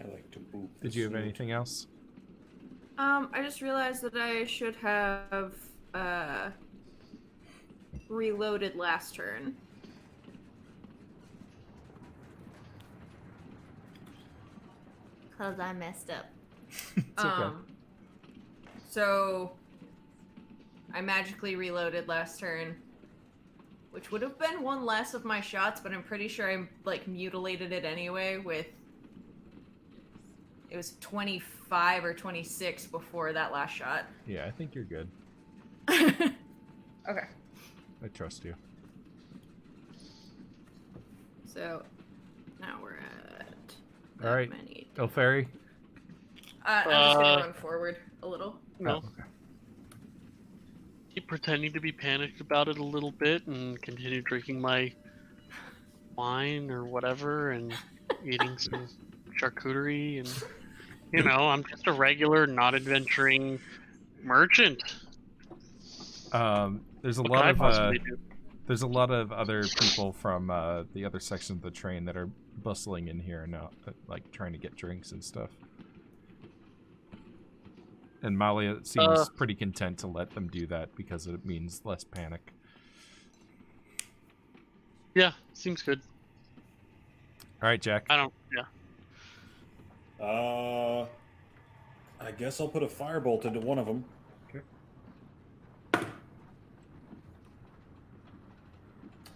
I like to boop. Did you have anything else? I just realized that I should have reloaded last turn. Cause I messed up. It's okay. So I magically reloaded last turn, which would have been one less of my shots, but I'm pretty sure I like mutilated it anyway with it was 25 or 26 before that last shot. Yeah, I think you're good. Okay. I trust you. So now we're at All right. many. Ilferi? I'm just gonna run forward a little. No. Oh, okay. Keep pretending to be panicked about it a little bit and continue drinking my wine or whatever and eating some charcuterie and I'm just a regular not adventuring merchant. There's a What lot could I of possibly do? there's a lot of other people from the other section of the train that are bustling in here now, like trying to get drinks and stuff. And Malia seems pretty content to let them do that because it means less panic. Yeah, seems good. All right, Jack. I don't. Yeah. I guess I'll put a firebolt into one of them. Okay.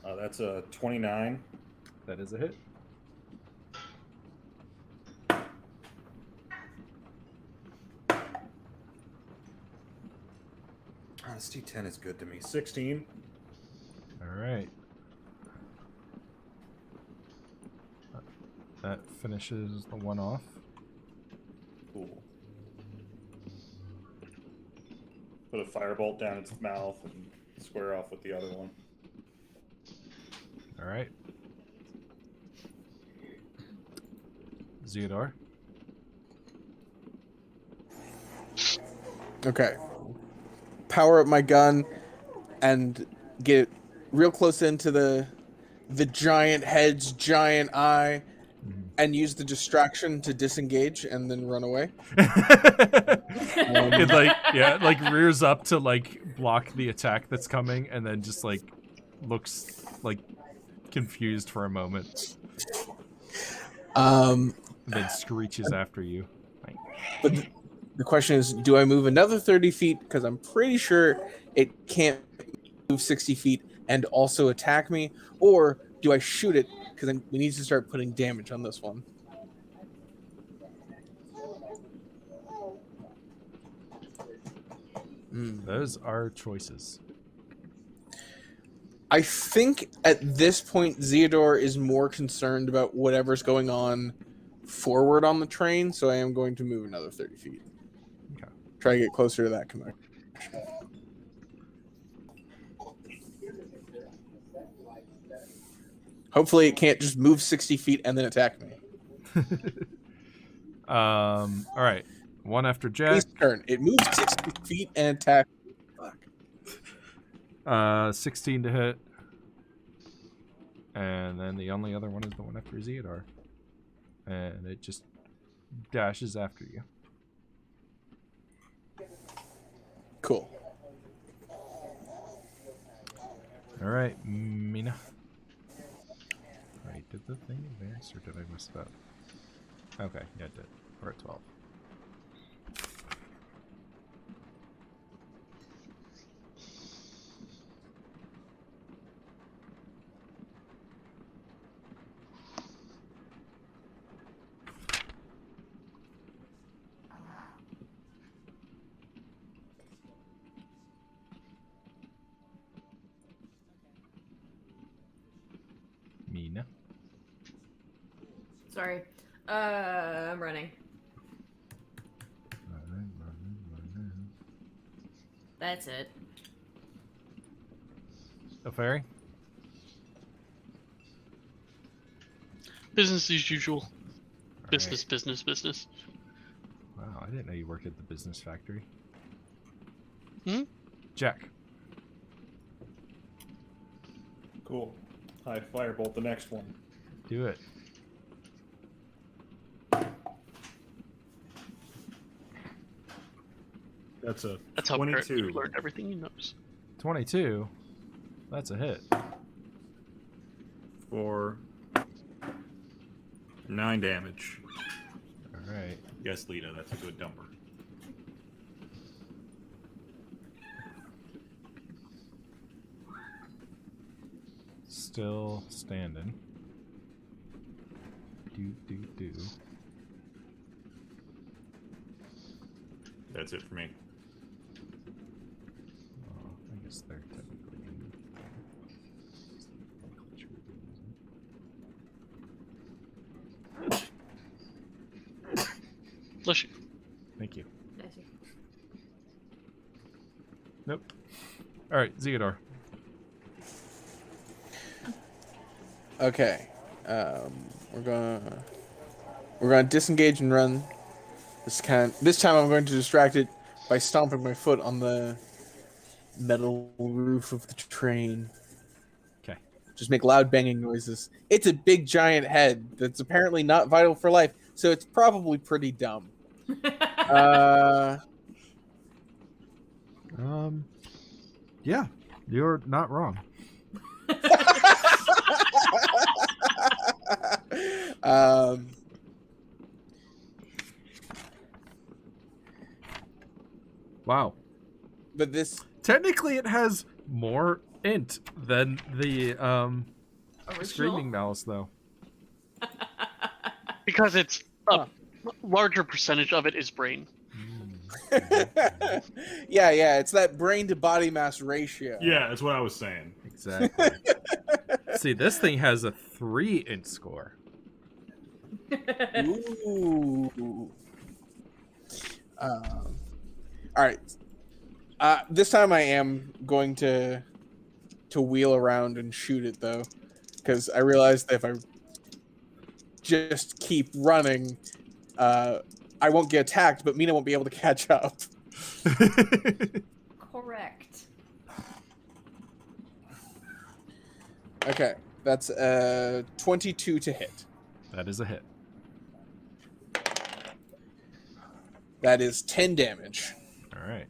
That's a 29. That is a hit. This D10 is good to me. 16. All right. That finishes the one off. Cool. Put a firebolt down its mouth and square off with the other one. All right. Zeodar. Okay. Power up my gun and get real close into the giant head's giant eye and use the distraction to disengage and then run away. It like rears up to like block the attack that's coming and then just like looks like confused for a moment. And then screeches after you. But the question is, do I move another 30 feet? Because I'm pretty sure it can't move 60 feet and also attack me. Or do I shoot it? Because we need to start putting damage on this one. Those are choices. I think at this point, Zeodor is more concerned about whatever's going on forward on the train, so I am going to move another 30 feet. Okay. Try to get closer to that connection. Hopefully it can't just move 60 feet and then attack me. All right. One after Jack. His turn. It moves 60 feet and attacks. Fuck. 16 to hit. And then the only other one is the one after Zeodar. And it just dashes after you. Cool. All right, Mina. Wait, did the thing advance or did I mess it up? Okay, yeah, it did. We're at 12. Mina. Sorry. I'm running. Running. That's it. A fairy? Business as usual. All Business, right. business. Wow, I didn't know you worked at the business factory. Jack. Cool. I firebolt the next one. Do it. That's a That's how 22 learned everything he knows. 22. That's a hit. for 9 damage. All right. Yes, Lita, that's a good number. Still standing. Do. That's it for me. Oh, I guess they're technically in. Bless you. Thank you. That's you. Nope. All right, Zeodor. Okay. We're gonna disengage and run. This time I'm going to distract it by stomping my foot on the metal roof of the train. Okay. Just make loud banging noises. It's a big giant head that's apparently not vital for life, so it's probably pretty dumb. Yeah, you're not wrong. Wow. But this Technically, it has more int than the Original? Screaming Malice, though. Because it's a larger percentage of it is brain. Yeah, it's that brain to body mass ratio. Yeah, that's what I was saying. Exactly. See, this thing has a 3 int score. Ooh. All right. This time I am going to wheel around and shoot it though, because I realized that if I just keep running, I won't get attacked, but Mina won't be able to catch up. Correct. Okay, that's 22 to hit. That is a hit. That is 10 damage. All right.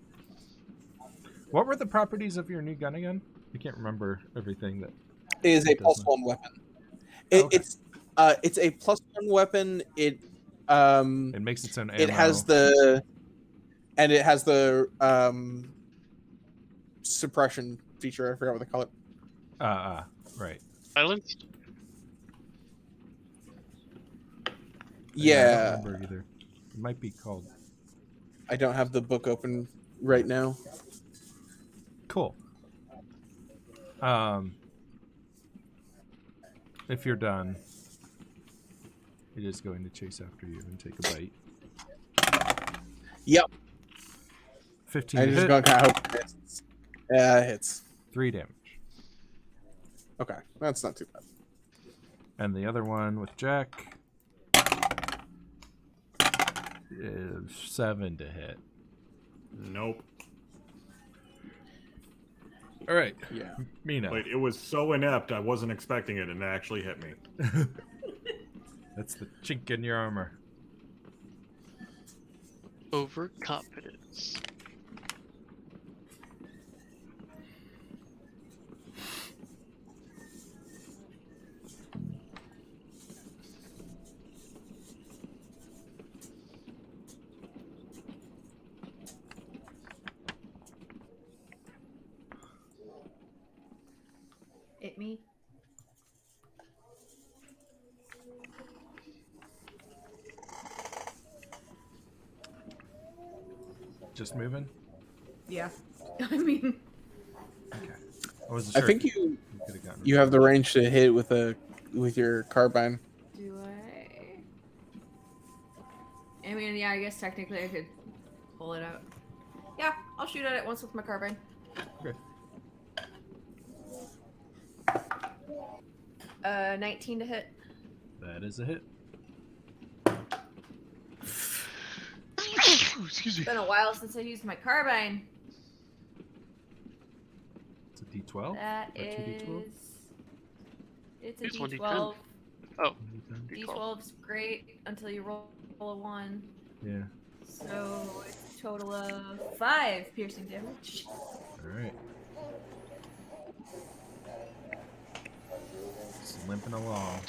What were the properties of your new gun again? I can't remember everything that. It is a It plus doesn't. 1 weapon. Okay. It's a plus 1 weapon. It makes its own ammo. It has the suppression feature. I forgot what they call it. Right. Silenced? I Yeah, don't remember either. It might be called. I don't have the book open right now. Cool. If you're done, it is going to chase after you and take a bite. Yep. 15 I to just hit, gonna kind of hope it hits. Yeah, it hits. 3 damage. Okay, that's not too bad. And the other one with Jack is 7 to hit. Nope. All right, Yeah. Mina. Wait, it was so inept, I wasn't expecting it, and it actually hit me. That's the chink in your armor. Overconfidence. It me. Just moving? Yeah. I mean, Okay. I wasn't I sure. think if you could have gotten have the range to hit with your carbine. do I mean, yeah, I guess technically I could pull it out. Yeah, I'll shoot at it once with my carbine. Okay. 19 to hit. That is a hit. Excuse me. It's been a while since I used my carbine. It's a D12? That Or 2d12? is. It's a It's 1d10. D12. Oh, D10? D12's great until you roll a 1. Yeah. So it's a total of 5 piercing damage. Alright. Just limping along.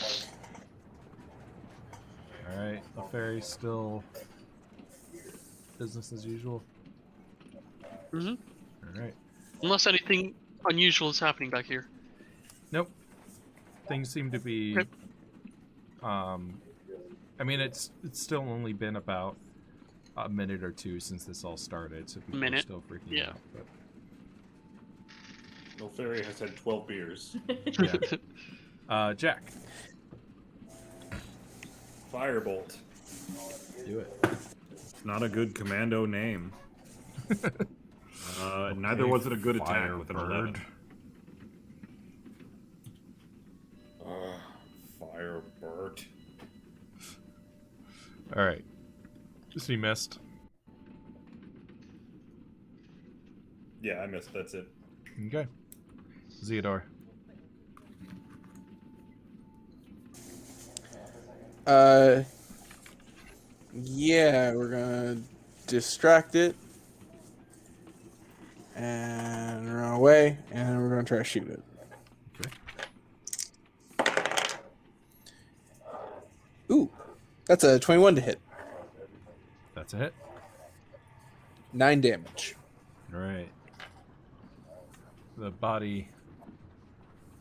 Alright, the fairy's still business as usual. Mhm. Alright. Unless anything unusual is happening back here. Nope. Things seem to be Okay. I mean it's still only been about a minute or two since this all started, so people are Minute? still freaking Yeah. out. But No fairy has had 12 beers. yeah. Jack, Firebolt. do it. It's not a good commando name. Neither was it a good attack with an 11. Firebird. Alright. Just he missed. Yeah, I missed. That's it. Okay. Theodore. Yeah, we're gonna distract it and run away, and we're gonna try to shoot it. Okay. Ooh, that's a 21 to hit. That's a hit. 9 damage. Alright. The body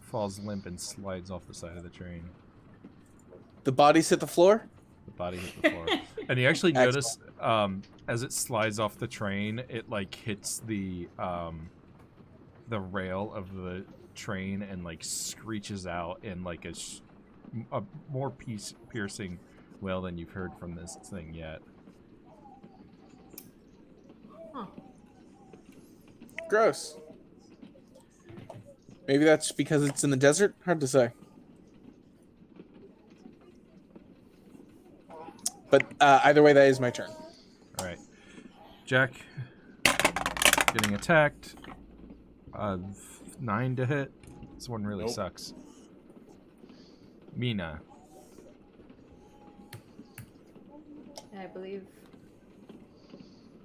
falls limp and slides off the side of the train. The bodies hit the floor? The body hit the floor. And you actually notice as it slides off the train, it like hits the rail of the train and like screeches out in like a more piercing wail than you've heard from this thing yet. Huh. Gross. Maybe that's because it's in the desert? Hard to say. But either way, that is my turn. All right. Jack getting attacked. 9 to hit. This one really sucks. Mina. I believe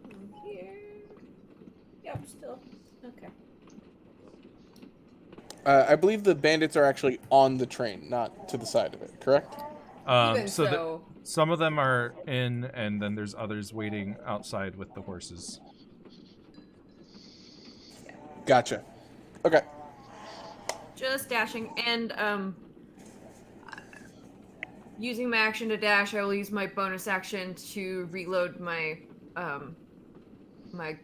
I'm here. Yep, still. Okay. I believe the bandits are actually on the train, not to the side of it, correct? Even So some of them are in, and then there's others waiting outside with the horses. Gotcha. Okay. Just dashing and using my action to dash, I will use my bonus action to reload my my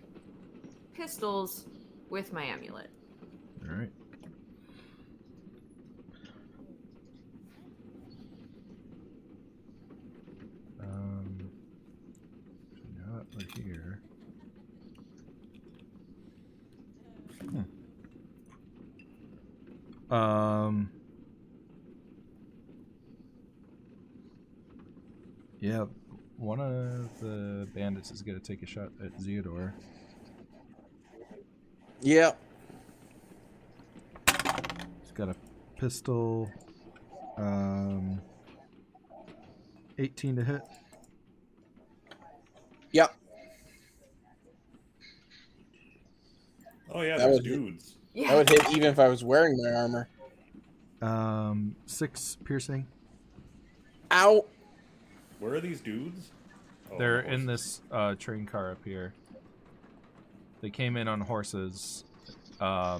pistols with my amulet. All right. Now that we're here. Yeah, one of the bandits is gonna take a shot at Zeodor. Yeah. He's got a pistol. 18 to hit. Yep. Oh yeah, That there's would hit. dudes. Yeah. That would hit even if I was wearing my armor. 6 piercing. Ow. Where are these dudes? Oh, They're horses. in this train car up here. They came in on horses. A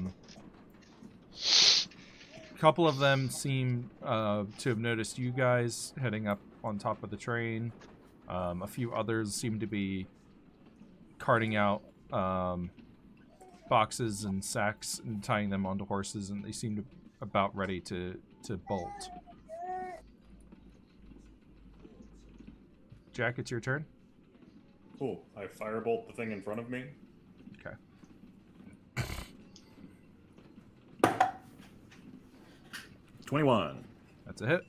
couple of them seem to have noticed you guys heading up on top of the train. A few others seem to be carting out boxes and sacks and tying them onto horses, and they seem to about ready to bolt. Jack, it's your turn. Cool. I firebolt the thing in front of me. Okay. 21. That's a hit.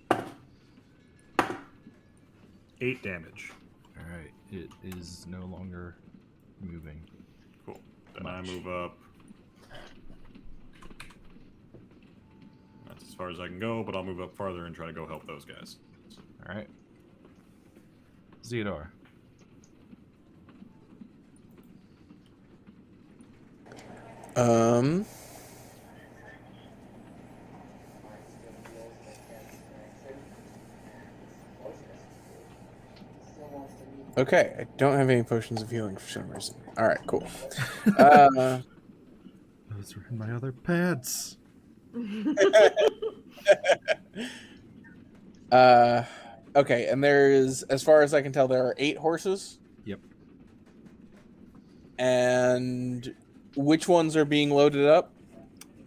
8 damage. All right. It is no longer moving. Cool. Then I move up. That's as far as I can go, but I'll move up farther and try to go help those guys. All right. Zeodor. Okay, I don't have any potions of healing for some reason. All right, cool. Those were in my other pads. Okay, and there's, as far as I can tell, there are 8 horses. Yep. And which ones are being loaded up?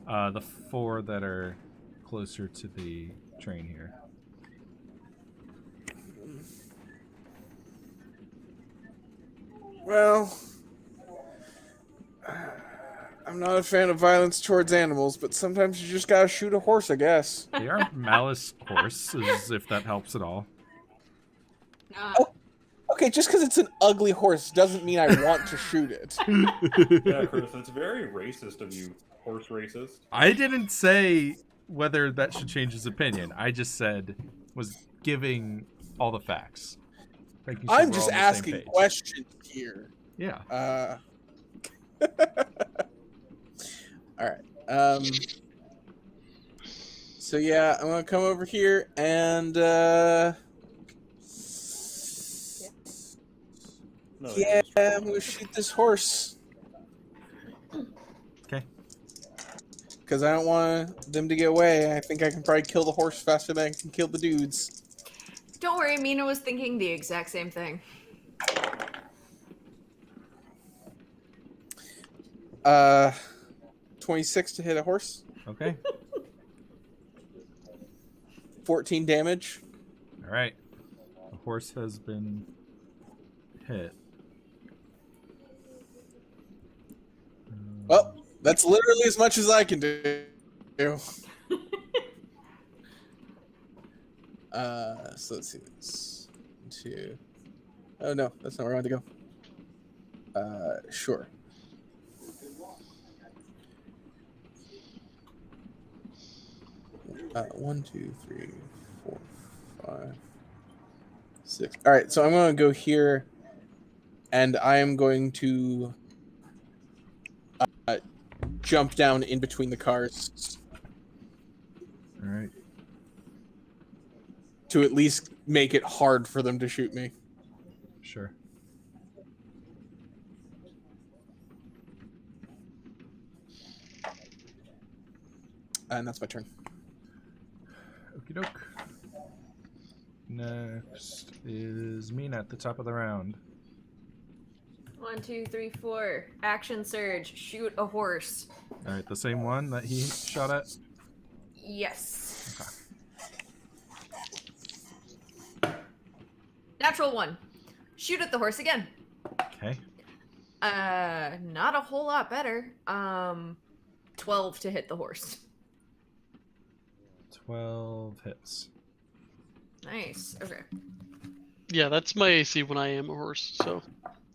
The 4 that are closer to the train here. Well, I'm not a fan of violence towards animals, but sometimes you just gotta shoot a horse, I guess. They aren't Malice horses, if that helps at all. Okay, just because it's an ugly horse doesn't mean I want to shoot it. Yeah, Chris, that's very racist of you, horse racist. I didn't say whether that should change his opinion. I just said was giving all the facts. Making sure I'm we're just all on the same asking page. questions here. Yeah. All right. So yeah, I'm gonna come over here and No, yeah, I'm gonna shoot this horse Okay. because I don't want them to get away. I think I can probably kill the horse faster than I can kill the dudes. Don't worry, Mina was thinking the exact same thing. 26 to hit a horse. Okay. 14 damage. All right. The horse has been hit. Well, that's literally as much as I can do. So let's see this. 2. Oh no, that's not where I want to go. Sure. One, 2, 3, 4, 5, 6. All right, so I'm going to go here, and I am going to jump down in between the cars All right. to at least make it hard for them to shoot me. Sure. And that's my turn. Okie doke. Next is Mina at the top of the round. 1, 2, 3, 4. Action surge. Shoot a horse. All right, the same one that he shot at. Yes. Natural 1. Shoot at the horse again. Okay. Not a whole lot better. 12 to hit the horse. 12 hits. Nice. Okay. Yeah, that's my AC when I am a horse. So,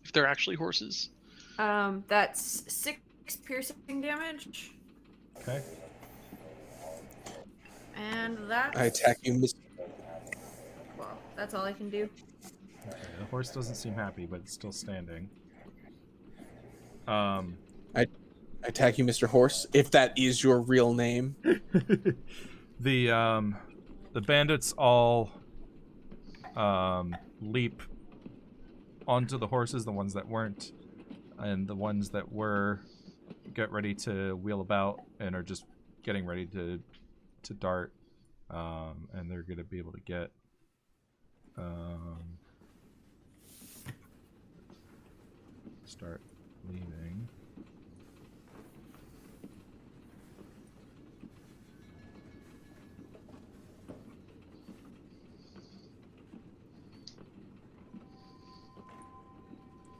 if they're actually horses. That's 6 piercing damage. Okay. And that's... I attack you, Miss. Well, that's all I can do. Okay, the horse doesn't seem happy, but it's still standing. I attack you, Mr. Horse, if that is your real name. The bandits all leap onto the horses, the ones that weren't, and the ones that were get ready to wheel about and are just getting ready to dart, and they're gonna be able to get start leaving.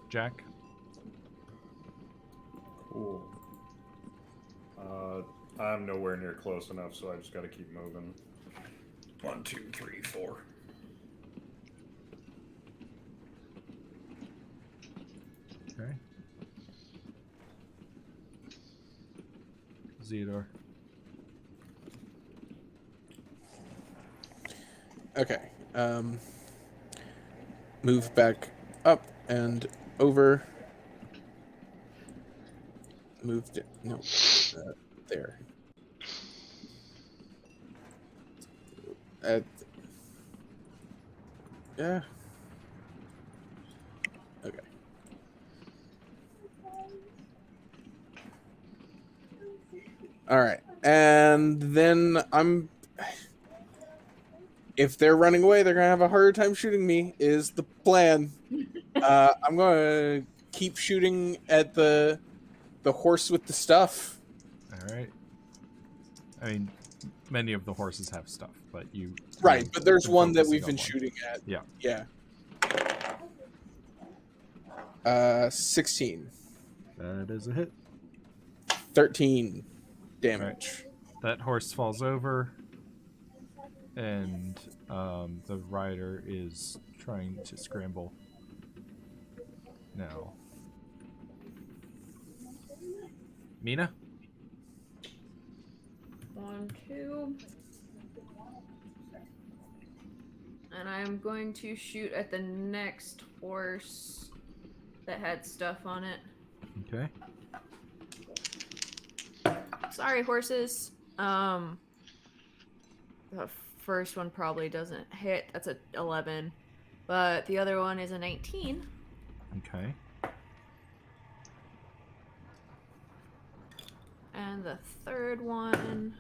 Jack? Cool. I'm nowhere near close enough, so I just got to keep moving. 1, 2, 3, 4. Okay. Zedor. Okay. Move back up and over. Moved. No. There. Yeah. Okay. All right. And then if they're running away, they're going to have a harder time shooting me, is the plan. I'm going to keep shooting at the horse with the stuff. All right. I mean, many of the horses have stuff, but you... Right, but there's been one that focusing we've on been one. shooting at. Yeah. Yeah. 16. That is a hit. 13 damage. That horse falls over, and the rider is trying to scramble now. Mina? 1, 2. And I'm going to shoot at the next horse that had stuff on it. Okay. Sorry, horses. The first one probably doesn't hit. That's a 11. But the other one is a 19. Okay. And the third one,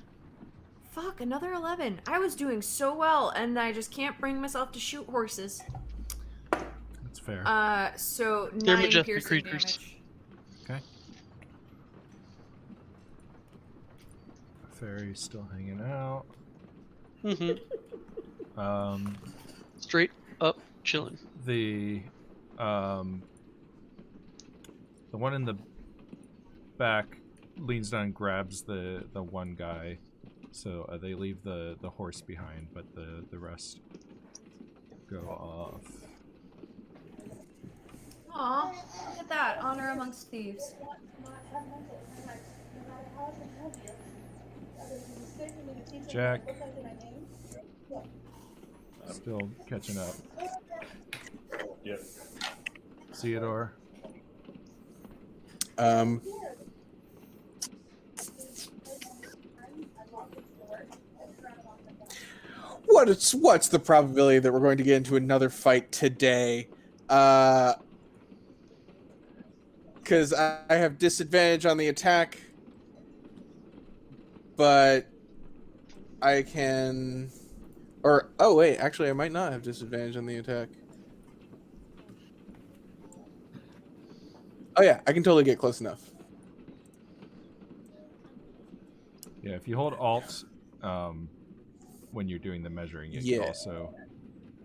Fuck, another 11. I was doing so well, and I just can't bring myself to shoot horses. That's fair. So They're 9 majestic piercing creatures. damage. Okay. Fairy's still hanging out. Mm-hmm. Straight up chilling. The one in the back leans down and grabs the one guy. So they leave the horse behind, but the rest go off. Aw, look at that. Honor amongst thieves. Jack. Still catching up. Yep. Theodore. What's the probability that we're going to get into another fight today? Because I have disadvantage on the attack, but I can... Or, oh wait, actually I might not have disadvantage on the attack. Oh yeah, I can totally get close enough. Yeah, if you hold Alt when you're doing the measuring, it can also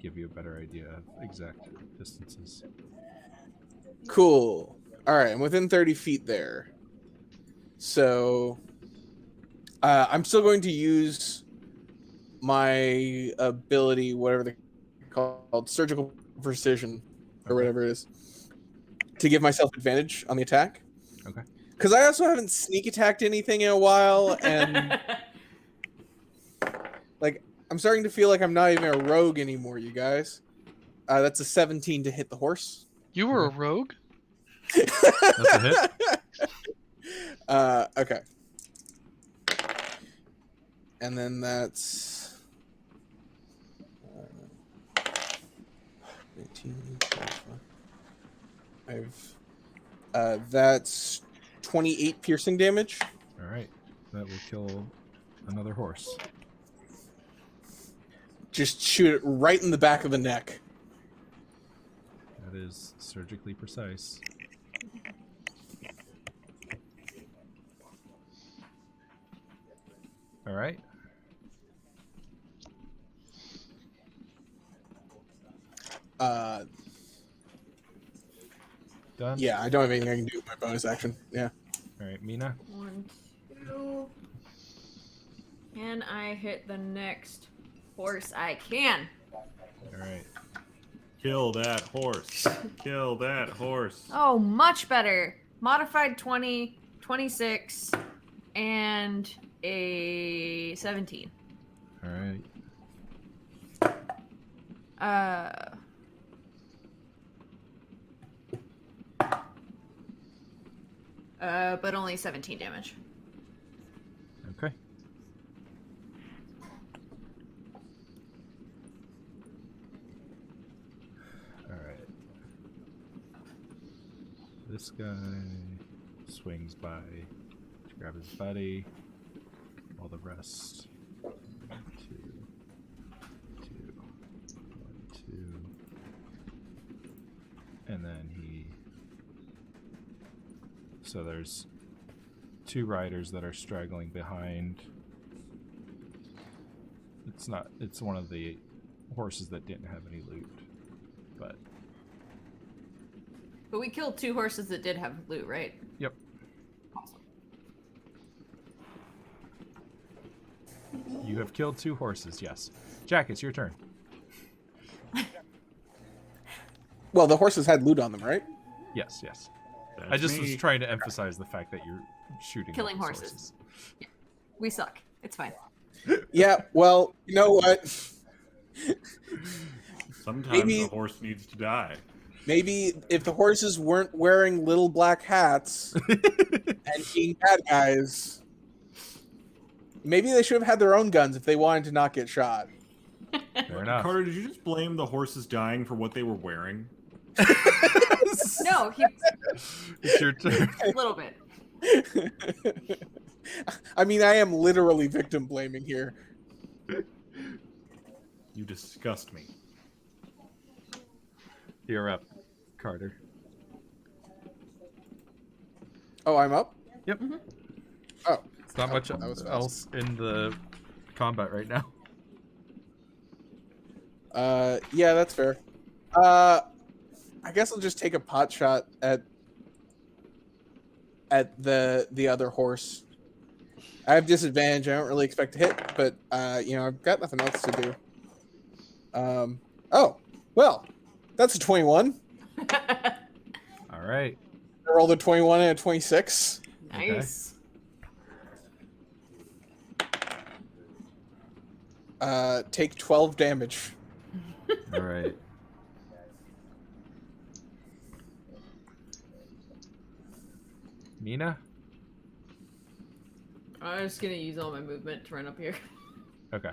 give you a better idea of exact distances. Cool. Alright, I'm within 30 feet there. So, I'm still going to use my ability, whatever they're called, surgical precision, or whatever it is, to give myself advantage on the attack. Okay. Because I also haven't sneak attacked anything in a while, and like I'm starting to feel like I'm not even a rogue anymore, you guys. That's a 17 to hit the horse. You were a rogue? That's a hit. Okay. And then that's 18, 25. That's 28 piercing damage. All right, that will kill another horse. Just shoot it right in the back of the neck. That is surgically precise. All right. Done? Yeah, I don't have anything I can do with my bonus action. Yeah. All right, Mina. 1, 2. Can I hit the next horse? I can. All right. Kill that horse. Kill that horse. Oh, much better. Modified 20, 26, and a 17. All right. But only 17 damage. Okay. All right. This guy swings by to grab his buddy, while the rest 2, 2, 1, 2, and then he. So there's 2 riders that are straggling behind. It's one of the horses that didn't have any loot, but we killed 2 horses that did have loot, right? yep. Awesome. You have killed 2 horses, yes. Jack, it's your turn. Well, the horses had loot on them, right? Yes, yes. That's I just was me. trying to emphasize the fact that you're shooting Killing those horses. We suck. It's fine. Yeah, well, you know what? Sometimes Maybe- a horse needs to die. Maybe if the horses weren't wearing little black hats and being bad guys, maybe they should have had their own guns if they wanted to not get shot. Fair enough. Carter, did you just blame the horses dying for what they were wearing? No, he It's your turn. a little bit. I mean, I am literally victim blaming here. You disgust me. You're up, Carter. Oh, I'm up? Yep. Oh. It's not much that was fast. else in the combat right now. Yeah, that's fair. I guess I'll just take a pot shot at the other horse. I have disadvantage. I don't really expect to hit, but I've got nothing else to do. Oh, well, that's a 21. All right. I rolled a 21 and a 26. Nice. Take 12 damage. All right. Mina? I'm just gonna use all my movement to run up here. Okay.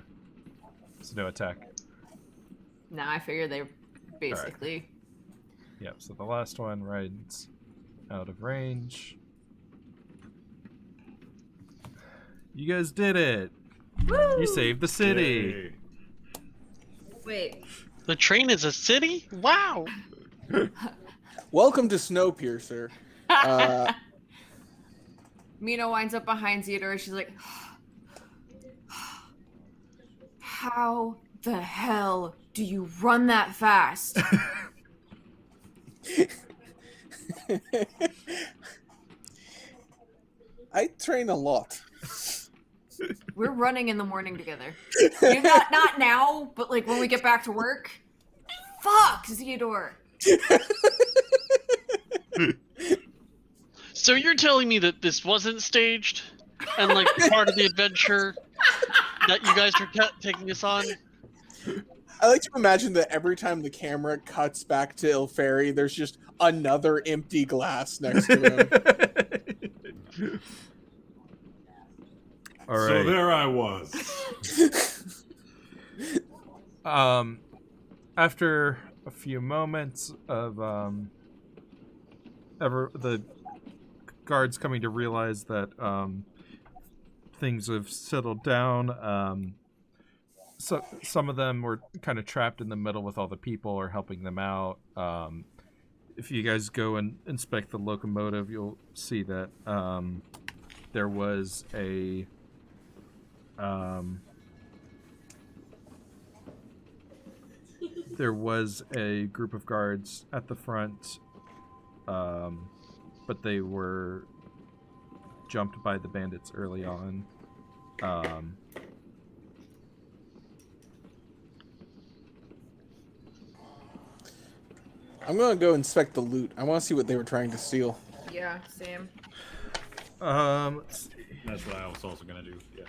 So no attack. Nah, I figure they basically. Yep, so the last one rides out of range. You guys did it! Woo! You saved the city! Yay. Wait. The train is a city? Wow. Welcome to Snowpiercer. Mina winds up behind Theodore. She's like, how the hell do you run that fast? I train a lot. We're running in the morning together. Maybe not now, but like when we get back to work. Fuck, Theodore. So you're telling me that this wasn't staged? And like part of the adventure that you guys are taking us on? I like to imagine that every time the camera cuts back to Ilferi, there's just another empty glass next to him. All right. So there I was. After a few moments of the guards coming to realize that things have settled down, so some of them were kind of trapped in the middle with all the people or helping them out. If you guys go and inspect the locomotive, you'll see that there was a group of guards at the front, but they were jumped by the bandits early on. I'm gonna go inspect the loot. I want to see what they were trying to steal. Yeah, same. Let's see. That's what I was also gonna do. Yeah.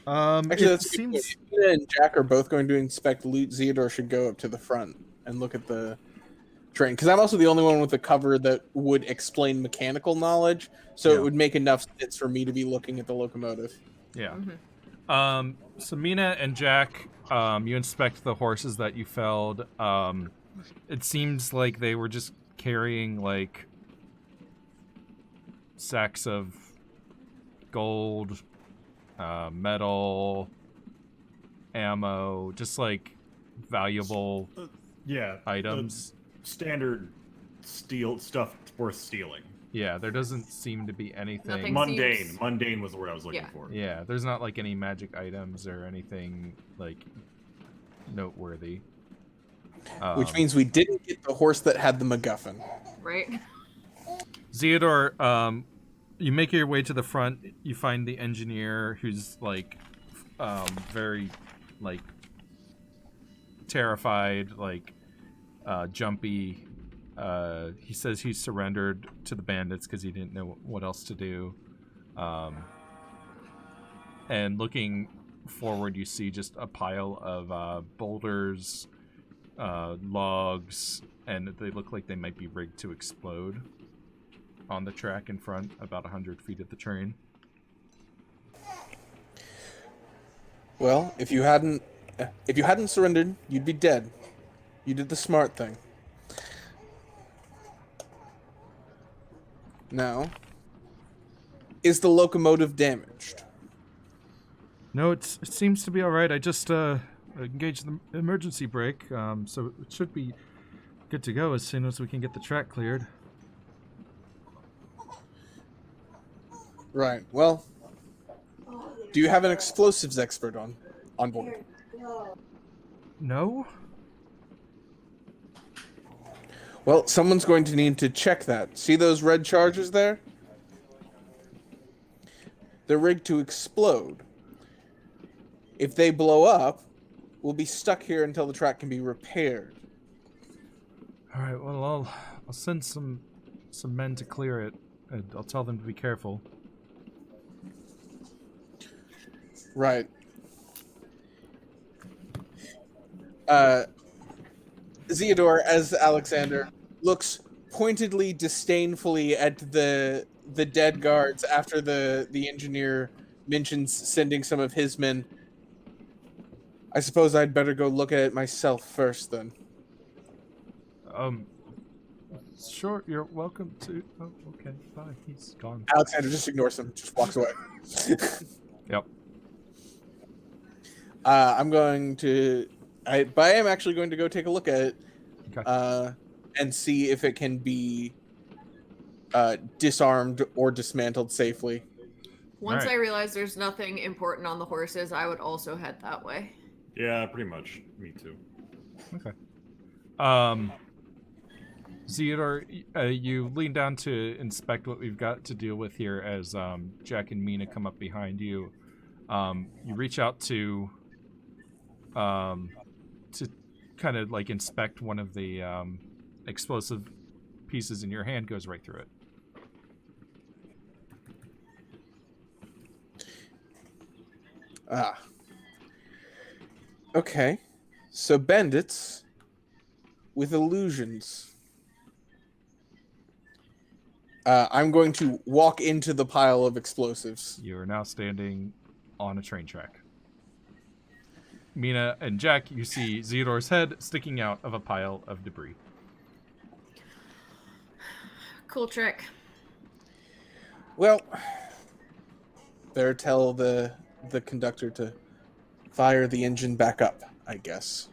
Actually, It that's seems. if Tina and Jack are both going to inspect loot. Theodore should go up to the front and look at the train, because I'm also the only one with a cover that would explain mechanical knowledge, so Yeah. it would make enough sense for me to be looking at the locomotive. Yeah. Mm-hmm. So Mina and Jack, you inspect the horses that you felled. It seems like they were just carrying like sacks of gold, metal, ammo, just like valuable Yeah. items. Standard steal stuff worth stealing. Yeah, there doesn't seem to be anything. Nothing Mundane. seems- Mundane was the word I was looking Yeah. for. Yeah, there's not like any magic items or anything like noteworthy. Which means we didn't get the horse that had the MacGuffin. Right? Theodore, you make your way to the front. You find the engineer, who's like, very, like, terrified, like, jumpy. He says he surrendered to the bandits because he didn't know what else to do. And looking forward, you see just a pile of boulders, logs, and they look like they might be rigged to explode on the track in front, about 100 feet of the train. Well, if you hadn't surrendered, you'd be dead. You did the smart thing. Now, is the locomotive damaged? No, it seems to be all right. I just engaged the emergency brake, so it should be good to go as soon as we can get the track cleared. Right. Well, do you have an explosives expert on board? No? Well, someone's going to need to check that. See those red charges there? They're rigged to explode. If they blow up, we'll be stuck here until the track can be repaired. All right. Well, I'll send some men to clear it, and I'll tell them to be careful. Right. Zeodore, as Alexander, looks pointedly, disdainfully at the dead guards after the engineer mentions sending some of his men. I suppose I'd better go look at it myself first, then. Sure, you're welcome to... Oh, okay, bye. He's gone. Alexander just ignores him, just walks away. Yep. I'm going to... but I am actually going to go take a look at it. Okay. And see if it can be disarmed or dismantled safely. Once Alright. I realize there's nothing important on the horses, I would also head that way. Yeah, pretty much. Me too. Okay. Zeodore, you lean down to inspect what we've got to deal with here as Jack and Mina come up behind you. You reach out to kind of like inspect one of the explosive pieces, and your hand goes right through it. Ah. Okay. So bandits with illusions. I'm going to walk into the pile of explosives. You are now standing on a train track. Mina and Jack, you see Zeodore's head sticking out of a pile of debris. Cool trick. Well, better tell the conductor to fire the engine back up, I guess.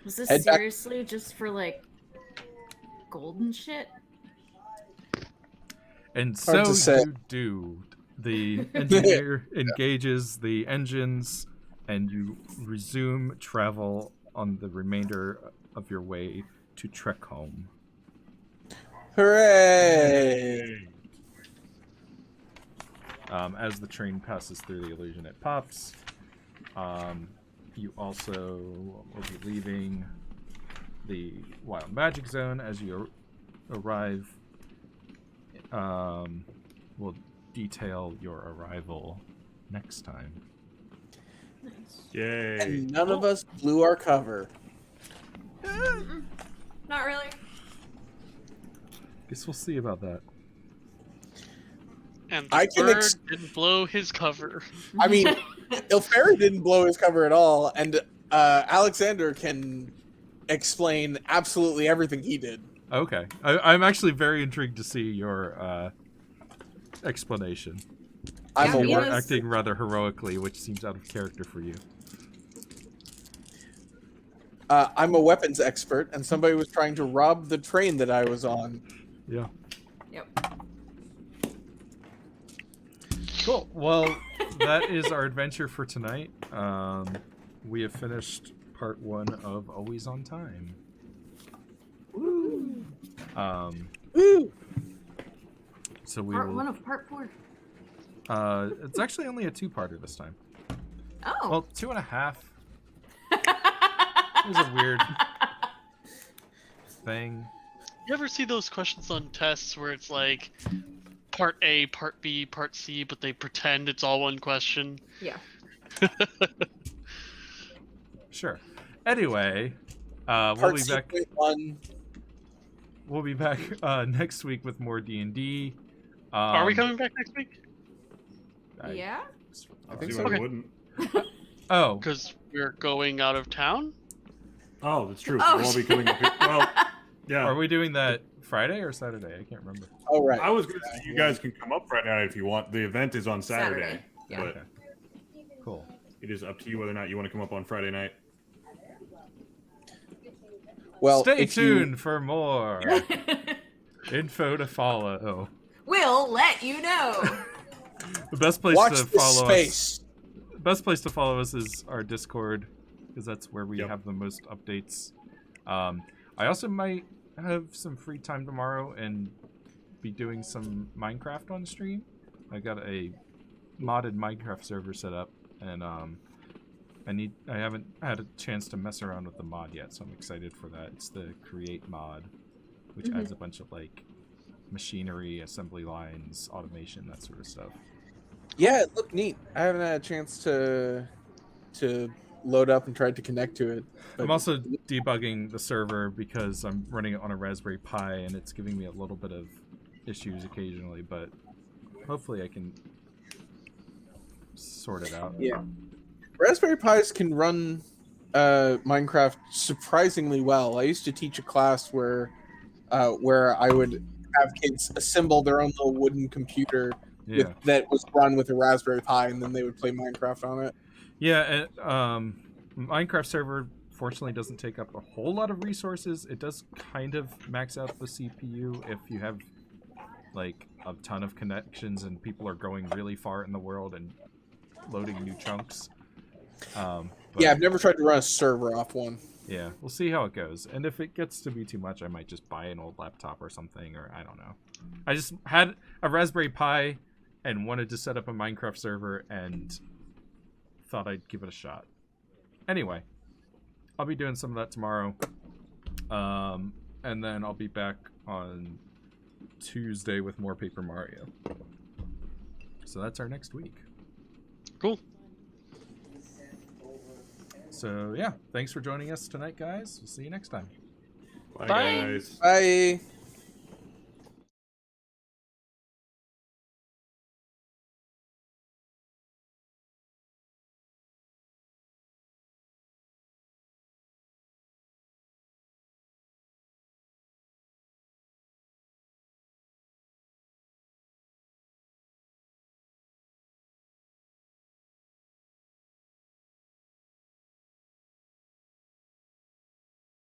Was this Head back- seriously just for, like, golden shit? And Hard so to say. you do. The engineer engages the engines, and you resume travel on the remainder of your way to trek home. Hooray! As the train passes through the illusion, it pops. You also will be leaving the Wild Magic Zone as you arrive. We'll detail your arrival next time. Yay. And none of us blew our cover. Not really. Guess we'll see about that. And the I can bird didn't blow his cover. I mean, Ilferi didn't blow his cover at all, and Alexander can explain absolutely everything he did. Okay. I'm actually very intrigued to see your explanation. I'm Yeah, a You were Mina's- acting rather heroically, which seems out of character for you. I'm a weapons expert, and somebody was trying to rob the train that I was on. Yeah. Yep. Cool. Well, that is our adventure for tonight. We have finished part 1 of Always on Time. Woo! So we Part will, 1 of part 4. it's actually only a 2-parter this time. Oh. Well, 2.5. It was a weird thing. You ever see those questions on tests where it's like part A, part B, part C, but they pretend it's all one question? Yeah. Sure. Anyway, we'll Part be back. 2.1. We'll be back next week with more D&D. Are we coming back next week? Yeah? I think See so. why Okay. we wouldn't. Oh, Because we're going out of town? Oh, that's true. Oh, We'll all be coming up here. Well, yeah. are we doing that Friday or Saturday? I can't remember. Oh right. I was going to say you guys can come up Friday night if you want. The event is on Saturday. Yeah. Okay. Cool. It is up to you whether or not you want to come up on Friday night. Well, Stay if you- tuned for more info to follow. We'll let you know. The best place watch to this follow space. us. The best place to follow us is our Discord, because that's where we Yep. have the most updates. I also might have some free time tomorrow and be doing some Minecraft on stream. I got a modded Minecraft server set up, and I haven't had a chance to mess around with the mod yet, so I'm excited for that. It's the create mod, which adds a bunch of like machinery, assembly lines, automation, that sort of stuff. Yeah, it looked neat. I haven't had a chance to load up and try to connect to it. But I'm also debugging the server because I'm running it on a Raspberry Pi, and it's giving me a little bit of issues occasionally, but hopefully I can sort it out. yeah, Raspberry Pis can run Minecraft surprisingly well. I used to teach a class where I would have kids assemble their own little wooden computer Yeah. that was run with a Raspberry Pi, and then they would play Minecraft on it. Yeah, and, Minecraft server fortunately doesn't take up a whole lot of resources. It does kind of max out the CPU if you have like a ton of connections and people are going really far in the world and loading new chunks. But, Yeah, I've never tried to run a server off one. yeah, we'll see how it goes. And if it gets to be too much, I might just buy an old laptop or something, or I don't know. I just had a Raspberry Pi and wanted to set up a Minecraft server and thought I'd give it a shot. Anyway, I'll be doing some of that tomorrow. And then I'll be back on Tuesday with more Paper Mario. So that's our next week. Cool. So yeah, thanks for joining us tonight, guys. We'll see you next time. Bye, Bye. guys. Bye.